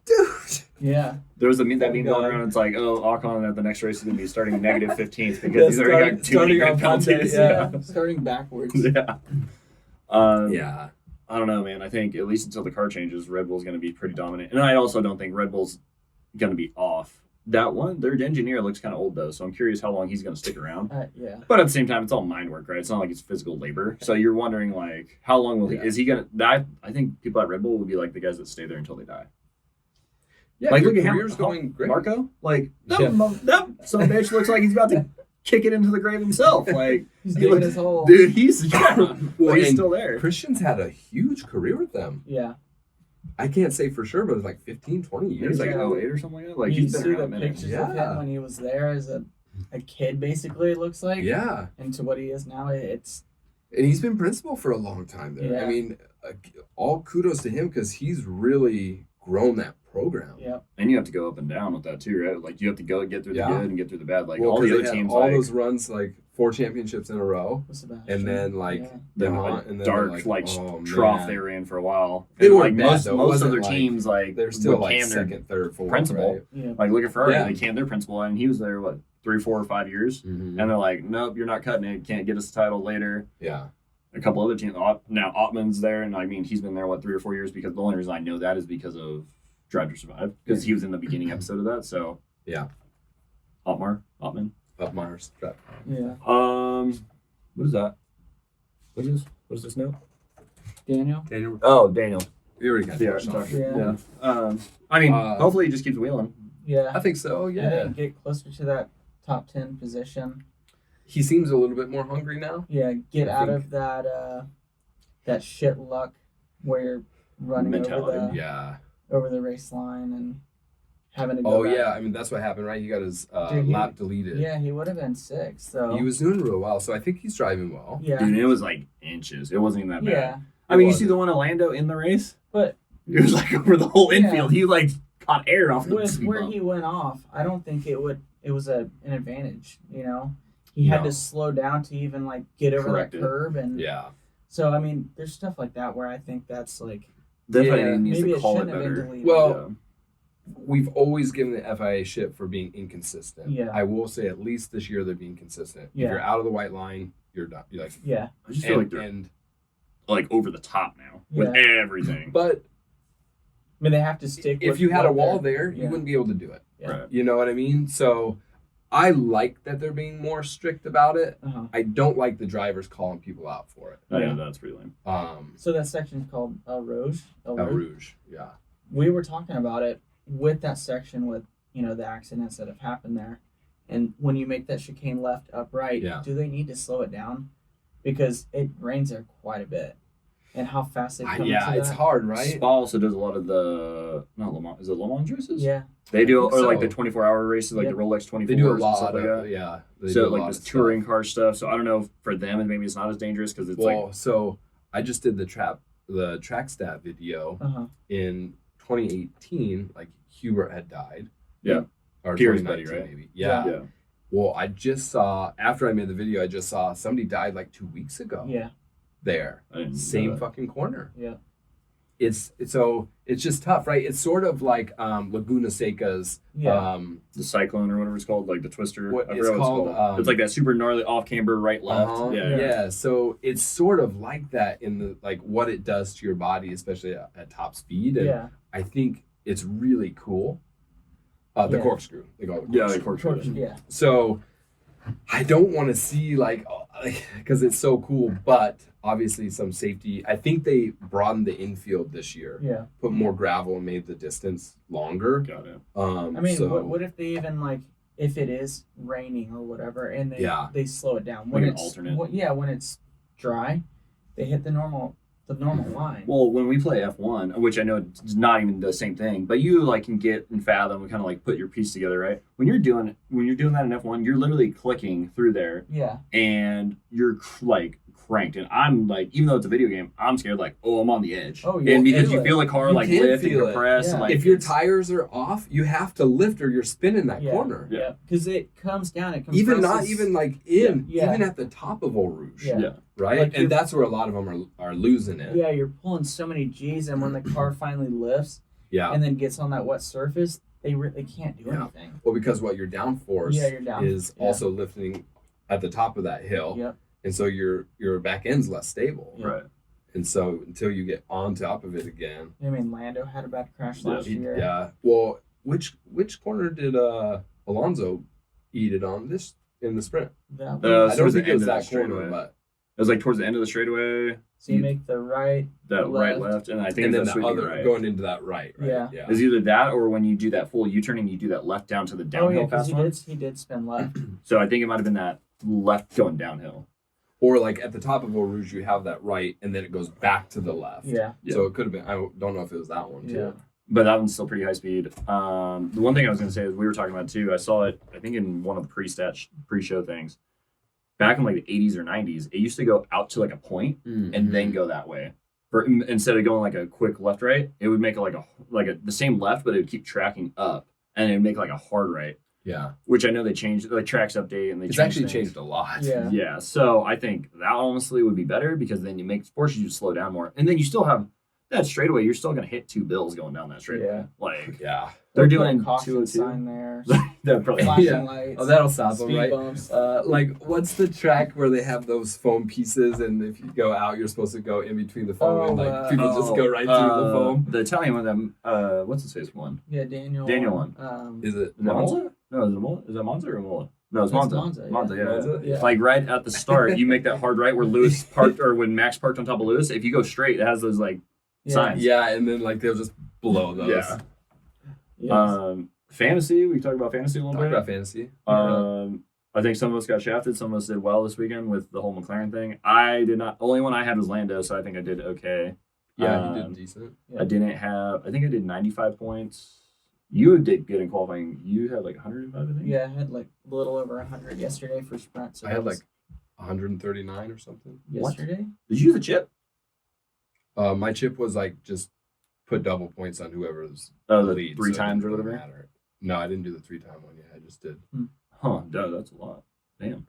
Speaker 2: Dude.
Speaker 1: There was that meme going around. It's like, Ocon at the next race is going to be starting negative 15th because he's already got too many grid penalties.
Speaker 3: Starting backwards.
Speaker 1: I don't know, man. I think at least until the car changes, Red Bull's going to be pretty dominant. And I also don't think Red Bull's going to be off. That one, their engineer looks kind of old though, so I'm curious how long he's going to stick around. But at the same time, it's all mind work, right? It's not like it's physical labor. So you're wondering, like, how long will he? Is he going to? I think people at Red Bull will be like the guys that stay there until they die. Like, look at him,
Speaker 2: going great.
Speaker 1: Marco. Like that some bitch looks like he's about to kick it into the grave himself. Like
Speaker 3: he's digging his hole.
Speaker 1: Dude, he's still there.
Speaker 2: Christian's had a huge career with them. I can't say for sure, but it's like 15, 20 years.
Speaker 1: Like 08 or something like that. Like
Speaker 3: you see the pictures of him when he was there as a kid, basically, it looks like. And to what he is now, it's...
Speaker 2: And he's been principal for a long time there. I mean, all kudos to him, because he's really grown that program.
Speaker 1: And you have to go up and down with that too, right? Like you have to go get through the good and get through the bad. Like all the other teams,
Speaker 2: all those runs, like 4 championships in a row, and then like
Speaker 1: the dark trough they were in for a while.
Speaker 2: They
Speaker 1: were
Speaker 2: like
Speaker 1: most other teams, like
Speaker 2: they're still like second, third, fourth
Speaker 1: principal. Like look at Ferrari, they canned their principal, and he was there 3, 4, or 5 years, and they're like, nope, you're not cutting it. Can't get us a title later. A couple other teams. Now Ottman's there, and I mean he's been there 3 or 4 years, because the only reason I know that is because of Drive to Survive, because he was in the beginning episode of that. So Ottmar's drive. What is that? What is this note?
Speaker 3: Daniel.
Speaker 1: Oh, Daniel.
Speaker 2: We already got
Speaker 1: I mean, hopefully he just keeps wheeling.
Speaker 2: I think so.
Speaker 3: And get closer to that top 10 position.
Speaker 2: He seems a little bit more hungry now.
Speaker 3: Get out of that that shit luck where you're running over the race line and having to go
Speaker 2: Oh
Speaker 3: back.
Speaker 2: yeah, I mean that's what happened, right? He got his
Speaker 3: Dude, he-
Speaker 2: lap deleted.
Speaker 3: Yeah, he would have been 6th. So
Speaker 2: He was doing real well, so I think he's driving well.
Speaker 3: yeah,
Speaker 1: Dude, it was like inches. It wasn't even that bad.
Speaker 3: yeah.
Speaker 1: I mean, you
Speaker 2: wasn't.
Speaker 1: see the one at Lando in the race?
Speaker 3: But
Speaker 1: It was like over the whole
Speaker 3: Yeah.
Speaker 1: infield. He like caught air off the
Speaker 3: with
Speaker 1: speed
Speaker 3: where
Speaker 1: bump.
Speaker 3: he went off, I don't think it was an advantage. You know, he had
Speaker 2: No.
Speaker 3: to slow down to even like get over
Speaker 1: Correct
Speaker 3: that
Speaker 1: it.
Speaker 3: curb, and
Speaker 2: Yeah.
Speaker 3: so I mean, there's stuff like that where I think that's like
Speaker 1: The
Speaker 2: Yeah,
Speaker 1: FIA needs
Speaker 3: maybe
Speaker 1: to
Speaker 3: it
Speaker 1: call it
Speaker 3: shouldn't have been
Speaker 1: better.
Speaker 3: deleted.
Speaker 2: Well, we've always given the FIA shit for being inconsistent.
Speaker 3: Yeah.
Speaker 2: I will say at least this year they're being consistent.
Speaker 3: Yeah.
Speaker 2: If you're out of the white line, you're done. You're like,
Speaker 3: yeah,
Speaker 1: I just feel like
Speaker 2: and,
Speaker 1: they're
Speaker 2: and
Speaker 1: like over the top now with everything.
Speaker 2: but
Speaker 3: I mean they have to stick.
Speaker 2: if
Speaker 3: with
Speaker 2: you had a
Speaker 3: what
Speaker 2: wall
Speaker 3: they're-
Speaker 2: there, you
Speaker 3: yeah.
Speaker 2: wouldn't be able to do it.
Speaker 3: Yeah.
Speaker 1: Right.
Speaker 2: You know what I mean? So I like that they're being more strict about it.
Speaker 3: Uh-huh.
Speaker 2: I don't like the drivers calling people out for it.
Speaker 1: I
Speaker 3: Yeah.
Speaker 1: know that's pretty lame.
Speaker 3: So that section's called El Rouge.
Speaker 2: El Rouge, yeah.
Speaker 3: We were talking about it with that section with the accidents that have happened there, and when you make that chicane left upright,
Speaker 2: Yeah.
Speaker 3: do they need to slow it down because it rains there quite a bit, and how fast they come
Speaker 2: Yeah,
Speaker 3: into
Speaker 2: it's
Speaker 3: that?
Speaker 2: hard, right?
Speaker 1: Spa also does a lot of the not Le Mans. Is it Le Mans races?
Speaker 3: Yeah,
Speaker 1: They do,
Speaker 2: think
Speaker 1: or like
Speaker 2: so.
Speaker 1: the 24-hour races, like
Speaker 3: Yep.
Speaker 1: the Rolex 24s
Speaker 2: They do a
Speaker 1: and
Speaker 2: lot
Speaker 1: stuff
Speaker 2: of
Speaker 1: like that.
Speaker 2: yeah. They
Speaker 1: So
Speaker 2: do a
Speaker 1: like
Speaker 2: lot
Speaker 1: this
Speaker 2: of
Speaker 1: touring
Speaker 2: stuff.
Speaker 1: car stuff. So I don't know if for them, and maybe it's not as dangerous because it's
Speaker 2: Well,
Speaker 1: like
Speaker 2: so I just did the track stat video
Speaker 3: uh-huh.
Speaker 2: in 2018. Like Hubert had died.
Speaker 1: Yeah.
Speaker 2: Or
Speaker 1: Pierre's
Speaker 2: 2019
Speaker 1: buddy, right?
Speaker 2: maybe. Yeah.
Speaker 1: yeah.
Speaker 2: Well, I just saw after I made the video, I just saw somebody died like 2 weeks ago.
Speaker 3: Yeah,
Speaker 2: There.
Speaker 1: I didn't know
Speaker 2: Same
Speaker 1: that.
Speaker 2: fucking corner.
Speaker 3: yeah,
Speaker 2: It's just tough, right? It's sort of like Laguna Seca's
Speaker 3: yeah.
Speaker 1: The Cyclone or whatever it's called, like the Twister.
Speaker 2: What
Speaker 1: I
Speaker 2: it's
Speaker 1: forgot
Speaker 2: called,
Speaker 1: it's like that super gnarly off camber right left.
Speaker 2: Uh-huh.
Speaker 1: Yeah.
Speaker 2: Yeah. So it's sort of like that in the like what it does to your body, especially at top speed. And
Speaker 3: Yeah.
Speaker 2: I think it's really cool. The
Speaker 3: Yeah.
Speaker 2: corkscrew. They call it
Speaker 1: Yeah,
Speaker 2: corkscrew.
Speaker 1: the corkscrew.
Speaker 3: Of course, yeah.
Speaker 2: So I don't want to see because it's so cool, but obviously some safety. I think they broadened the infield this year,
Speaker 3: Yeah.
Speaker 2: put more gravel and made the distance longer.
Speaker 1: Got it.
Speaker 3: I mean,
Speaker 2: so,
Speaker 3: what if they even like if it is raining or whatever, and
Speaker 2: Yeah.
Speaker 3: they slow it down
Speaker 1: Like
Speaker 3: when
Speaker 1: an
Speaker 3: it's
Speaker 1: alternate.
Speaker 3: when it's dry, they hit the normal line.
Speaker 1: Well, when we play F1, which I know it's not even the same thing, but you like can get and fathom and kind of like put your piece together, right? When you're doing that in F1, you're literally clicking through there
Speaker 3: Yeah.
Speaker 1: and you're like cranked. And I'm like, even though it's a video game, I'm scared like, oh, I'm on the edge.
Speaker 3: Oh, yeah.
Speaker 1: And because you
Speaker 3: Feel it.
Speaker 1: feel the car
Speaker 2: You
Speaker 1: like
Speaker 2: can
Speaker 1: lift and
Speaker 2: feel it.
Speaker 1: compress,
Speaker 3: Yeah.
Speaker 1: and like
Speaker 2: if your
Speaker 1: it's-
Speaker 2: tires are off, you have to lift or you're spinning that
Speaker 3: Yeah.
Speaker 2: corner.
Speaker 3: Yeah. Because it comes down. It compresses.
Speaker 2: Even not even like in,
Speaker 3: Yeah.
Speaker 2: even at the top of Eau Rouge,
Speaker 3: Yeah.
Speaker 1: yeah.
Speaker 2: right?
Speaker 3: Like you're-
Speaker 2: and that's where a lot of them are losing it.
Speaker 3: Yeah, you're pulling so many G's, and when the car finally lifts
Speaker 2: Yeah.
Speaker 3: and then gets on that wet surface, they can't do
Speaker 2: Yeah.
Speaker 3: anything.
Speaker 2: Well, because what your downforce
Speaker 3: Yeah, your down-
Speaker 2: is
Speaker 3: yeah.
Speaker 2: also lifting at the top of that hill,
Speaker 3: Yep.
Speaker 2: and so your back end's less stable.
Speaker 3: Yeah.
Speaker 1: Right.
Speaker 2: And so until you get on top of it again,
Speaker 3: I mean, Lando had a bad crash
Speaker 1: Yeah,
Speaker 3: last year.
Speaker 2: yeah. Well, which corner did Alonso eat it on in the sprint?
Speaker 3: That
Speaker 1: Uh,
Speaker 2: I
Speaker 1: towards
Speaker 2: don't
Speaker 1: the
Speaker 2: think it
Speaker 1: end
Speaker 2: was
Speaker 1: of
Speaker 2: that
Speaker 1: the
Speaker 2: corner,
Speaker 1: straightaway.
Speaker 2: but
Speaker 1: It was like towards the end of the straightaway,
Speaker 3: so you make the right.
Speaker 1: that right,
Speaker 3: Left.
Speaker 1: left, and I think
Speaker 2: and
Speaker 1: it
Speaker 2: then
Speaker 1: was
Speaker 2: the
Speaker 1: that sweeping
Speaker 2: other
Speaker 1: right.
Speaker 2: going into that right.
Speaker 3: Yeah.
Speaker 2: Yeah.
Speaker 1: It's either that or when you do that full U-turn and you do that left down to the
Speaker 3: Oh
Speaker 1: downhill
Speaker 3: yeah, because
Speaker 1: fast one.
Speaker 3: he did spin left.
Speaker 1: So I think it might have been that left going downhill.
Speaker 2: Or like at the top of Eau Rouge, you have that right, and then it goes back to the left.
Speaker 3: Yeah.
Speaker 1: Yeah.
Speaker 2: So it could have been. I don't know if it was that one too.
Speaker 3: Yeah.
Speaker 1: But that one's still pretty high speed. The one thing I was going to say is we were talking about too. I saw it, I think, in one of the pre-show things. Back in like the 80s or 90s, it used to go out to like a point and then go that way. Instead of going like a quick left right, it would make it like the same left, but it would keep tracking up, and it would make like a hard right.
Speaker 2: Yeah.
Speaker 1: Which I know they changed, like tracks update, and they
Speaker 2: It's actually
Speaker 1: things.
Speaker 2: changed a lot.
Speaker 3: Yeah.
Speaker 1: Yeah, so I think that honestly would be better because then it forces you to slow down more, and then you still have that straightaway. You're still gonna hit 2 bills going down that straightaway.
Speaker 3: Yeah.
Speaker 1: Like
Speaker 2: Yeah.
Speaker 1: they're
Speaker 3: Put a
Speaker 1: doing
Speaker 3: caution
Speaker 1: 202.
Speaker 3: sign there.
Speaker 1: That probably
Speaker 3: Flashing
Speaker 2: Yeah.
Speaker 3: lights.
Speaker 2: Oh, that'll stop them,
Speaker 3: speed
Speaker 2: right?
Speaker 3: bumps.
Speaker 2: Like, what's the track where they have those foam pieces, and if you go out, you're supposed to go in between the foam, and like people just go right through the foam?
Speaker 1: The Italian one, what's his face one?
Speaker 3: Yeah, Daniel.
Speaker 1: Daniel one.
Speaker 2: Is it
Speaker 1: Is that Monza? No, is it Monza? Is that Monza or Monza? No, it's
Speaker 3: That's
Speaker 1: Monza.
Speaker 3: Monza, yeah.
Speaker 1: yeah.
Speaker 2: Monza?
Speaker 3: Yeah.
Speaker 1: Like right at the start, you make that hard right where Lewis parked, or when Max parked on top of Lewis. If you go straight, it has those like
Speaker 3: Yeah.
Speaker 1: signs.
Speaker 2: Yeah, and then like they'll just blow those.
Speaker 1: Yeah.
Speaker 3: Yes.
Speaker 1: Fantasy. We talked about fantasy a little
Speaker 2: Talk
Speaker 1: bit.
Speaker 2: about fantasy.
Speaker 1: I think some of us got shafted. Some of us did well this weekend with the whole McLaren thing. I did not. Only one I had was Lando, so I think I did okay.
Speaker 2: Yeah, you
Speaker 1: Um,
Speaker 2: did decent.
Speaker 3: Yeah.
Speaker 1: I didn't have. I think I did 95 points. You did good in qualifying. You had like 105, I think.
Speaker 3: Yeah, I had like a little over 100 yesterday for sprint. So
Speaker 2: I had like 139 or something.
Speaker 3: yesterday.
Speaker 1: Did you use a chip?
Speaker 2: My chip was like just put double points on whoever's
Speaker 1: Oh, the
Speaker 2: lead,
Speaker 1: 3
Speaker 2: so it
Speaker 1: times or
Speaker 2: didn't
Speaker 1: whatever?
Speaker 2: matter. No, I didn't do the 3-time one. Yeah, I just did.
Speaker 1: Huh, duh, that's a lot. Damn.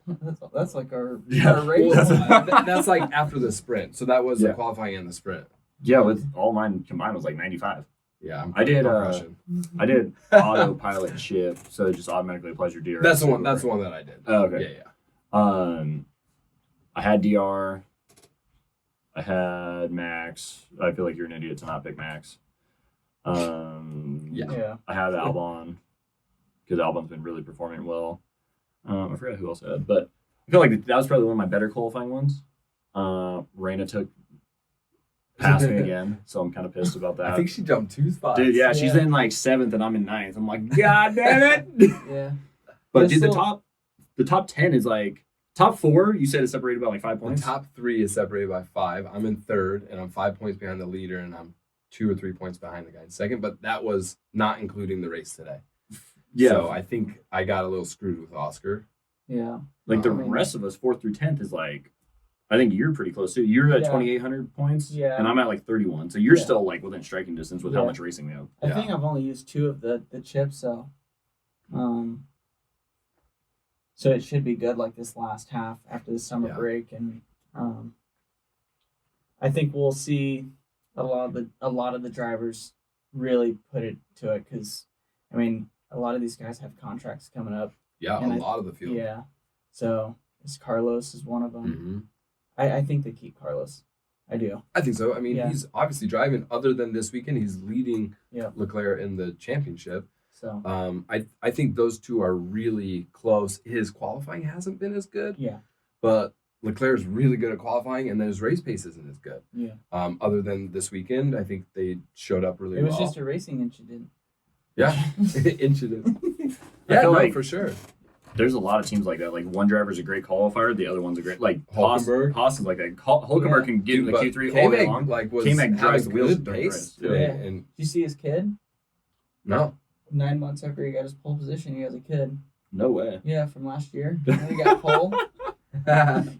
Speaker 3: That's like our
Speaker 1: Yeah.
Speaker 3: race.
Speaker 2: Well, that's like after the sprint. So that was
Speaker 1: Yeah.
Speaker 2: the qualifying and the sprint.
Speaker 1: Yeah, with all mine combined was like 95.
Speaker 2: Yeah,
Speaker 1: I did,
Speaker 2: I'm crushing.
Speaker 1: I did autopilot chip, so it just automatically applies your DRS.
Speaker 2: That's the one. That's the one that I did.
Speaker 1: Oh, okay.
Speaker 2: Yeah.
Speaker 1: I had DR. I had Max. I feel like you're an idiot to not pick Max.
Speaker 3: Yeah.
Speaker 1: I had Albon because Albon's been really performing well. I forgot who else I had, but I feel like that was probably one of my better qualifying ones. Raina passed me again, so I'm kind of pissed about that.
Speaker 2: I think she jumped 2 spots.
Speaker 1: Dude, yeah, she's
Speaker 3: Yeah.
Speaker 1: in like 7th and I'm in 9th. I'm like, God damn it!
Speaker 3: Yeah.
Speaker 1: But
Speaker 3: This
Speaker 1: dude,
Speaker 3: will-
Speaker 1: the top 10 is like top 4. You said it's separated by like 5
Speaker 2: The
Speaker 1: points.
Speaker 2: top 3 is separated by 5. I'm in 3rd, and I'm 5 points behind the leader, and I'm 2 or 3 points behind the guy in 2nd. But that was not including the race today.
Speaker 1: Yeah,
Speaker 2: So I think I got a little screwed with Oscar.
Speaker 3: Yeah.
Speaker 1: like the
Speaker 3: I mean-
Speaker 1: rest of us, 4th through 10th is like, I think you're pretty close too. You're at
Speaker 3: Yeah.
Speaker 1: 2,800 points,
Speaker 3: Yeah.
Speaker 1: and I'm at like 31. So you're
Speaker 3: Yeah.
Speaker 1: still like within striking distance with how
Speaker 3: Yeah.
Speaker 1: much racing we have.
Speaker 3: I
Speaker 2: Yeah.
Speaker 3: think I've only used 2 of the chips, so it should be good like this last half after the summer
Speaker 2: Yeah.
Speaker 3: break, and I think we'll see a lot of the drivers really put it to it, because I mean a lot of these guys have contracts coming up.
Speaker 2: Yeah,
Speaker 3: And
Speaker 2: a lot of the field.
Speaker 3: Yeah, so Carlos is one of them.
Speaker 2: hmm
Speaker 3: I think they keep Carlos. I do.
Speaker 2: I think so. I mean,
Speaker 3: Yeah.
Speaker 2: he's obviously driving. Other than this weekend, he's leading
Speaker 3: Yeah.
Speaker 2: Leclerc in the championship.
Speaker 3: So
Speaker 2: I think those two are really close. His qualifying hasn't been as good,
Speaker 3: yeah,
Speaker 2: but Leclerc's really good at qualifying, and then his race pace isn't as good.
Speaker 3: yeah.
Speaker 2: Other than this weekend, I think they showed up really
Speaker 3: It was
Speaker 2: well.
Speaker 3: just a racing incident.
Speaker 2: Yeah, incident.
Speaker 1: I
Speaker 2: Yeah,
Speaker 1: feel
Speaker 2: no,
Speaker 1: like
Speaker 2: for sure.
Speaker 1: there's a lot of teams like that. Like one driver's a great qualifier, the other one's a great like
Speaker 2: Hulkenberg.
Speaker 1: Haas is like that. Hulkenberg can get in the
Speaker 2: But
Speaker 1: Q3 all day
Speaker 2: K-Mag,
Speaker 1: long.
Speaker 2: like was
Speaker 1: K-Mag drives
Speaker 2: having
Speaker 1: the wheels
Speaker 2: good
Speaker 1: during the
Speaker 2: pace
Speaker 1: race.
Speaker 2: today,
Speaker 3: Yeah.
Speaker 2: and
Speaker 3: Did you see his kid?
Speaker 2: no,
Speaker 3: 9 months after he got his pole position, he has a kid.
Speaker 1: No way.
Speaker 3: Yeah, from last year. He got pole.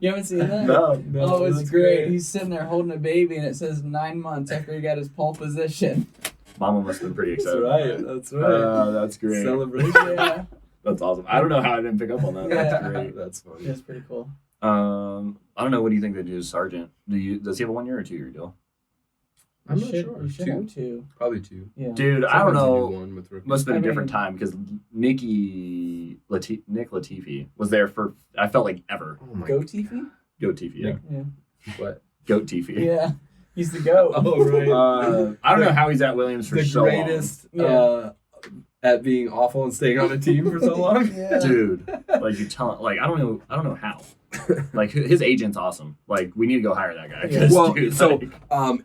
Speaker 3: You haven't seen that?
Speaker 1: No.
Speaker 3: Oh, it's
Speaker 2: that's
Speaker 3: great.
Speaker 2: great.
Speaker 3: He's sitting there holding a baby, and it says 9 months after he got his pole position.
Speaker 1: Mama must have been pretty
Speaker 2: That's
Speaker 1: excited.
Speaker 2: right. That's right.
Speaker 1: That's great.
Speaker 2: Celebration.
Speaker 3: Yeah,
Speaker 1: That's awesome. I don't know how I didn't pick up on that. That's great.
Speaker 2: That's funny.
Speaker 3: it's pretty cool.
Speaker 1: I don't know. What do you think they do with Sargent? Does he have a 1 year or 2 year deal?
Speaker 2: I'm
Speaker 3: You
Speaker 2: not
Speaker 3: should,
Speaker 2: sure.
Speaker 3: You should
Speaker 2: 2?
Speaker 3: have 2.
Speaker 2: Probably 2.
Speaker 3: Yeah.
Speaker 1: Dude, I don't
Speaker 2: Sometimes you
Speaker 1: know.
Speaker 2: do one with rookies.
Speaker 1: Must have been
Speaker 3: I
Speaker 1: a different
Speaker 3: mean-
Speaker 1: time because Nick Latifi was there for, I felt like ever.
Speaker 2: Oh my
Speaker 3: Go
Speaker 2: God.
Speaker 3: Tiffy?
Speaker 1: Goat Tifi, yeah.
Speaker 3: Yeah.
Speaker 2: What?
Speaker 1: Goat Tifi.
Speaker 3: Yeah. He's the goat.
Speaker 2: Oh, right.
Speaker 1: I don't know how he's at Williams for
Speaker 2: The
Speaker 1: so
Speaker 2: greatest at being awful and staying on a team for so long.
Speaker 3: Yeah.
Speaker 1: long. Dude, like you tell, like I don't know how. Like his agent's awesome. Like we need to go hire that guy. 'cause,
Speaker 2: Well,
Speaker 1: dude,
Speaker 2: so
Speaker 1: like,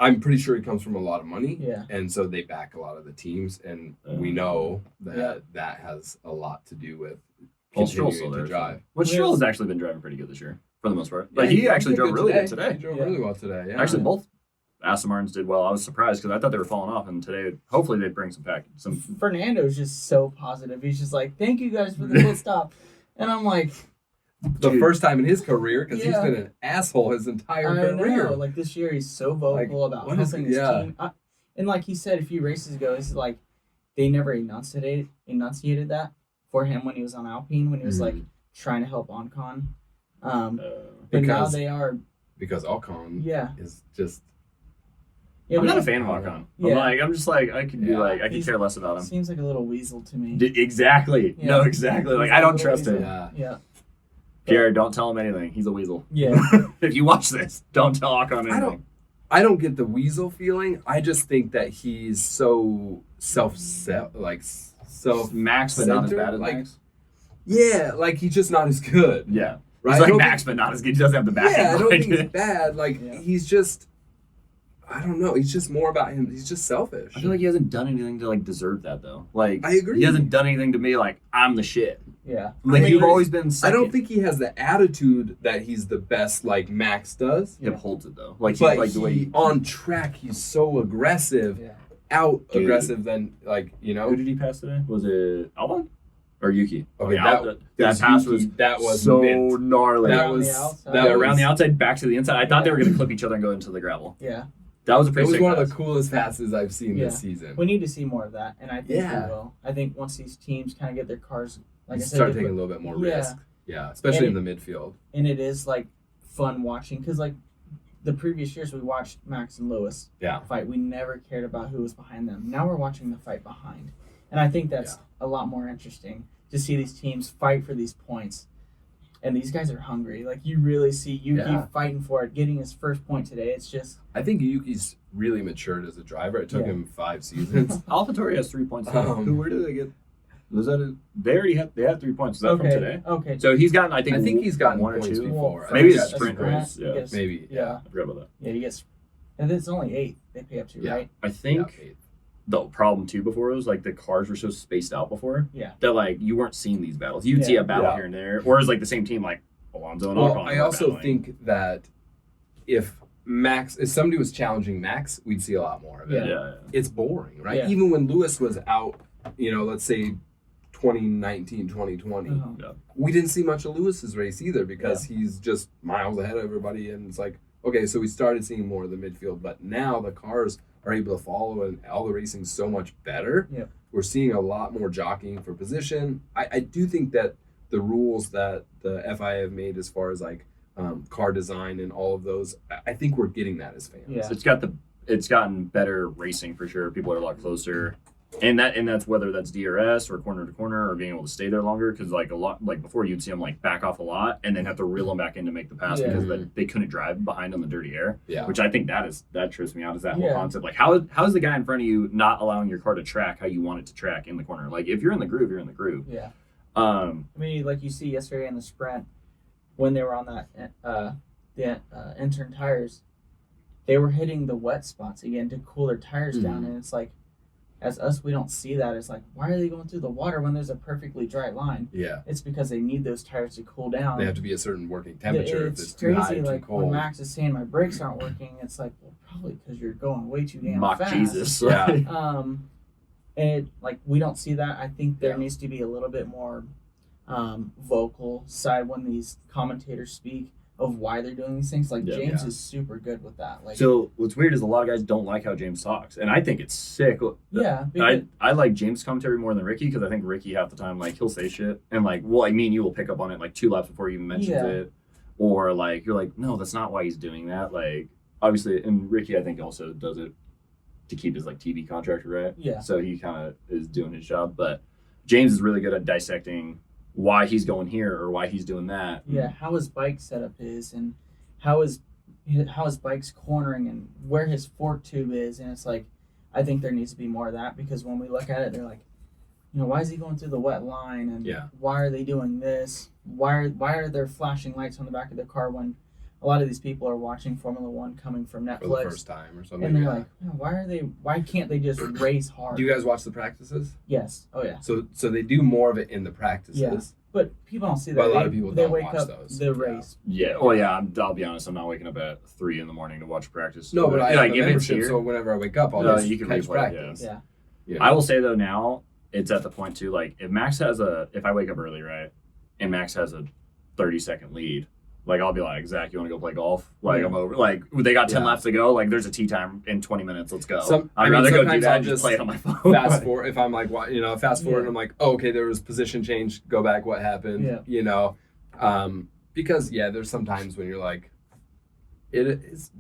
Speaker 2: I'm pretty sure he comes from a lot of money.
Speaker 3: Yeah.
Speaker 2: And so they back a lot of the teams, and we know that that has a lot to do with
Speaker 1: Paul Stroll's still
Speaker 2: continuing to
Speaker 1: there.
Speaker 2: drive.
Speaker 1: Well, Stroll has actually been driving pretty good this year for the most part. Like he actually
Speaker 2: did
Speaker 1: drove really good
Speaker 2: He
Speaker 1: today.
Speaker 2: drove
Speaker 3: Yeah.
Speaker 2: really well today. Yeah.
Speaker 1: Actually, both Aston Martins did well. I was surprised because I thought they were falling off, and today hopefully they bring some back. Some
Speaker 3: Fernando's just so positive. He's just like, thank you guys for the pit stop. And I'm like,
Speaker 2: the
Speaker 1: Dude.
Speaker 2: first time in his career, because he's
Speaker 3: Yeah.
Speaker 2: been an asshole his entire
Speaker 3: I
Speaker 2: career.
Speaker 3: know. Like this year, he's so vocal about
Speaker 2: what is
Speaker 3: helping
Speaker 2: it?
Speaker 3: his
Speaker 2: Yeah.
Speaker 3: team. And like he said a few races ago, it's like they never enunciated that for him when he was on Alpine, when he was like trying to help Ocon. But now
Speaker 2: Because-
Speaker 3: they are,
Speaker 2: Because Ocon
Speaker 3: yeah.
Speaker 2: is just
Speaker 3: Yeah,
Speaker 1: I'm not a
Speaker 3: but
Speaker 1: fan of Ocon.
Speaker 3: Yeah.
Speaker 1: I'm just like I could be
Speaker 2: Yeah.
Speaker 1: like I could
Speaker 3: He's-
Speaker 1: care less about him.
Speaker 3: seems like a little weasel to me.
Speaker 1: Exactly.
Speaker 3: Yeah.
Speaker 1: No, exactly. Like
Speaker 3: He's
Speaker 1: I
Speaker 3: a
Speaker 1: don't
Speaker 3: little
Speaker 1: trust
Speaker 3: weasel.
Speaker 1: him.
Speaker 2: yeah.
Speaker 3: Yeah.
Speaker 1: Jared, don't tell him anything. He's a weasel.
Speaker 3: Yeah.
Speaker 1: If you watch this, don't tell Ocon anything.
Speaker 2: I don't get the weasel feeling. I just think that he's so self
Speaker 1: Max, but not as
Speaker 2: centered,
Speaker 1: bad as
Speaker 2: like-
Speaker 1: Max.
Speaker 2: yeah, like he's just not as good.
Speaker 1: Yeah.
Speaker 2: Right?
Speaker 1: He's
Speaker 2: I
Speaker 1: like
Speaker 2: don't
Speaker 1: Max, but not as good. He doesn't have the back.
Speaker 2: Yeah, I don't
Speaker 1: Like,
Speaker 2: think he's bad. Like
Speaker 3: Yeah.
Speaker 2: he's just, I don't know. He's just more about him. He's just selfish.
Speaker 1: I feel like he hasn't done anything to like deserve that though. Like
Speaker 2: I agree.
Speaker 1: He hasn't done anything to me like I'm the shit.
Speaker 3: Yeah.
Speaker 1: Like
Speaker 2: I mean,
Speaker 1: you've always been.
Speaker 2: I
Speaker 1: Second.
Speaker 2: don't think he has the attitude that he's the best like Max does.
Speaker 1: he upholds it though. Like
Speaker 2: But
Speaker 1: he's like the way.
Speaker 2: on track, he's so aggressive.
Speaker 3: Yeah.
Speaker 2: out
Speaker 1: Dude.
Speaker 2: aggressive than like, you know.
Speaker 1: Who did he pass today? Was it Albon or Yuki?
Speaker 2: Okay,
Speaker 1: that
Speaker 2: that
Speaker 1: pass
Speaker 2: Yuki,
Speaker 1: was
Speaker 2: that was
Speaker 1: so
Speaker 2: mint.
Speaker 1: gnarly.
Speaker 2: That
Speaker 3: Around
Speaker 2: was
Speaker 3: the outside.
Speaker 2: that
Speaker 1: Yeah,
Speaker 2: was,
Speaker 1: around the outside, back to the inside. I thought they
Speaker 3: Yeah.
Speaker 1: were going to clip each other and go into the gravel.
Speaker 3: Yeah.
Speaker 1: That was a
Speaker 2: It
Speaker 1: pretty
Speaker 2: was
Speaker 1: sick
Speaker 2: one
Speaker 1: pass.
Speaker 2: of the coolest passes I've seen
Speaker 3: Yeah.
Speaker 2: this season.
Speaker 3: We need to see more of that, and I think
Speaker 2: Yeah.
Speaker 3: we will. I think once these teams kind of get their cars, like I said,
Speaker 2: Start
Speaker 3: they
Speaker 2: taking a
Speaker 3: put-
Speaker 2: little bit more
Speaker 3: Yeah.
Speaker 2: risk. Yeah, especially
Speaker 3: And
Speaker 2: in the midfield.
Speaker 3: and it is like fun watching because like the previous years we watched Max and Lewis
Speaker 2: Yeah.
Speaker 3: fight. We never cared about who was behind them. Now we're watching the fight behind, and I think that's a lot more interesting to see these teams fight for these points. And these guys are hungry. Like you really see Yuki
Speaker 2: Yeah.
Speaker 3: fighting for it, getting his first point today. It's just
Speaker 2: I think Yuki's really matured as a driver. It took
Speaker 3: Yeah.
Speaker 2: him 5 seasons.
Speaker 1: AlphaTauri has 3 points.
Speaker 2: Where
Speaker 1: did they get? Was that? They already had. They had 3 points. Is that from today?
Speaker 3: Okay.
Speaker 1: So he's gotten. I
Speaker 2: I think he's gotten
Speaker 1: one or
Speaker 2: points
Speaker 1: two.
Speaker 2: before. I
Speaker 1: Maybe
Speaker 2: think
Speaker 1: it's
Speaker 2: that's
Speaker 1: sprint
Speaker 2: right.
Speaker 1: race. Yeah,
Speaker 2: Maybe.
Speaker 3: Yeah.
Speaker 1: I forgot about that.
Speaker 3: Yeah, he gets, and it's only 8 they pay up to,
Speaker 2: Yeah.
Speaker 3: right?
Speaker 1: I think the problem too before was like the cars were so spaced out before.
Speaker 3: Yeah.
Speaker 1: That like you weren't seeing these battles. You'd see
Speaker 3: Yeah.
Speaker 1: a battle
Speaker 2: Yeah.
Speaker 1: here and there, or is like the same team like Alonso and
Speaker 2: Well,
Speaker 1: Ocon.
Speaker 2: I
Speaker 1: were
Speaker 2: also
Speaker 1: battling.
Speaker 2: think that if somebody was challenging Max, we'd see a lot more of it.
Speaker 1: Yeah.
Speaker 2: It's boring, right?
Speaker 3: Yeah.
Speaker 2: Even when Lewis was out, let's say 2019, 2020,
Speaker 3: Uh-huh.
Speaker 2: we didn't see much of Lewis's race either because he's just miles ahead of everybody. And it's like, okay, so we started seeing more of the midfield, but now the cars are able to follow and all the racing's so much better.
Speaker 3: Yeah.
Speaker 2: We're seeing a lot more jockeying for position. I do think that the rules that the FIA have made as far as like car design and all of those, I think we're getting that as fans.
Speaker 3: Yeah.
Speaker 1: It's gotten better racing for sure. People are a lot closer. And that's whether that's DRS or corner to corner or being able to stay there longer because like a lot like before you'd see them like back off a lot and then have to reel them back in to make the pass
Speaker 3: Yeah.
Speaker 1: because they couldn't drive behind on the dirty air.
Speaker 2: Yeah.
Speaker 1: Which I think that trips me out is that whole
Speaker 3: Yeah.
Speaker 1: concept. Like how's the guy in front of you not allowing your car to track how you want it to track in the corner? Like if you're in the groove, you're in the groove.
Speaker 3: Yeah.
Speaker 1: I
Speaker 3: mean, like you see yesterday in the sprint when they were on that the intern tires, they were hitting the wet spots again to cool their tires down, and it's like, as us, we don't see that. It's like, why are they going through the water when there's a perfectly dry line?
Speaker 2: Yeah.
Speaker 3: It's because they need those tires to cool down.
Speaker 2: They have to be a certain working temperature. If
Speaker 3: It's
Speaker 2: it's too high,
Speaker 3: crazy.
Speaker 2: too
Speaker 3: Like
Speaker 2: cold.
Speaker 3: when Max is saying my brakes aren't working, it's like, well, probably because you're going way too damn
Speaker 1: mock
Speaker 3: fast.
Speaker 1: Jesus.
Speaker 2: Yeah.
Speaker 3: And like we don't see that. I think there
Speaker 2: Yeah.
Speaker 3: needs to be a little bit more vocal side when these commentators speak of why they're doing these things. Like
Speaker 1: Yeah.
Speaker 3: James
Speaker 2: Yeah.
Speaker 3: is super good with that. Like
Speaker 1: So what's weird is a lot of guys don't like how James talks, and I think it's sick.
Speaker 3: yeah, because,
Speaker 1: I like James' commentary more than Ricky because I think Ricky half the time like he'll say shit and like I mean you will pick up on it like 2 laps before he even mentions
Speaker 3: Yeah.
Speaker 1: it, or like you're like no that's not why he's doing that. Like obviously, and Ricky I think also does it to keep his like TV contract right.
Speaker 3: Yeah.
Speaker 1: So he kind of is doing his job, but James is really good at dissecting why he's going here or why he's doing that.
Speaker 3: yeah, how his bike setup is and how his bike's cornering and where his fork tube is, and it's like I think there needs to be more of that because when we look at it, they're like, why is he going through the wet line and
Speaker 2: Yeah.
Speaker 3: why are they doing this? Why are there flashing lights on the back of the car when a lot of these people are watching Formula One coming from
Speaker 2: for the
Speaker 3: Netflix
Speaker 2: first time or something.
Speaker 3: and they're
Speaker 2: yeah.
Speaker 3: like, why can't they just race hard?
Speaker 2: Do you guys watch the practices?
Speaker 3: Yes. Oh yeah.
Speaker 2: So they do more of it in the practices.
Speaker 3: Yeah. But people don't see that.
Speaker 2: But a lot
Speaker 3: they,
Speaker 2: of people
Speaker 3: they
Speaker 2: don't
Speaker 3: wake
Speaker 2: watch
Speaker 3: up
Speaker 2: those.
Speaker 3: the
Speaker 2: Yeah.
Speaker 3: race.
Speaker 1: Yeah. Oh yeah. I'll be honest. I'm not waking up at 3 a.m. to watch practice.
Speaker 2: No, but I have
Speaker 1: like
Speaker 2: a
Speaker 1: if it's
Speaker 2: membership,
Speaker 1: here.
Speaker 2: so whenever I wake up, I'll
Speaker 1: No,
Speaker 2: just
Speaker 1: you can
Speaker 2: catch
Speaker 1: replay it,
Speaker 2: practice.
Speaker 3: Yeah.
Speaker 2: Yeah.
Speaker 1: I will say though now it's at the point too like if I wake up early right and Max has a 30-second lead like I'll be like Zach you want to go play golf like
Speaker 3: Yeah.
Speaker 1: I'm over like they got 10
Speaker 2: Yeah.
Speaker 1: laps to go like there's a tee time in 20 minutes let's go.
Speaker 2: I
Speaker 1: I'd
Speaker 2: mean,
Speaker 1: rather go do
Speaker 2: sometimes
Speaker 1: that
Speaker 2: I'll
Speaker 1: and just
Speaker 2: just
Speaker 1: play it on my phone.
Speaker 2: Fast forward if I'm like fast forward
Speaker 3: Yeah.
Speaker 2: and I'm like, oh, okay, there was position change, go back, what happened?
Speaker 3: Yeah.
Speaker 2: Because there's some times when you're like, it is.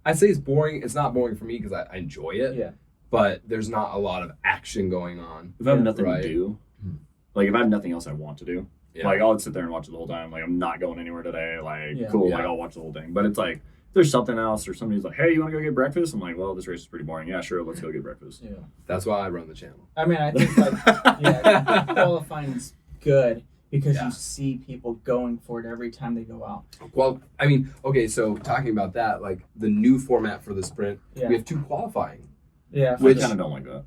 Speaker 2: I say it's boring. It's not boring for me because I enjoy it.
Speaker 3: Yeah.
Speaker 2: But there's not a lot of action going on.
Speaker 1: If I have
Speaker 3: Yeah.
Speaker 1: nothing
Speaker 2: Right.
Speaker 1: to do,
Speaker 2: Hmm.
Speaker 1: like if I have nothing else I want to do,
Speaker 2: Yeah.
Speaker 1: like I'll sit there and watch it the whole time. Like I'm not going anywhere today. Like
Speaker 3: Yeah.
Speaker 1: cool.
Speaker 2: Yeah.
Speaker 1: Like I'll watch the whole thing. But it's like if there's something else or somebody's like, hey, you want to go get breakfast? I'm like, well, this race is pretty boring. Yeah, sure. Let's go get breakfast.
Speaker 3: Yeah.
Speaker 2: That's why I run the channel.
Speaker 3: I mean, I think like qualifying's good because
Speaker 2: Yeah.
Speaker 3: you see people going for it every time they go out.
Speaker 2: Well, I mean, okay, so talking about that, like the new format for the sprint,
Speaker 3: Yeah.
Speaker 2: we have 2 qualifying.
Speaker 3: Yeah.
Speaker 1: I
Speaker 2: Which-
Speaker 1: kind of don't like that.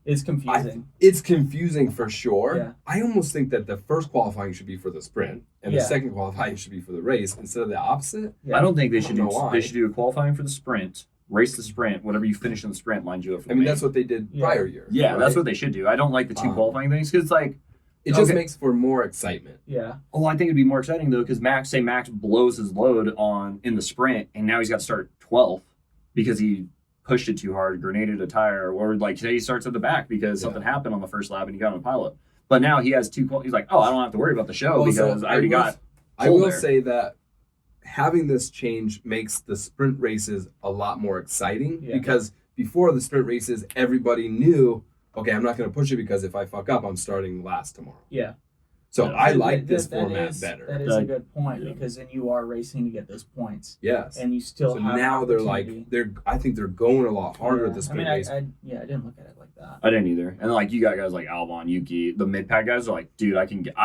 Speaker 3: It's confusing.
Speaker 2: It's confusing for sure.
Speaker 3: Yeah.
Speaker 2: I almost think that the first qualifying should be for the sprint and the
Speaker 3: Yeah.
Speaker 2: second qualifying should be for the race instead of the opposite.
Speaker 3: Yeah.
Speaker 1: I don't think they
Speaker 2: I
Speaker 1: should
Speaker 2: don't
Speaker 1: do.
Speaker 2: know why.
Speaker 1: They should do a qualifying for the sprint, race the sprint. Whatever you finish in the sprint lines you up for the
Speaker 2: I mean,
Speaker 1: main.
Speaker 2: that's what they did prior year.
Speaker 1: Yeah,
Speaker 2: right?
Speaker 1: that's what they should do. I don't like the two qualifying things because it's like
Speaker 2: it just makes for more excitement.
Speaker 3: Yeah.
Speaker 1: Oh, I think it'd be more exciting though because Max blows his load in the sprint and now he's got to start 12th because he pushed it too hard, grenaded a tire, or like today he starts at the back because something happened on the first lap and he got on a pilot. But now he has he's like, oh, I don't have to worry about the show because I already got.
Speaker 2: I will say that having this change makes the sprint races a lot more exciting because before the sprint races, everybody knew, okay, I'm not going to push it because if I fuck up, I'm starting last tomorrow.
Speaker 3: Yeah.
Speaker 2: So I like this format better.
Speaker 3: That is a good point because then you are racing to get those points.
Speaker 2: Yes.
Speaker 3: And you still have
Speaker 2: now they're like I think they're going a lot harder at the sprint race.
Speaker 3: I didn't look at it like that.
Speaker 1: I didn't either. And like you got guys like Albon, Yuki, the mid pack guys are like, dude, I can get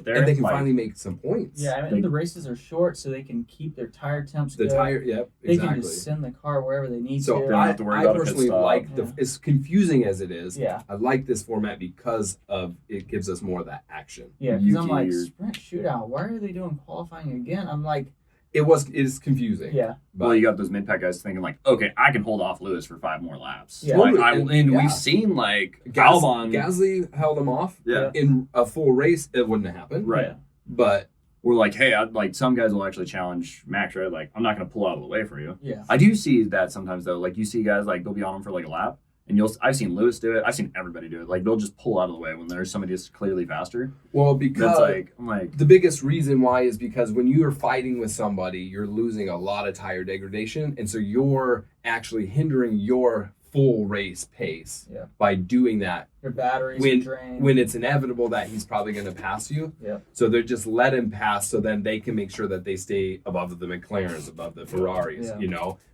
Speaker 1: there.
Speaker 2: And they can finally make some points.
Speaker 3: Yeah, I mean the races are short so they can keep their tire temps good.
Speaker 2: Exactly.
Speaker 3: They can just send the car wherever they need to.
Speaker 1: They don't have to worry
Speaker 2: I
Speaker 1: about
Speaker 2: personally like as confusing as it is.
Speaker 3: Yeah. I
Speaker 2: like this format because of it gives us more of that action.
Speaker 3: Yeah, because I'm like sprint shootout. Why are they doing qualifying again? I'm like,
Speaker 2: it is confusing.
Speaker 3: Yeah.
Speaker 1: Well, you got those mid pack guys thinking like, okay, I can hold off Lewis for 5 more laps.
Speaker 3: Yeah.
Speaker 1: Like, we've seen like Albon,
Speaker 2: Gasly held him off.
Speaker 1: Yeah.
Speaker 2: In a full race, it wouldn't have happened.
Speaker 1: Right.
Speaker 3: Yeah.
Speaker 2: But
Speaker 1: we're like, hey, like some guys will actually challenge Max, right? Like, I'm not going to pull out of the way for you.
Speaker 3: Yeah.
Speaker 1: I do see that sometimes though. Like you see guys like they'll be on him for like a lap. And I've seen Lewis do it. I've seen everybody do it. Like they'll just pull out of the way when there's somebody that's clearly faster.
Speaker 2: Well, because
Speaker 1: I'm like
Speaker 2: the biggest reason why is because when you are fighting with somebody, you're losing a lot of tire degradation, and so you're actually hindering your full race pace by doing that.
Speaker 3: Your batteries drained.
Speaker 2: When it's inevitable that he's probably going to pass you.
Speaker 3: Yeah.
Speaker 2: So they just let him pass, so then they can make sure that they stay above the McLarens, above the Ferraris.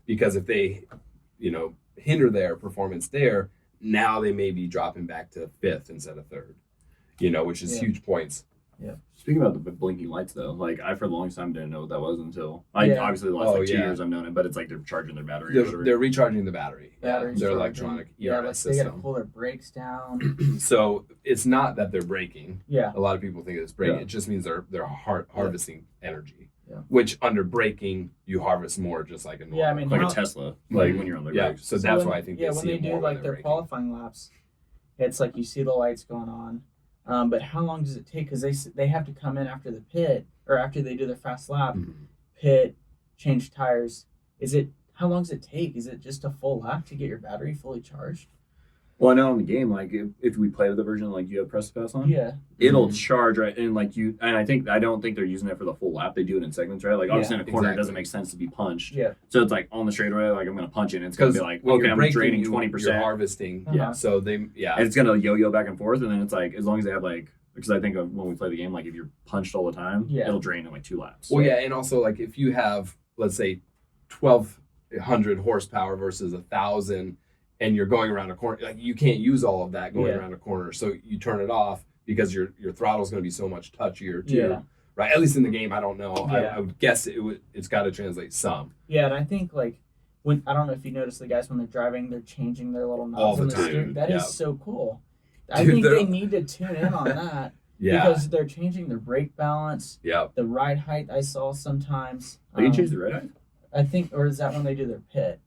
Speaker 2: Because if they, hinder their performance there, now they may be dropping back to 5th instead of 3rd, which is huge points.
Speaker 3: Yeah.
Speaker 1: Speaking about the blinking lights though, like I for the longest time didn't know what that was until obviously the last 2 years I've known it, but it's like they're charging their battery.
Speaker 2: They're recharging the battery.
Speaker 3: Batteries
Speaker 2: their
Speaker 3: charging.
Speaker 2: electronic ERS
Speaker 3: They
Speaker 2: system.
Speaker 3: gotta pull their brakes down.
Speaker 2: So it's not that they're braking.
Speaker 3: Yeah.
Speaker 2: A lot of people think it's braking.
Speaker 1: Yeah.
Speaker 2: It just means they're harvesting energy.
Speaker 3: Yeah.
Speaker 2: Which under braking you harvest more, just like a normal.
Speaker 3: Yeah, I mean,
Speaker 1: like a Tesla, like when you're on the brakes.
Speaker 2: So that's why I think they
Speaker 3: when
Speaker 2: see
Speaker 3: they
Speaker 2: it
Speaker 3: do
Speaker 2: more
Speaker 3: like
Speaker 2: when
Speaker 3: their
Speaker 2: they're
Speaker 3: qualifying laps, it's like you see the lights going on. But how long does it take? Because they have to come in after the pit or after they do their fast lap, pit, change tires. How long does it take? Is it just a full lap to get your battery fully charged?
Speaker 1: Well, I know in the game, like if we play with the version like you have press to pass on, it'll charge right, and like I don't think they're using it for the full lap. They do it in segments, right? Like obviously in a corner, it doesn't make sense to be punched.
Speaker 3: Yeah.
Speaker 1: So it's like on the straightaway, like I'm gonna punch it, and it's gonna be like okay, I'm draining 20%.
Speaker 2: You're harvesting.
Speaker 3: Yeah.
Speaker 2: So
Speaker 1: and it's gonna yo-yo back and forth, and then it's like as long as they have like. Because I think of when we play the game, like if you're punched all the time, it'll drain in like 2 laps.
Speaker 2: Well, and also like if you have, let's say, 1,200 horsepower versus 1,000, and you're going around a corner, like you can't use all of that going around a corner, so you turn it off because your throttle's going to be so much touchier too, right? At least in the game, I don't know. I would guess it's got to translate some.
Speaker 3: Yeah, and I think like when I don't know if you notice the guys when they're driving, they're changing their little knobs
Speaker 2: all the time.
Speaker 3: steering. That is so cool. I think they need to tune in on that because they're changing their brake balance.
Speaker 2: Yeah.
Speaker 3: The ride height I saw sometimes.
Speaker 1: They can change the ride height?
Speaker 3: I think, or is that when they do their pit?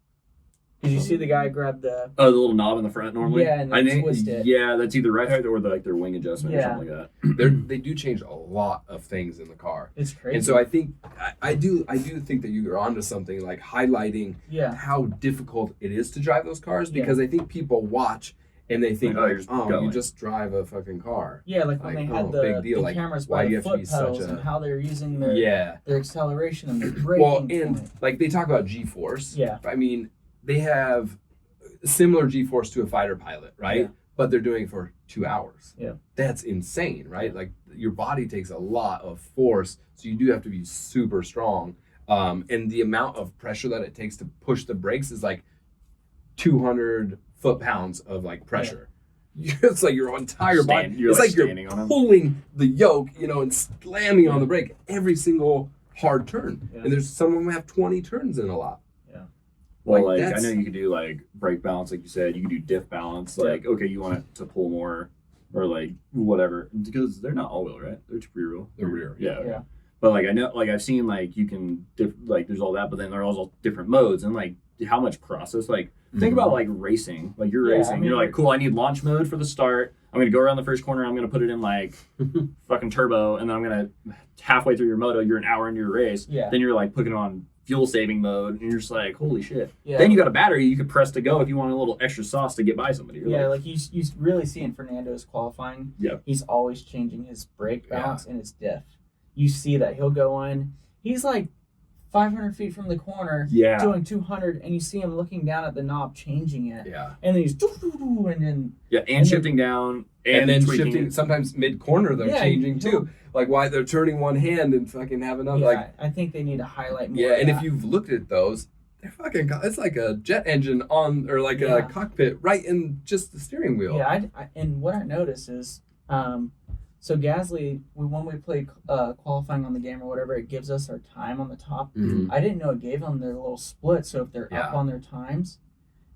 Speaker 3: Because you see the guy grab the
Speaker 1: little knob in the front normally.
Speaker 3: Yeah, and then twist it.
Speaker 1: Yeah, that's either ride height or their wing adjustment or something like
Speaker 2: that. They do change a lot of things in the car.
Speaker 3: It's crazy.
Speaker 2: And so I think I do think that you're onto something like highlighting how difficult it is to drive those cars because I think people watch. And they think, you just drive a fucking car.
Speaker 3: Yeah, like when they had the cameras by the foot pedals and how they're using their acceleration and their braking.
Speaker 2: Well, and like they talk about G-force.
Speaker 3: Yeah.
Speaker 2: I mean, they have similar G-force to a fighter pilot, right? Yeah. But they're doing it for 2 hours.
Speaker 3: Yeah.
Speaker 2: That's insane, right? Like your body takes a lot of force, so you do have to be super strong. And the amount of pressure that it takes to push the brakes is like 200 foot-pounds of like pressure. It's like your entire body. It's like you're pulling the yoke, and slamming on the brake every single hard turn. Yeah. And there's some of them have 20 turns in a lap.
Speaker 1: Yeah. Well, like I know you could do like brake balance, like you said. You could do diff balance. Like okay, you want it to pull more, or like whatever, because they're not all-wheel, right? They're rear.
Speaker 2: They're rear.
Speaker 1: Yeah. But like I know, like I've seen like you can like there's all that, but then there are also different modes, and like how much process, like, think about like racing, like you're
Speaker 3: Yeah,
Speaker 1: racing,
Speaker 3: I mean,
Speaker 1: you're like, cool, I need launch mode for the start. I'm going to go around the first corner. I'm going to put it in like fucking turbo. And then I'm going to halfway through your moto, you're an hour into your race.
Speaker 3: Yeah.
Speaker 1: Then you're like putting it on fuel saving mode. And you're just like, holy shit.
Speaker 3: Yeah.
Speaker 1: Then you got a battery you could press to go if you want a little extra sauce to get by somebody. You're
Speaker 3: Yeah,
Speaker 1: like,
Speaker 3: like you really see in Fernando's qualifying, he's always changing his brake balance and his diff. You see that. He'll go in. He's like 500 feet from the corner, doing 200, and you see him looking down at the knob, changing it.
Speaker 2: Yeah.
Speaker 3: And then he's and then
Speaker 1: and shifting down
Speaker 2: and then
Speaker 1: tweaking
Speaker 2: shifting.
Speaker 1: it.
Speaker 2: Sometimes mid corner they're changing too. Like why they're turning one hand and fucking have another. Like
Speaker 3: I think they need to highlight more.
Speaker 2: Yeah,
Speaker 3: of
Speaker 2: and
Speaker 3: that.
Speaker 2: if you've looked at those, they're fucking. It's like a jet engine on, or like a cockpit right in just the steering wheel.
Speaker 3: Yeah, and what I noticed is, so Gasly, when we played qualifying on the game or whatever, it gives us our time on the top.
Speaker 2: Mhm.
Speaker 3: I didn't know it gave them their little split, so if they're up on their times.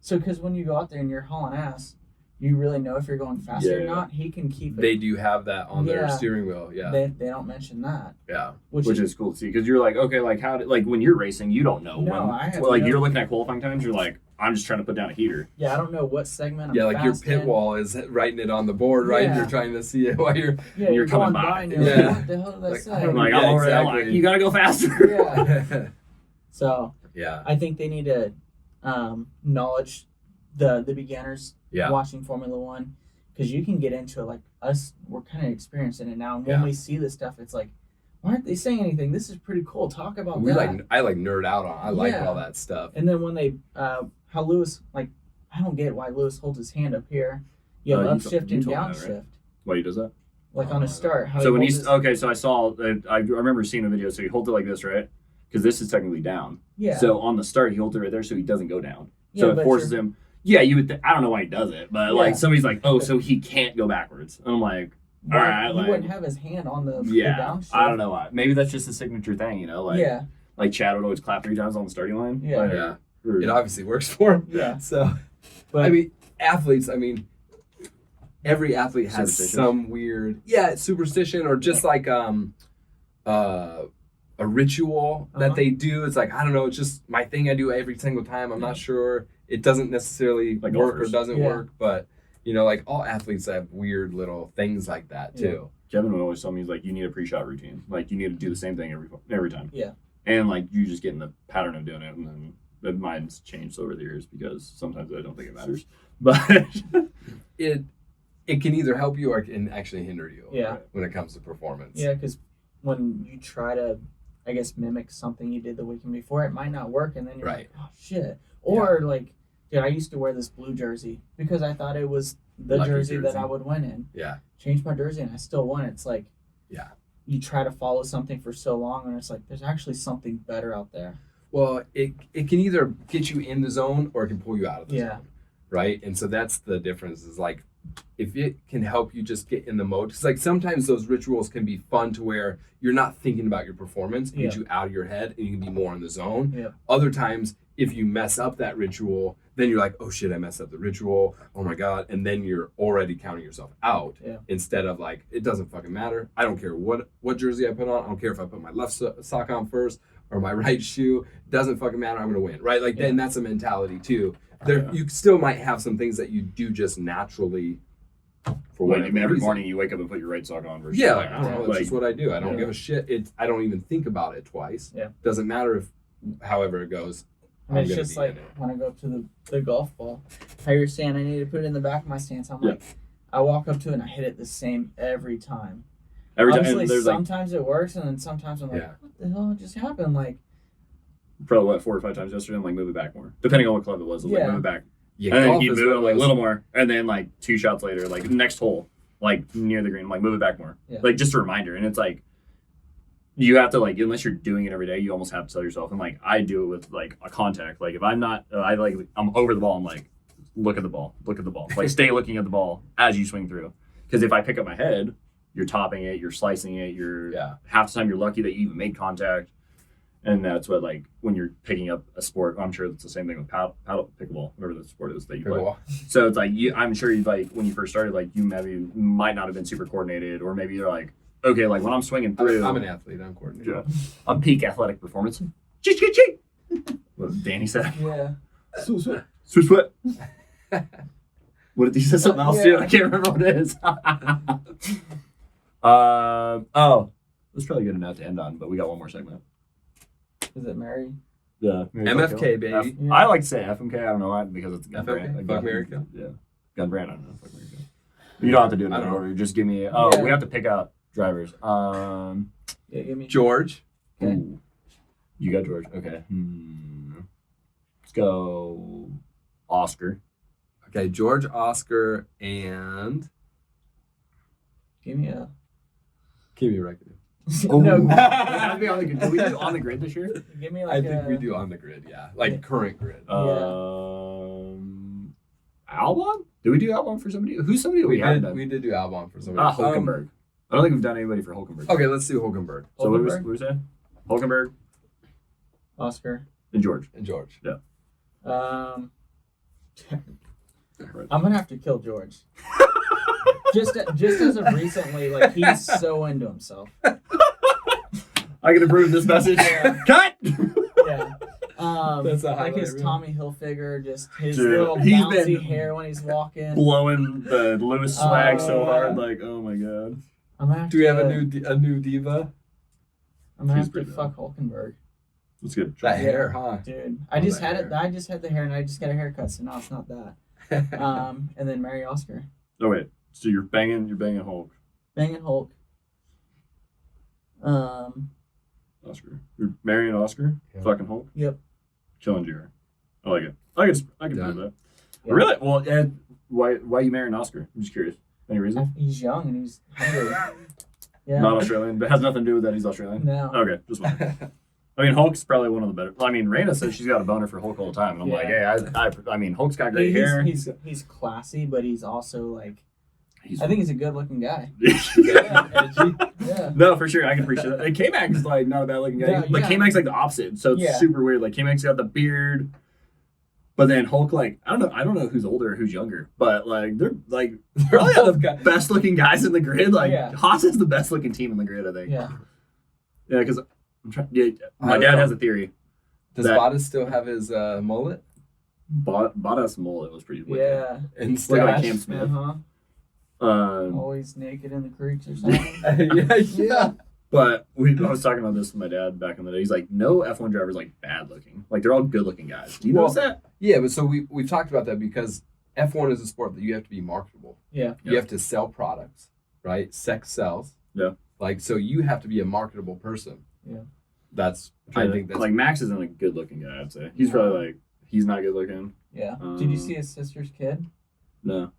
Speaker 3: So because when you go out there and you're hauling ass, you really know if you're going faster or not. He can keep it.
Speaker 2: They do have that on their steering wheel. Yeah.
Speaker 3: They don't mention that.
Speaker 2: Yeah.
Speaker 1: Which is cool to see, because you're like, okay, like when you're racing, you don't know when. You're looking at qualifying times, you're like, I'm just trying to put down a heater.
Speaker 3: Yeah, I don't know what segment.
Speaker 2: Yeah, like your pit wall is writing it on the board, right? And you're trying to see it while you're
Speaker 1: you're coming by.
Speaker 3: And you're like, what the hell did that say?
Speaker 1: I'm like, I'm over there. Like, you gotta go faster.
Speaker 3: Yeah. So I think they need to knowledge the beginners watching Formula One, because you can get into it, like us. We're kind of experiencing it now, and when we see this stuff, it's like, why aren't they saying anything? This is pretty cool. Talk about that.
Speaker 2: I like nerd out on. I like all that stuff.
Speaker 3: And then when they how Lewis, like, I don't get why Lewis holds his hand up here. You have upshift and downshift.
Speaker 1: Right? Why he does that?
Speaker 3: Like on a start. How
Speaker 1: so when he's so I saw. I remember seeing a video. So he holds it like this, right? Because this is technically down.
Speaker 3: Yeah.
Speaker 1: So on the start, he holds it right there, so he doesn't go down.
Speaker 3: Yeah,
Speaker 1: So it forces him. Yeah, you would. I don't know why he does it, but like somebody's like, oh, so he can't go backwards. And I'm like, all right,
Speaker 3: he wouldn't have his hand on the downshift.
Speaker 1: I don't know why. Maybe that's just a signature thing, you know? Like, like Chad would always clap 3 times on the starting line.
Speaker 3: Yeah.
Speaker 2: It obviously works for him.
Speaker 3: Yeah.
Speaker 2: So, but I mean, athletes. I mean, every athlete has some weird, superstition, or just like a ritual that they do. It's like, I don't know, it's just my thing I do every single time. I'm not sure. It doesn't necessarily
Speaker 1: like
Speaker 2: work
Speaker 1: golfers.
Speaker 2: or doesn't work, but you know, like all athletes have weird little things like that too.
Speaker 1: Kevin would always tell me, he's like, you need a pre-shot routine. Like, you need to do the same thing every time.
Speaker 3: Yeah.
Speaker 1: And like, you just get in the pattern of doing it, and then mine's changed over the years because sometimes I don't think it matters. But
Speaker 2: it can either help you or it can actually hinder you.
Speaker 3: Yeah.
Speaker 2: When it comes to performance.
Speaker 3: Yeah, because when you try to, I guess, mimic something you did the weekend before, it might not work, and then you're like, oh shit. Or like, dude, I used to wear this blue jersey because I thought it was the jersey that I would win in.
Speaker 2: Yeah.
Speaker 3: Changed my jersey and I still won. It's like, you try to follow something for so long, and it's like, there's actually something better out there.
Speaker 2: Well, it can either get you in the zone or it can pull you out of the zone. Right? And so that's the difference, is like, if it can help you just get in the mode, because like sometimes those rituals can be fun to where you're not thinking about your performance, it gets you out of your head and you can be more in the zone.
Speaker 3: Yeah.
Speaker 2: Other times, if you mess up that ritual, then you're like, oh shit, I messed up the ritual. Oh my God. And then you're already counting yourself out instead of like, it doesn't fucking matter. I don't care what jersey I put on. I don't care if I put my left sock on first or my right shoe. Doesn't fucking matter. I'm going to win. Right? Like then that's a mentality too. You still might have some things that you do just naturally for
Speaker 1: like every morning you wake up and put your right sock on versus
Speaker 2: that's just what I do. I don't give a shit. I don't even think about it twice. Doesn't matter if however it goes.
Speaker 3: And it's just like when I go up to the golf ball, how you're saying I need to put it in the back of my stance. I'm like, I walk up to it and I hit it the same every time. Obviously, sometimes it works, and then sometimes I'm like, what the hell just happened? Like,
Speaker 1: probably 4 or 5 times yesterday. I'm like, move it back more, depending on what club it was. Like, move it back.
Speaker 2: Yeah,
Speaker 1: and then keep moving like a little more, and then like 2 shots later, like next hole, like near the green, I'm like, move it back more. Like just a reminder. And it's like, you have to, like, unless you're doing it every day, you almost have to tell yourself. And like, I do it with like a contact. Like if I'm not, I'm over the ball. I'm like, look at the ball. Like stay looking at the ball as you swing through. Because if I pick up my head, you're topping it, you're slicing it, half the time you're lucky that you even made contact. And that's what, like, when you're picking up a sport, I'm sure it's the same thing with paddle pickleball, whatever the sport is that you play. So it's like, I'm sure you, like, when you first started, like, you maybe might not have been super coordinated, or maybe you're like, okay, like when I'm swinging through.
Speaker 2: I'm an athlete, I'm coordinated.
Speaker 1: I'm peak athletic performance. What Danny said.
Speaker 3: Yeah.
Speaker 1: Sweat. What did he say? Something else, dude?
Speaker 3: Yeah.
Speaker 1: I can't remember what it is. Oh, that's probably good enough to end on. But we got one more segment.
Speaker 3: Is it Mary?
Speaker 1: Yeah,
Speaker 2: MFK, baby.
Speaker 3: Yeah.
Speaker 1: I like to say FMK. I don't know why because it's a gun
Speaker 2: FMK?
Speaker 1: brand. Like,
Speaker 2: Fuck, Marry, Kill?
Speaker 1: Yeah, gun brand. I don't know. Fuck, Marry, Kill. You don't have to do it
Speaker 2: I
Speaker 1: in
Speaker 2: don't know.
Speaker 1: order. Just give me. Oh,
Speaker 3: Yeah.
Speaker 1: we have to pick out drivers.
Speaker 3: Yeah, give me.
Speaker 2: George.
Speaker 3: Okay.
Speaker 1: Ooh. You got George. Okay. Let's go. Oscar.
Speaker 2: Okay, George, Oscar, and
Speaker 3: Give me a.
Speaker 2: Kimi Räikkönen.
Speaker 3: No,
Speaker 1: That'd be on the grid. Did we do on the grid this year?
Speaker 3: give me
Speaker 2: I
Speaker 3: like
Speaker 2: think we do on the grid, yeah. Like
Speaker 3: Yeah.
Speaker 2: current grid.
Speaker 1: Albon? Did we do Albon for somebody? Who's somebody we haven't done?
Speaker 2: We did do Albon for somebody.
Speaker 1: Hulkenberg. I don't think we've done anybody for Hulkenberg.
Speaker 2: Okay, let's do Hulkenberg
Speaker 1: So what
Speaker 3: Hulkenberg?
Speaker 1: do we say? Hulkenberg
Speaker 3: Oscar.
Speaker 1: and George.
Speaker 2: and George.
Speaker 3: I'm gonna have to kill George. just as of recently, like he's so into himself.
Speaker 1: I can approve this message.
Speaker 3: Yeah.
Speaker 1: Cut!
Speaker 3: Yeah.
Speaker 2: That's a
Speaker 3: Like
Speaker 2: highlight
Speaker 3: his
Speaker 2: reel.
Speaker 3: Tommy Hilfiger, just his
Speaker 1: Dude,
Speaker 3: little
Speaker 1: he's
Speaker 3: bouncy
Speaker 1: been
Speaker 3: hair when he's walking.
Speaker 1: Blowing the Lewis swag so
Speaker 3: Oh,
Speaker 1: hard,
Speaker 3: yeah.
Speaker 1: like, oh my god.
Speaker 3: I'm gonna have
Speaker 2: Do we have
Speaker 3: to,
Speaker 2: a new diva?
Speaker 3: I'm gonna
Speaker 1: He's
Speaker 3: have to
Speaker 1: pretty
Speaker 3: fuck Hulkenberg,
Speaker 1: That's good.
Speaker 2: That
Speaker 3: Yeah.
Speaker 2: hair, huh?
Speaker 3: dude.
Speaker 2: Oh,
Speaker 3: I just
Speaker 2: that
Speaker 3: had it.
Speaker 2: hair.
Speaker 3: I just had the hair, and I just got a haircut, so now it's not that. And then marry Oscar,
Speaker 1: Oh wait, so you're banging Hulk,
Speaker 3: banging Hulk.
Speaker 1: Oscar. You're marrying Oscar,
Speaker 2: Yeah.
Speaker 1: fucking Hulk,
Speaker 3: Yep.
Speaker 1: killing Jr. I like it. I can
Speaker 2: Done.
Speaker 1: do that.
Speaker 3: Yeah.
Speaker 1: Really? Well, Ed, why you marrying Oscar? I'm just curious. Any reason?
Speaker 3: He's young and he's hungry. Yeah.
Speaker 1: Not Australian, but has nothing to do with that. He's Australian.
Speaker 3: No.
Speaker 1: Okay, just one. I mean, Hulk's probably one of the better. I mean, Raina says she's got a boner for Hulk all the time, and I'm like, hey, I mean, Hulk's got great hair.
Speaker 3: He's classy, but he's also like I think he's a good looking guy.
Speaker 2: Yeah, edgy.
Speaker 3: Yeah.
Speaker 1: No, for sure, I can appreciate that. And K-Max is like not a bad looking guy,
Speaker 3: No,
Speaker 1: but
Speaker 3: yeah.
Speaker 1: K-Max like the opposite, so it's
Speaker 3: Yeah.
Speaker 1: super weird. Like K-Max got the beard, but then Hulk, like I don't know who's older or who's younger, but like they're probably
Speaker 2: both
Speaker 1: the
Speaker 2: guys.
Speaker 1: best looking guys in the grid. Like
Speaker 3: Yeah.
Speaker 1: Haas is the best looking team in the grid, I think.
Speaker 3: Yeah.
Speaker 1: Yeah, because I'm trying. Yeah,
Speaker 2: I
Speaker 1: my
Speaker 2: don't
Speaker 1: dad
Speaker 2: know.
Speaker 1: has a theory.
Speaker 2: Does
Speaker 1: That-
Speaker 2: Bottas still have his mullet
Speaker 1: Bottas mullet was pretty wicked.
Speaker 3: Yeah.
Speaker 2: and
Speaker 1: Look like
Speaker 2: stash?
Speaker 1: Cam Smith.
Speaker 3: Uh-huh.
Speaker 1: Always
Speaker 3: Always naked in the creeks or something.
Speaker 2: yeah.
Speaker 1: But I was talking about this with my dad back in the day. He's like, no F1 driver's like bad looking. Like they're all good looking guys. Do you
Speaker 2: Well,
Speaker 1: notice that?
Speaker 2: Yeah, but so we've talked about that because F1 is a sport that you have to be marketable.
Speaker 3: Yeah.
Speaker 2: You have to sell products, right? Sex sells.
Speaker 1: Yeah.
Speaker 2: Like, so you have to be a marketable person.
Speaker 3: Yeah.
Speaker 2: I think that's
Speaker 1: like Max isn't a good looking guy. I'd say he's probably like he's not good looking.
Speaker 3: Yeah. Did you see his sister's kid?
Speaker 1: No.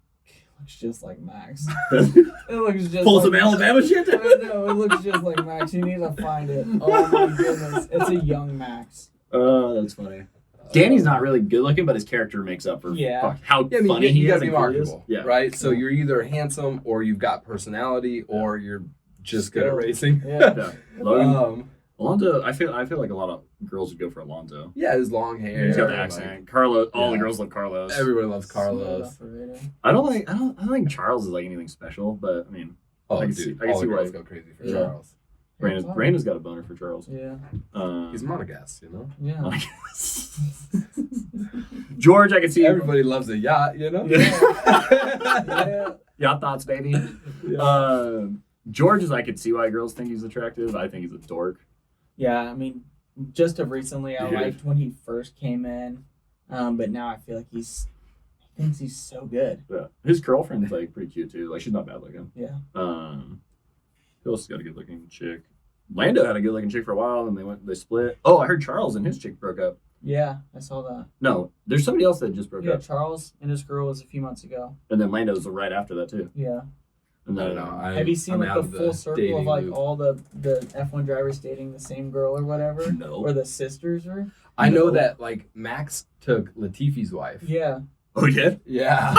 Speaker 3: Looks just like Max.
Speaker 1: Pulls
Speaker 3: It looks just like
Speaker 1: some Alabama shit.
Speaker 3: I know, it looks just like Max. You need to find it. Oh my goodness. It's a young Max.
Speaker 1: Oh, that's funny. Danny's not really good looking, but his character makes up for
Speaker 3: Yeah.
Speaker 1: how
Speaker 2: Yeah, I mean,
Speaker 1: funny
Speaker 2: you
Speaker 1: he
Speaker 2: gotta
Speaker 1: is.
Speaker 2: be
Speaker 1: and cool he is.
Speaker 2: marketable,
Speaker 1: Yeah.
Speaker 2: right? So
Speaker 3: Yeah.
Speaker 2: you're either handsome or you've got personality or you're just good at
Speaker 3: Skilled.
Speaker 2: racing.
Speaker 3: Yeah.
Speaker 1: Yeah. Logan,
Speaker 2: Um,
Speaker 1: Alonso, I feel like a lot of girls would go for Alonso.
Speaker 2: yeah, his long hair.
Speaker 1: He's got the
Speaker 2: like,
Speaker 1: accent. Carlos, all the
Speaker 2: Yeah.
Speaker 1: girls love Carlos.
Speaker 2: everybody loves
Speaker 3: Smooth
Speaker 2: Carlos.
Speaker 3: operator.
Speaker 1: I don't think Charles is like anything special, but I mean,
Speaker 2: Oh,
Speaker 1: I can
Speaker 2: dude,
Speaker 1: see- I can
Speaker 2: all
Speaker 1: see
Speaker 2: the girls
Speaker 1: why.
Speaker 2: go crazy for
Speaker 3: Yeah.
Speaker 2: Charles.
Speaker 1: Brandon's got a boner for Charles.
Speaker 3: Yeah.
Speaker 2: He's monogamous, you know.
Speaker 3: Yeah.
Speaker 1: George, I can see.
Speaker 2: Everybody loves a yacht, you know.
Speaker 3: Yeah.
Speaker 1: Yeah, thoughts, baby. George is. I could see why girls think he's attractive. I think he's a dork.
Speaker 3: Yeah, I mean, just of recently, I
Speaker 1: Yeah.
Speaker 3: liked when he first came in, but now I feel like he thinks he's so good.
Speaker 1: Yeah. His girlfriend's like pretty cute too. Like she's not bad looking.
Speaker 3: Yeah.
Speaker 1: Who else has got a good looking chick? Lando had a good looking chick for a while, and they split. Oh, I heard Charles and his chick broke up.
Speaker 3: Yeah, I saw that.
Speaker 1: No, there's somebody else that just broke
Speaker 3: Yeah,
Speaker 1: up,
Speaker 3: Charles and his girl was a few months ago.
Speaker 1: and then Lando's right after that too.
Speaker 3: Yeah.
Speaker 1: And
Speaker 2: I
Speaker 1: then
Speaker 2: don't know.
Speaker 3: Have you seen
Speaker 2: I'm
Speaker 3: like
Speaker 2: out
Speaker 3: the
Speaker 2: of
Speaker 3: full circle of
Speaker 2: dating
Speaker 3: like
Speaker 2: loop.
Speaker 3: all the F1 drivers dating the same girl or whatever?
Speaker 1: No.
Speaker 3: Or the sisters or?
Speaker 2: I know
Speaker 1: No.
Speaker 2: that like Max took Latifi's wife.
Speaker 3: Yeah.
Speaker 1: Oh yeah.
Speaker 2: Yeah.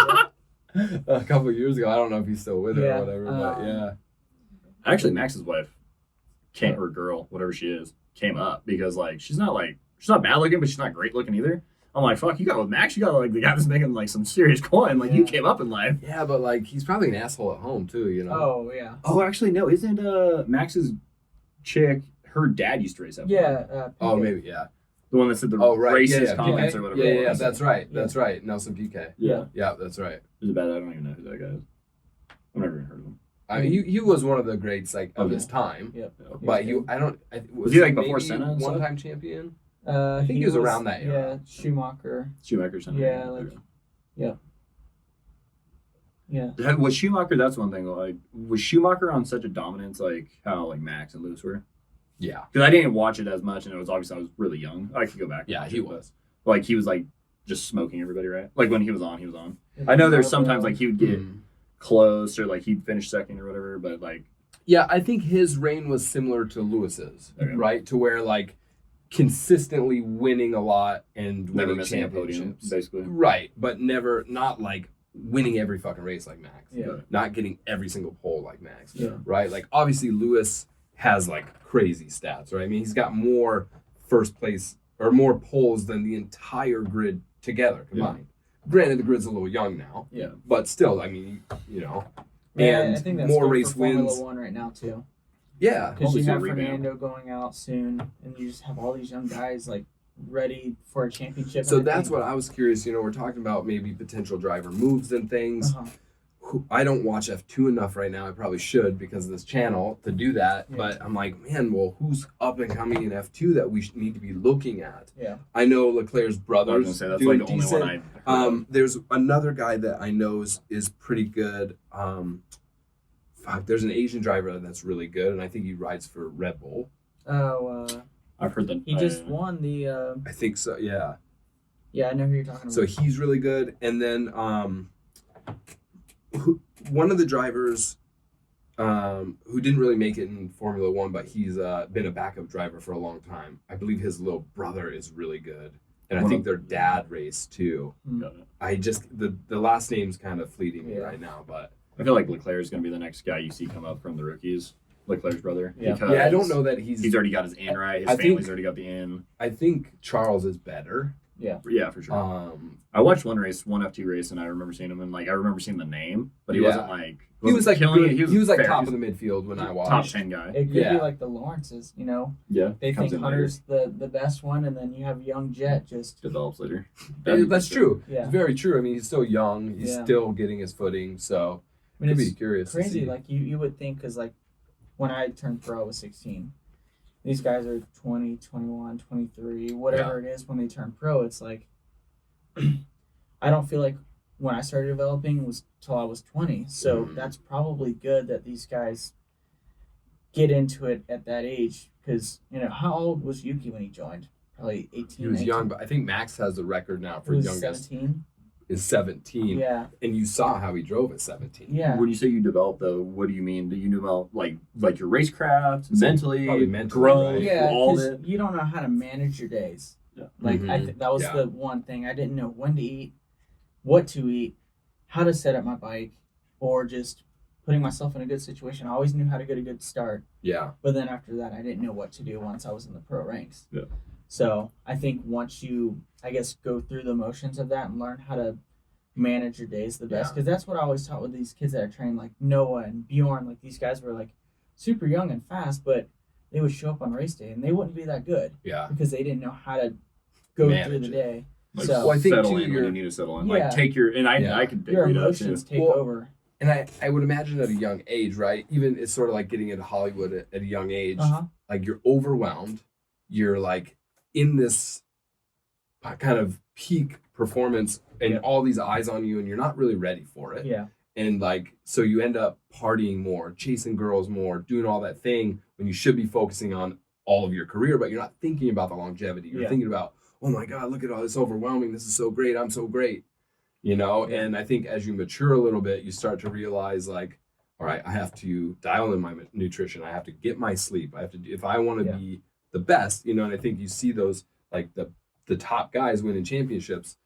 Speaker 2: A couple of years ago. I don't know if he's still with her
Speaker 3: Yeah,
Speaker 2: or whatever, but yeah.
Speaker 1: Actually, Max's wife came, or girl, whatever she is, came up because like she's not bad looking, but she's not great looking either. I'm like, fuck, you got with Max, you got like the guy that's making like some serious coin. Like you
Speaker 3: Yeah.
Speaker 1: came up in life.
Speaker 2: Yeah, but like he's probably an asshole at home too, you know.
Speaker 3: Oh yeah.
Speaker 1: Oh, actually, no, isn't Max's chick? Her dad used to race F1.
Speaker 3: Yeah.
Speaker 2: Oh,
Speaker 3: Pinkett.
Speaker 2: maybe yeah.
Speaker 1: The one that said the
Speaker 2: right.
Speaker 1: racist comments
Speaker 2: PK?
Speaker 1: or whatever.
Speaker 2: Yeah,
Speaker 1: it was.
Speaker 2: that's right. That's right. Nelson PK.
Speaker 1: Yeah.
Speaker 2: Yeah, that's right.
Speaker 1: Is it bad? I don't even know who that guy is. I've never even heard of him.
Speaker 2: I mean, he was one of the greats like of
Speaker 1: Okay.
Speaker 2: his time.
Speaker 3: Yep.
Speaker 2: But
Speaker 1: Was he like before
Speaker 2: maybe
Speaker 1: Senna and stuff?
Speaker 2: one-time champion?
Speaker 3: I
Speaker 2: think he was around that era.
Speaker 3: Yeah, Schumacher.
Speaker 1: Schumacher Senna.
Speaker 3: Yeah, like, yeah.
Speaker 1: Was Schumacher? That's one thing. Like, was Schumacher on such a dominance like how like Max and Lewis were?
Speaker 2: Yeah.
Speaker 1: Because I didn't watch it as much, and it was obviously I was really young. I could go back.
Speaker 2: Yeah, he was.
Speaker 1: Like he was like just smoking everybody, right? Like when he was on, he was on. I know there's sometimes like he would get close or like he'd finish second or whatever, but like.
Speaker 2: Yeah, I think his reign was similar to Lewis's, right? To where like consistently winning a lot and
Speaker 1: Never
Speaker 2: winning
Speaker 1: missing a podium,
Speaker 2: championships.
Speaker 1: basically.
Speaker 2: Right, but not like winning every fucking race like Max.
Speaker 3: Yeah.
Speaker 2: Not getting every single pole like Max.
Speaker 3: Yeah.
Speaker 2: Right? Like obviously Lewis has like crazy stats, right? I mean, he's got more first place or more poles than the entire grid together combined. Granted, the grid's a little young now.
Speaker 3: Yeah.
Speaker 2: But still, I mean, you know.
Speaker 3: Yeah,
Speaker 2: And
Speaker 3: I think that's
Speaker 2: more
Speaker 3: good
Speaker 2: race
Speaker 3: for Formula
Speaker 2: wins.
Speaker 3: One right now too.
Speaker 2: Yeah.
Speaker 3: Because you
Speaker 1: Obviously
Speaker 3: have
Speaker 1: revamp.
Speaker 3: Fernando going out soon, and you just have all these young guys like ready for a championship.
Speaker 2: So
Speaker 3: and I
Speaker 2: that's
Speaker 3: think-
Speaker 2: what I was curious. You know, we're talking about maybe potential driver moves and things.
Speaker 3: Uh-huh.
Speaker 2: I don't watch F2 enough right now. I probably should because of this channel to do that.
Speaker 3: Yeah.
Speaker 2: But I'm like, man, well, who's up and coming in F2 that we need to be looking at?
Speaker 3: Yeah.
Speaker 2: I know Leclerc's
Speaker 1: I was
Speaker 2: brothers
Speaker 1: gonna say that's
Speaker 2: doing
Speaker 1: like the
Speaker 2: decent.
Speaker 1: only one I.
Speaker 2: There's another guy that I know is pretty good. There's an Asian driver that's really good, and I think he rides for Red Bull.
Speaker 3: Oh,
Speaker 1: I've heard that
Speaker 3: he just won the.
Speaker 2: I think so. Yeah.
Speaker 3: Yeah, I know who you're talking about.
Speaker 2: So he's really good. And then one of the drivers who didn't really make it in Formula One, but he's been a backup driver for a long time. I believe his little brother is really good. And I think their dad raced too.
Speaker 1: Got it.
Speaker 2: I just, the last name's kind of fleeting me
Speaker 3: Yeah.
Speaker 2: right now, but.
Speaker 1: I feel like Leclerc is going to be the next guy you see come up from the rookies. Leclerc's brother.
Speaker 3: Yeah.
Speaker 1: Because
Speaker 2: Yeah, I don't know that he's
Speaker 1: already got his in right. His
Speaker 2: I
Speaker 1: family's
Speaker 2: think-
Speaker 1: already got the in.
Speaker 2: I think Charles is better.
Speaker 3: Yeah.
Speaker 1: Yeah, for sure. I watched one F2 race, and I remember seeing him, and like I remember seeing the name, but he
Speaker 2: Yeah.
Speaker 1: wasn't like
Speaker 2: He was like
Speaker 1: killing
Speaker 2: good.
Speaker 1: it.
Speaker 2: He was like
Speaker 1: fair.
Speaker 2: top
Speaker 1: He
Speaker 2: of the midfield when I
Speaker 1: top
Speaker 2: watched.
Speaker 1: 10 guy.
Speaker 3: It could
Speaker 2: Yeah.
Speaker 3: be like the Lawrences, you know.
Speaker 1: Yeah,
Speaker 3: They
Speaker 1: comes
Speaker 3: think
Speaker 1: in later.
Speaker 3: Hunter's the best one, and then you have young Jet just.
Speaker 1: Develops later.
Speaker 2: That's true.
Speaker 3: Yeah.
Speaker 2: It's very true. I mean, he's still young. He's
Speaker 3: Yeah.
Speaker 2: still getting his footing. So
Speaker 3: I mean,
Speaker 2: could
Speaker 3: it's
Speaker 2: be curious. To
Speaker 3: crazy.
Speaker 2: see.
Speaker 3: Like you would think, because like when I turned pro, I was 16. These guys are 20, 21, 23, whatever it is when they turn pro. It's like I don't feel like when I started developing was till I was 20. So that's probably good that these guys get into it at that age. Because, you know, how old was Yuki when he joined? Probably 18.
Speaker 2: He was
Speaker 3: 19.
Speaker 2: young, but I think Max has the record now for
Speaker 3: He was
Speaker 2: youngest
Speaker 3: 17.
Speaker 2: is 17.
Speaker 3: Yeah.
Speaker 2: And you saw how he drove at 17.
Speaker 3: Yeah.
Speaker 1: When you say you develop, though, what do you mean? Do you develop like your racecraft, mentally,
Speaker 2: probably mentally,
Speaker 1: growth,
Speaker 2: right?
Speaker 3: Yeah,
Speaker 1: all of
Speaker 3: because
Speaker 1: it?
Speaker 3: you don't know how to manage your days.
Speaker 1: Yeah.
Speaker 3: Like that was
Speaker 2: Yeah.
Speaker 3: the one thing I didn't know when to eat, what to eat, how to set up my bike, or just putting myself in a good situation. I always knew how to get a good start,
Speaker 2: Yeah.
Speaker 3: but then after that, I didn't know what to do once I was in the pro ranks.
Speaker 1: Yeah.
Speaker 3: So I think once you, I guess, go through the motions of that and learn how to manage your days the best,
Speaker 2: Yeah.
Speaker 3: because that's what I always taught with these kids that I trained, like Noah and Bjorn. Like these guys were like super young and fast, but they would show up on race day and they wouldn't be that good
Speaker 2: Yeah.
Speaker 3: because they didn't know how to go
Speaker 2: Manage
Speaker 3: through the
Speaker 2: it.
Speaker 3: day.
Speaker 1: Like,
Speaker 3: So
Speaker 2: Well, I think,
Speaker 1: settle
Speaker 2: too,
Speaker 1: in when
Speaker 2: you're-
Speaker 1: you need to settle in.
Speaker 3: Yeah.
Speaker 1: Like take your and I
Speaker 2: Yeah.
Speaker 1: I could
Speaker 3: your
Speaker 1: agree that
Speaker 3: emotions
Speaker 1: too.
Speaker 3: take
Speaker 2: Well,
Speaker 3: over.
Speaker 2: And I would imagine at a young age, right? Even it's sort of like getting into Hollywood at a young age. Like you're overwhelmed. You're like in this kind of peak performance and
Speaker 3: Yeah.
Speaker 2: all these eyes on you and you're not really ready for it.
Speaker 3: Yeah.
Speaker 2: And like, so you end up partying more, chasing girls more, doing all that thing when you should be focusing on all of your career, but you're not thinking about the longevity. You're
Speaker 3: Yeah.
Speaker 2: thinking about, oh my God, look at all this overwhelming. This is so great. I'm so great. You know?
Speaker 3: Yeah.
Speaker 2: And I think as you mature a little bit, you start to realize like, all right, I have to dial in my nutrition. I have to get my sleep. I have to, if I want to
Speaker 3: Yeah.
Speaker 2: be the best, you know, and I think you see those, like the top guys winning championships,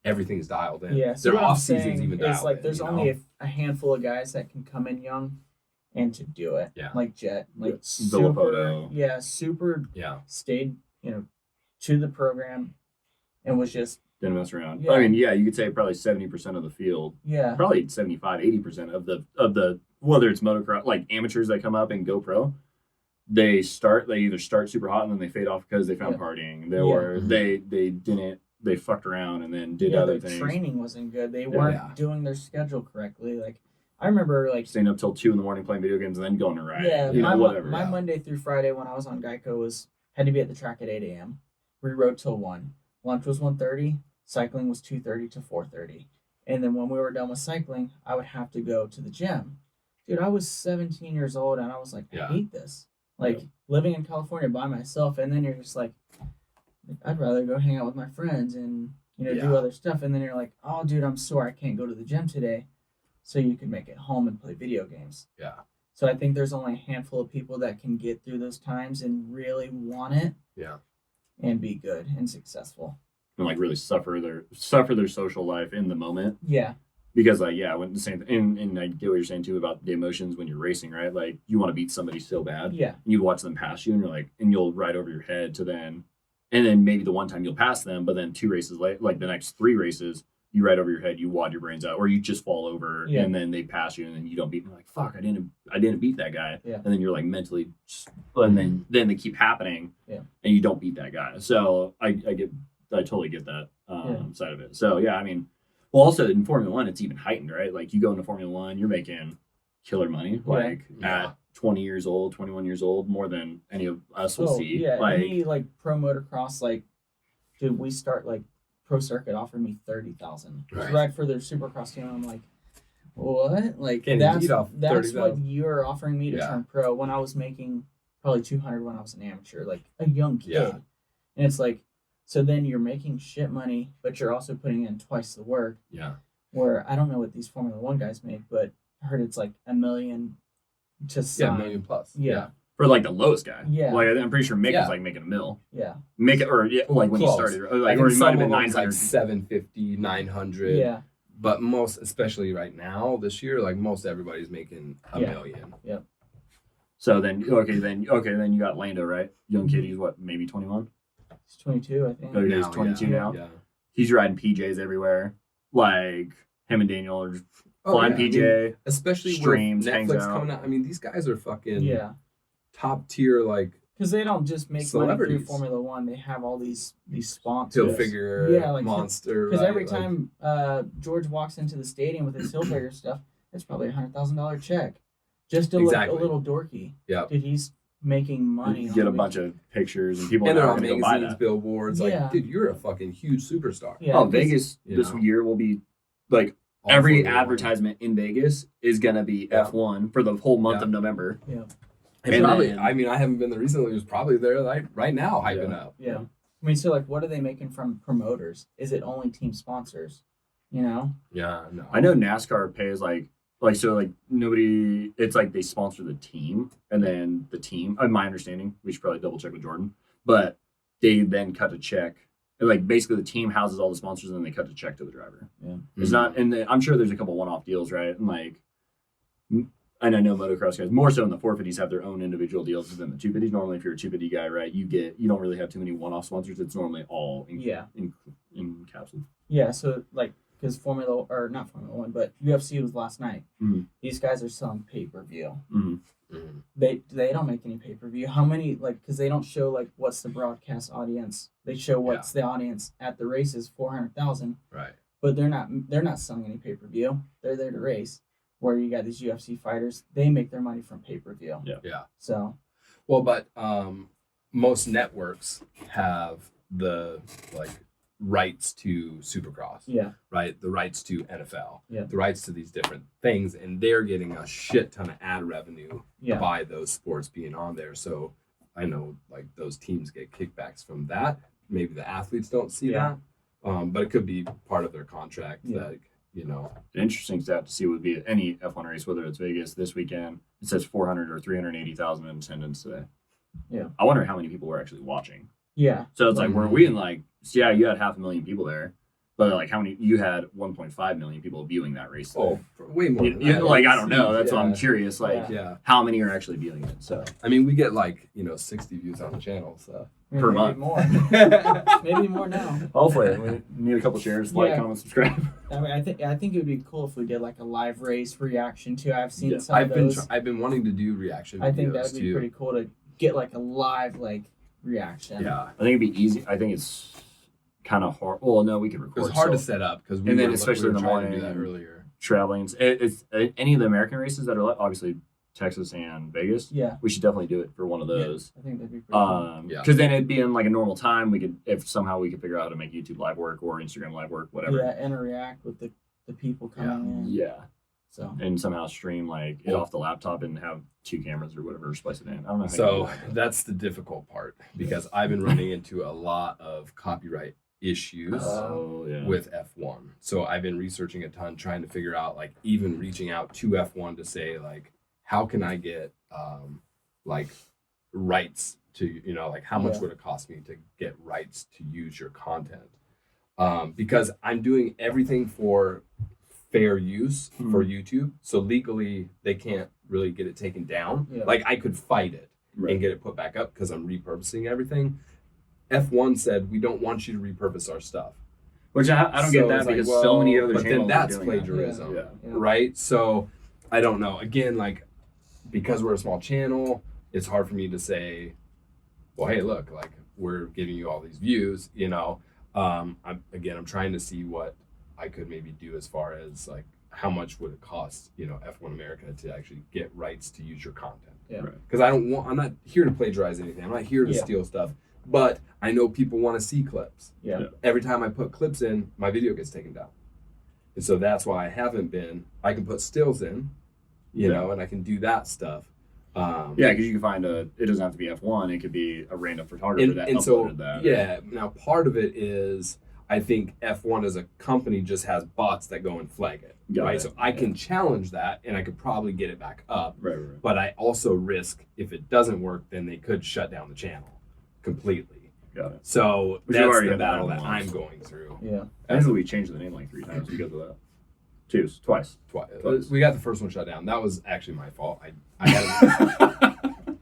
Speaker 2: everything's dialed in.
Speaker 3: Yeah. So
Speaker 2: Their
Speaker 3: what I'm
Speaker 2: off season's
Speaker 3: saying
Speaker 2: even
Speaker 3: is
Speaker 2: dialed
Speaker 3: like
Speaker 2: in,
Speaker 3: there's
Speaker 2: you
Speaker 3: only
Speaker 2: know?
Speaker 3: a handful of guys that can come in young and to do it.
Speaker 2: Yeah.
Speaker 3: Like Jet. Like
Speaker 1: Yeah.
Speaker 3: super,
Speaker 1: Villapoto.
Speaker 3: super
Speaker 2: Yeah.
Speaker 3: stayed, to the program and was just
Speaker 1: Didn't mess around.
Speaker 3: Yeah.
Speaker 1: I mean, yeah, you could say probably 70% of the field, probably 75, 80% of the whether it's motocross like amateurs that come up and go pro, they either start super hot and then they fade off because they found partying, or they fucked around and then did other
Speaker 3: their
Speaker 1: things.
Speaker 3: Training wasn't good. They weren't doing their schedule correctly. Like I remember, like
Speaker 1: staying up till 2 a.m. playing video games and then going to ride.
Speaker 3: Yeah,
Speaker 1: whatever.
Speaker 3: My Monday through Friday when I was on Geico had to be at the track at 8 a.m. We rode till 1. Lunch was 1:30. Cycling was 2:30 to 4:30. And then when we were done with cycling, I would have to go to the gym. Dude, I was 17 years old and I was like, I hate this. Like living in California by myself, and then you're just like, I'd rather go hang out with my friends and do other stuff. And then you're like, oh, dude, I'm sore. I can't go to the gym today. So you can make it home and play video games.
Speaker 2: Yeah.
Speaker 3: So I think there's only a handful of people that can get through those times and really want it.
Speaker 2: Yeah.
Speaker 3: And be good and successful.
Speaker 1: And like really suffer their social life in the moment.
Speaker 3: Yeah.
Speaker 1: Because when the same thing, and I get what you're saying too about the emotions when you're racing, right? Like you want to beat somebody so bad.
Speaker 3: Yeah.
Speaker 1: And you watch them pass you and you're like, and you'll ride over your head to then, and then maybe the one time you'll pass them, but then 2 races later, like the next 3 races, you ride over your head, you wad your brains out, or you just fall over and then they pass you and then you don't beat them. Like, fuck, I didn't beat that guy.
Speaker 3: Yeah.
Speaker 1: And then you're like mentally, and then they keep happening and you don't beat that guy. So I totally get that side of it. So yeah, I mean, well, also in Formula One, it's even heightened, right? Like you go into Formula One, you're making killer money, at 20 years old, 21 years old, more than any of us will see.
Speaker 3: Yeah,
Speaker 1: like,
Speaker 3: any pro motocross, dude, we start Pro Circuit offered me $30,000 to ride for their Supercross team. I'm like, what? Like that's what you're offering me to turn pro when I was making probably $200 when I was an amateur, like a young kid.
Speaker 2: Yeah.
Speaker 3: And it's like, so then you're making shit money, but you're also putting in twice the work.
Speaker 2: Yeah.
Speaker 3: Where I don't know what these Formula One guys make, but I heard it's like $1 million to sign.
Speaker 2: Yeah, $1 million plus.
Speaker 3: Yeah.
Speaker 1: For like the lowest guy.
Speaker 3: Yeah.
Speaker 1: Like I'm pretty sure Mick is like making $1 million.
Speaker 3: Yeah.
Speaker 1: Make it, or when he started, like, or he might have been 900.
Speaker 2: Like 750, 900.
Speaker 3: Yeah.
Speaker 2: But most, especially right now, this year, like most everybody's making $1 million.
Speaker 3: Yep.
Speaker 1: So then you got Lando, right? Young kid, he's what, maybe 21?
Speaker 3: He's 22, I think.
Speaker 1: Oh, he's 22 now.
Speaker 2: Yeah.
Speaker 1: He's riding PJs everywhere. Like him and Daniel are flying PJ.
Speaker 2: I mean, especially
Speaker 1: streams,
Speaker 2: with
Speaker 1: hangs
Speaker 2: Netflix
Speaker 1: out.
Speaker 2: coming out. I mean, these guys are fucking top tier, like,
Speaker 3: because they don't just make money through Formula One. They have all these sponsors.
Speaker 2: Hill figure, monster.
Speaker 3: Because every time George walks into the stadium with his Hill figure stuff, it's probably $100,000 check, just to look a little dorky.
Speaker 2: Yeah,
Speaker 3: dude, he's making money.
Speaker 1: You get a bunch of pictures and people
Speaker 2: and they're
Speaker 1: are
Speaker 2: on
Speaker 1: going to buy
Speaker 2: magazines,
Speaker 1: that.
Speaker 2: billboards. Like, dude, you're a fucking huge superstar.
Speaker 3: Yeah,
Speaker 1: Vegas this year will be like every advertisement in Vegas is going to be F1 for the whole month of November.
Speaker 3: Yeah.
Speaker 2: And probably, I mean, I haven't been there recently. It was probably there right now hyping up.
Speaker 3: Yeah. I mean, so what are they making from promoters? Is it only team sponsors?
Speaker 2: Yeah, no.
Speaker 1: I know NASCAR pays nobody, it's like they sponsor the team and then the team, my understanding, we should probably double check with Jordan, but they then cut a check. And like basically the team houses all the sponsors and then they cut the check to the driver.
Speaker 3: Yeah.
Speaker 1: It's not, and I'm sure there's a couple one-off deals, right? And like, and I know motocross guys more so in the 450s have their own individual deals than the 250s. Normally, if you're a 250 guy, right, you don't really have too many one-off sponsors. It's normally all in capsule.
Speaker 3: Yeah, so because not Formula One, but UFC was last night.
Speaker 1: Mm-hmm.
Speaker 3: These guys are selling pay-per-view.
Speaker 1: Mm-hmm.
Speaker 2: Mm-hmm.
Speaker 3: They don't make any pay-per-view. How many because they don't show what's the broadcast audience. They show what's the audience at the races, 400,000.
Speaker 2: Right.
Speaker 3: But they're not selling any pay-per-view. They're there to race. Where you got these UFC fighters, they make their money from pay-per-view.
Speaker 2: Yeah.
Speaker 3: So,
Speaker 2: well, but most networks have the rights to Supercross.
Speaker 3: Yeah.
Speaker 2: Right. The rights to NFL.
Speaker 3: Yeah.
Speaker 2: The rights to these different things, and they're getting a shit ton of ad revenue by those sports being on there. So I know those teams get kickbacks from that. Maybe the athletes don't see that, but it could be part of their contract. An
Speaker 1: interesting stat to see would be any F1 race, whether it's Vegas this weekend. It says 400 or 380,000 in attendance today.
Speaker 3: Yeah.
Speaker 1: I wonder how many people were actually watching.
Speaker 3: Yeah.
Speaker 1: So it's were we in you had 500,000 people there, but how many? You had 1.5 million people viewing that race.
Speaker 2: Oh, way more.
Speaker 1: I don't know. That's why I'm curious. How many are actually viewing it? So
Speaker 2: I mean, we get 60 views on the channel. So.
Speaker 1: Per month.
Speaker 3: More. Maybe more now.
Speaker 1: Hopefully. We need a couple shares, comment, subscribe.
Speaker 3: I mean, I think it would be cool if we did a live race reaction too. I've seen some of those.
Speaker 2: I've been wanting to do reaction videos
Speaker 3: I think that would be
Speaker 2: too.
Speaker 3: pretty cool to get like a live like reaction.
Speaker 2: Yeah.
Speaker 1: I think it'd be easy. I think it's kind of hard. Well, no, we could
Speaker 2: It
Speaker 1: record.
Speaker 2: was hard to
Speaker 1: so
Speaker 2: set up because
Speaker 1: And then especially in the
Speaker 2: trying to do
Speaker 1: morning
Speaker 2: that
Speaker 1: and-
Speaker 2: earlier.
Speaker 1: traveling. It's any of the American races that are obviously Texas and Vegas.
Speaker 3: Yeah.
Speaker 1: We should definitely do it for one of those.
Speaker 3: I think that'd be pretty cool.
Speaker 2: Yeah.
Speaker 1: Because then it'd be in like a normal time. We could, if somehow we could figure out how to make YouTube live work or Instagram live work, whatever.
Speaker 3: Yeah, interact with the people coming in.
Speaker 1: Yeah.
Speaker 3: So
Speaker 1: And somehow stream like it
Speaker 2: Well-
Speaker 1: off the laptop and have 2 cameras or whatever, splice it in. I don't know. How you
Speaker 2: So
Speaker 1: do that.
Speaker 2: that's the difficult part because I've been running into a lot of copyright issues
Speaker 1: Oh yeah.
Speaker 2: with F1. So I've been researching a ton, trying to figure out like even reaching out to F1 to say like, how can I get like rights to, you know, like how much
Speaker 3: Yeah.
Speaker 2: would it cost me to get rights to use your content? Because I'm doing everything for fair use for YouTube. So legally they can't really get it taken down.
Speaker 3: Yeah.
Speaker 2: Like I could fight it
Speaker 1: Right.
Speaker 2: and get it put back up because I'm repurposing everything. F1 said, we don't want you to repurpose our stuff.
Speaker 1: Which I don't get
Speaker 2: So
Speaker 1: that
Speaker 2: it's like,
Speaker 1: because
Speaker 2: well,
Speaker 1: so many other
Speaker 2: but
Speaker 1: channels
Speaker 2: then
Speaker 1: are
Speaker 2: that's
Speaker 1: doing
Speaker 2: plagiarism,
Speaker 1: That. Yeah.
Speaker 2: right? So I don't know. Again, like because we're a small channel, it's hard for me to say, well, hey, look, like we're giving you all these views, you know. I'm trying to see what I could maybe do as far as like how much would it cost, you know, F1 America to actually get rights to use your content.
Speaker 3: Yeah.
Speaker 1: Right.
Speaker 2: Because I'm not here to plagiarize anything. I'm not here to
Speaker 3: Yeah.
Speaker 2: steal stuff. But I know people want to see clips.
Speaker 3: yeah.
Speaker 2: Every time I put clips in, my video gets taken down. And so that's why I haven't been. I can put stills in, you know, and I can do that stuff.
Speaker 1: Yeah, because you can find it doesn't have to be F1. It could be a random photographer
Speaker 2: And,
Speaker 1: that
Speaker 2: and
Speaker 1: uploaded
Speaker 2: so,
Speaker 1: that.
Speaker 2: yeah, now part of it is I think F1 as a company just has bots that go and flag it.
Speaker 1: Got
Speaker 2: right.
Speaker 1: it.
Speaker 2: So I can challenge that and I could probably get it back up.
Speaker 1: Right.
Speaker 2: But I also risk if it doesn't work, then they could shut down the channel completely.
Speaker 1: Got it.
Speaker 2: So
Speaker 1: Which you
Speaker 2: that's
Speaker 1: already
Speaker 2: the
Speaker 1: had that
Speaker 2: battle that
Speaker 1: once.
Speaker 2: I'm going through.
Speaker 3: Yeah.
Speaker 1: I think we changed the name like 3 times because of that. Twice.
Speaker 2: Twice. We got the first one shut down. That was actually my fault. I had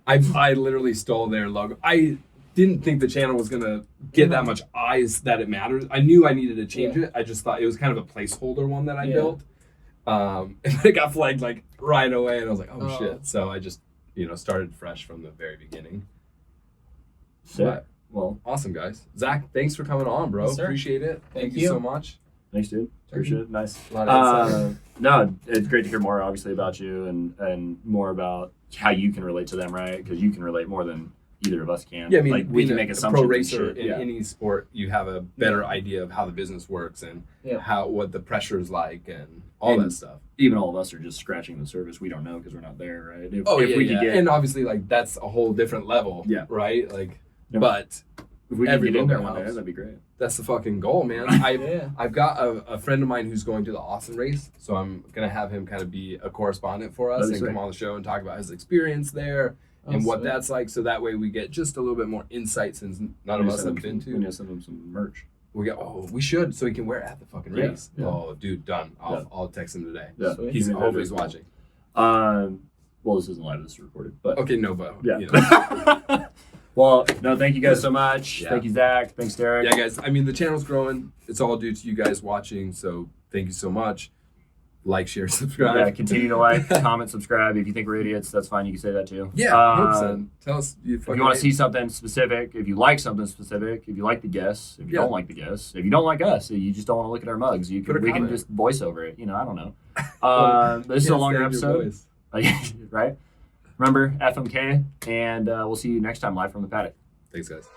Speaker 2: I literally stole their logo. I didn't think the channel was gonna get that much eyes that it matters. I knew I needed to change it. I just thought it was kind of a placeholder one that I built. And it got flagged like right away, and I was like, oh shit. So I just started fresh from the very beginning.
Speaker 1: Sick.
Speaker 2: But, well, awesome guys. Zach, thanks for coming on, bro.
Speaker 3: Yes, sir.
Speaker 2: Appreciate it. Thank you
Speaker 3: you.
Speaker 2: so much.
Speaker 1: Thanks, dude. Appreciate it. Nice.
Speaker 2: A lot of insight.
Speaker 1: No, it's great to hear more, obviously, about you and more about how you can relate to them, right? Because you can relate more than either of us can.
Speaker 2: Yeah, I mean,
Speaker 1: like, we
Speaker 2: being
Speaker 1: can make
Speaker 2: a
Speaker 1: assumptions.
Speaker 2: pro
Speaker 1: and
Speaker 2: racer
Speaker 1: shit.
Speaker 2: in
Speaker 1: Yeah.
Speaker 2: any sport, you have a better idea of how the business works and what the pressure is like and all
Speaker 1: And
Speaker 2: that stuff.
Speaker 1: Even all of us are just scratching the surface. We don't know because we're not there, right? If,
Speaker 2: Oh,
Speaker 1: if
Speaker 2: yeah,
Speaker 1: we
Speaker 2: yeah.
Speaker 1: could get,
Speaker 2: And obviously, like, that's a whole different level,
Speaker 1: Yeah.
Speaker 2: right? Like,
Speaker 1: Yeah.
Speaker 2: but
Speaker 1: if we could
Speaker 2: every
Speaker 1: get in there
Speaker 2: little
Speaker 1: one day,
Speaker 2: helps.
Speaker 1: that'd be great.
Speaker 2: that's the fucking goal, man. I've got a friend of mine who's going to the Austin race, so I'm going to have him kind of be a correspondent for us
Speaker 1: That'd be
Speaker 2: and
Speaker 1: sweet.
Speaker 2: come on the show and talk about his experience there and what
Speaker 3: sweet.
Speaker 2: that's like, so that way we get just a little bit more insight since none of us have been
Speaker 1: We need
Speaker 2: to.
Speaker 1: to send them some merch.
Speaker 2: We should, so he can wear it at the fucking
Speaker 1: Yeah,
Speaker 2: race.
Speaker 1: yeah.
Speaker 2: Oh, dude, done. I'll text him today.
Speaker 1: Yeah.
Speaker 3: Sweet.
Speaker 2: He's
Speaker 1: That'd be
Speaker 2: hopefully he's
Speaker 1: cool.
Speaker 2: watching.
Speaker 1: Well, this isn't live. This is recorded. But
Speaker 2: Okay, no, but
Speaker 1: yeah.
Speaker 2: you know.
Speaker 1: Well, no, thank you guys so much.
Speaker 2: Yeah.
Speaker 1: Thank you, Zach. Thanks, Derek.
Speaker 2: Yeah, guys. I mean, the channel's growing. It's all due to you guys watching. So thank you so much. Like, share, subscribe.
Speaker 1: Yeah, continue to like, comment, subscribe. If you think we're idiots, that's fine. You can say that too.
Speaker 2: Yeah, 100%. Tell us
Speaker 1: If you want to see something specific, if you like something specific, if you like the guests, if you don't like the guests, if you don't like us, you just don't want to look at our mugs, we can
Speaker 2: comment.
Speaker 1: just voice over it. I don't know. This is a longer episode, right? Remember FMK, and we'll see you next time live from the paddock.
Speaker 2: Thanks, guys.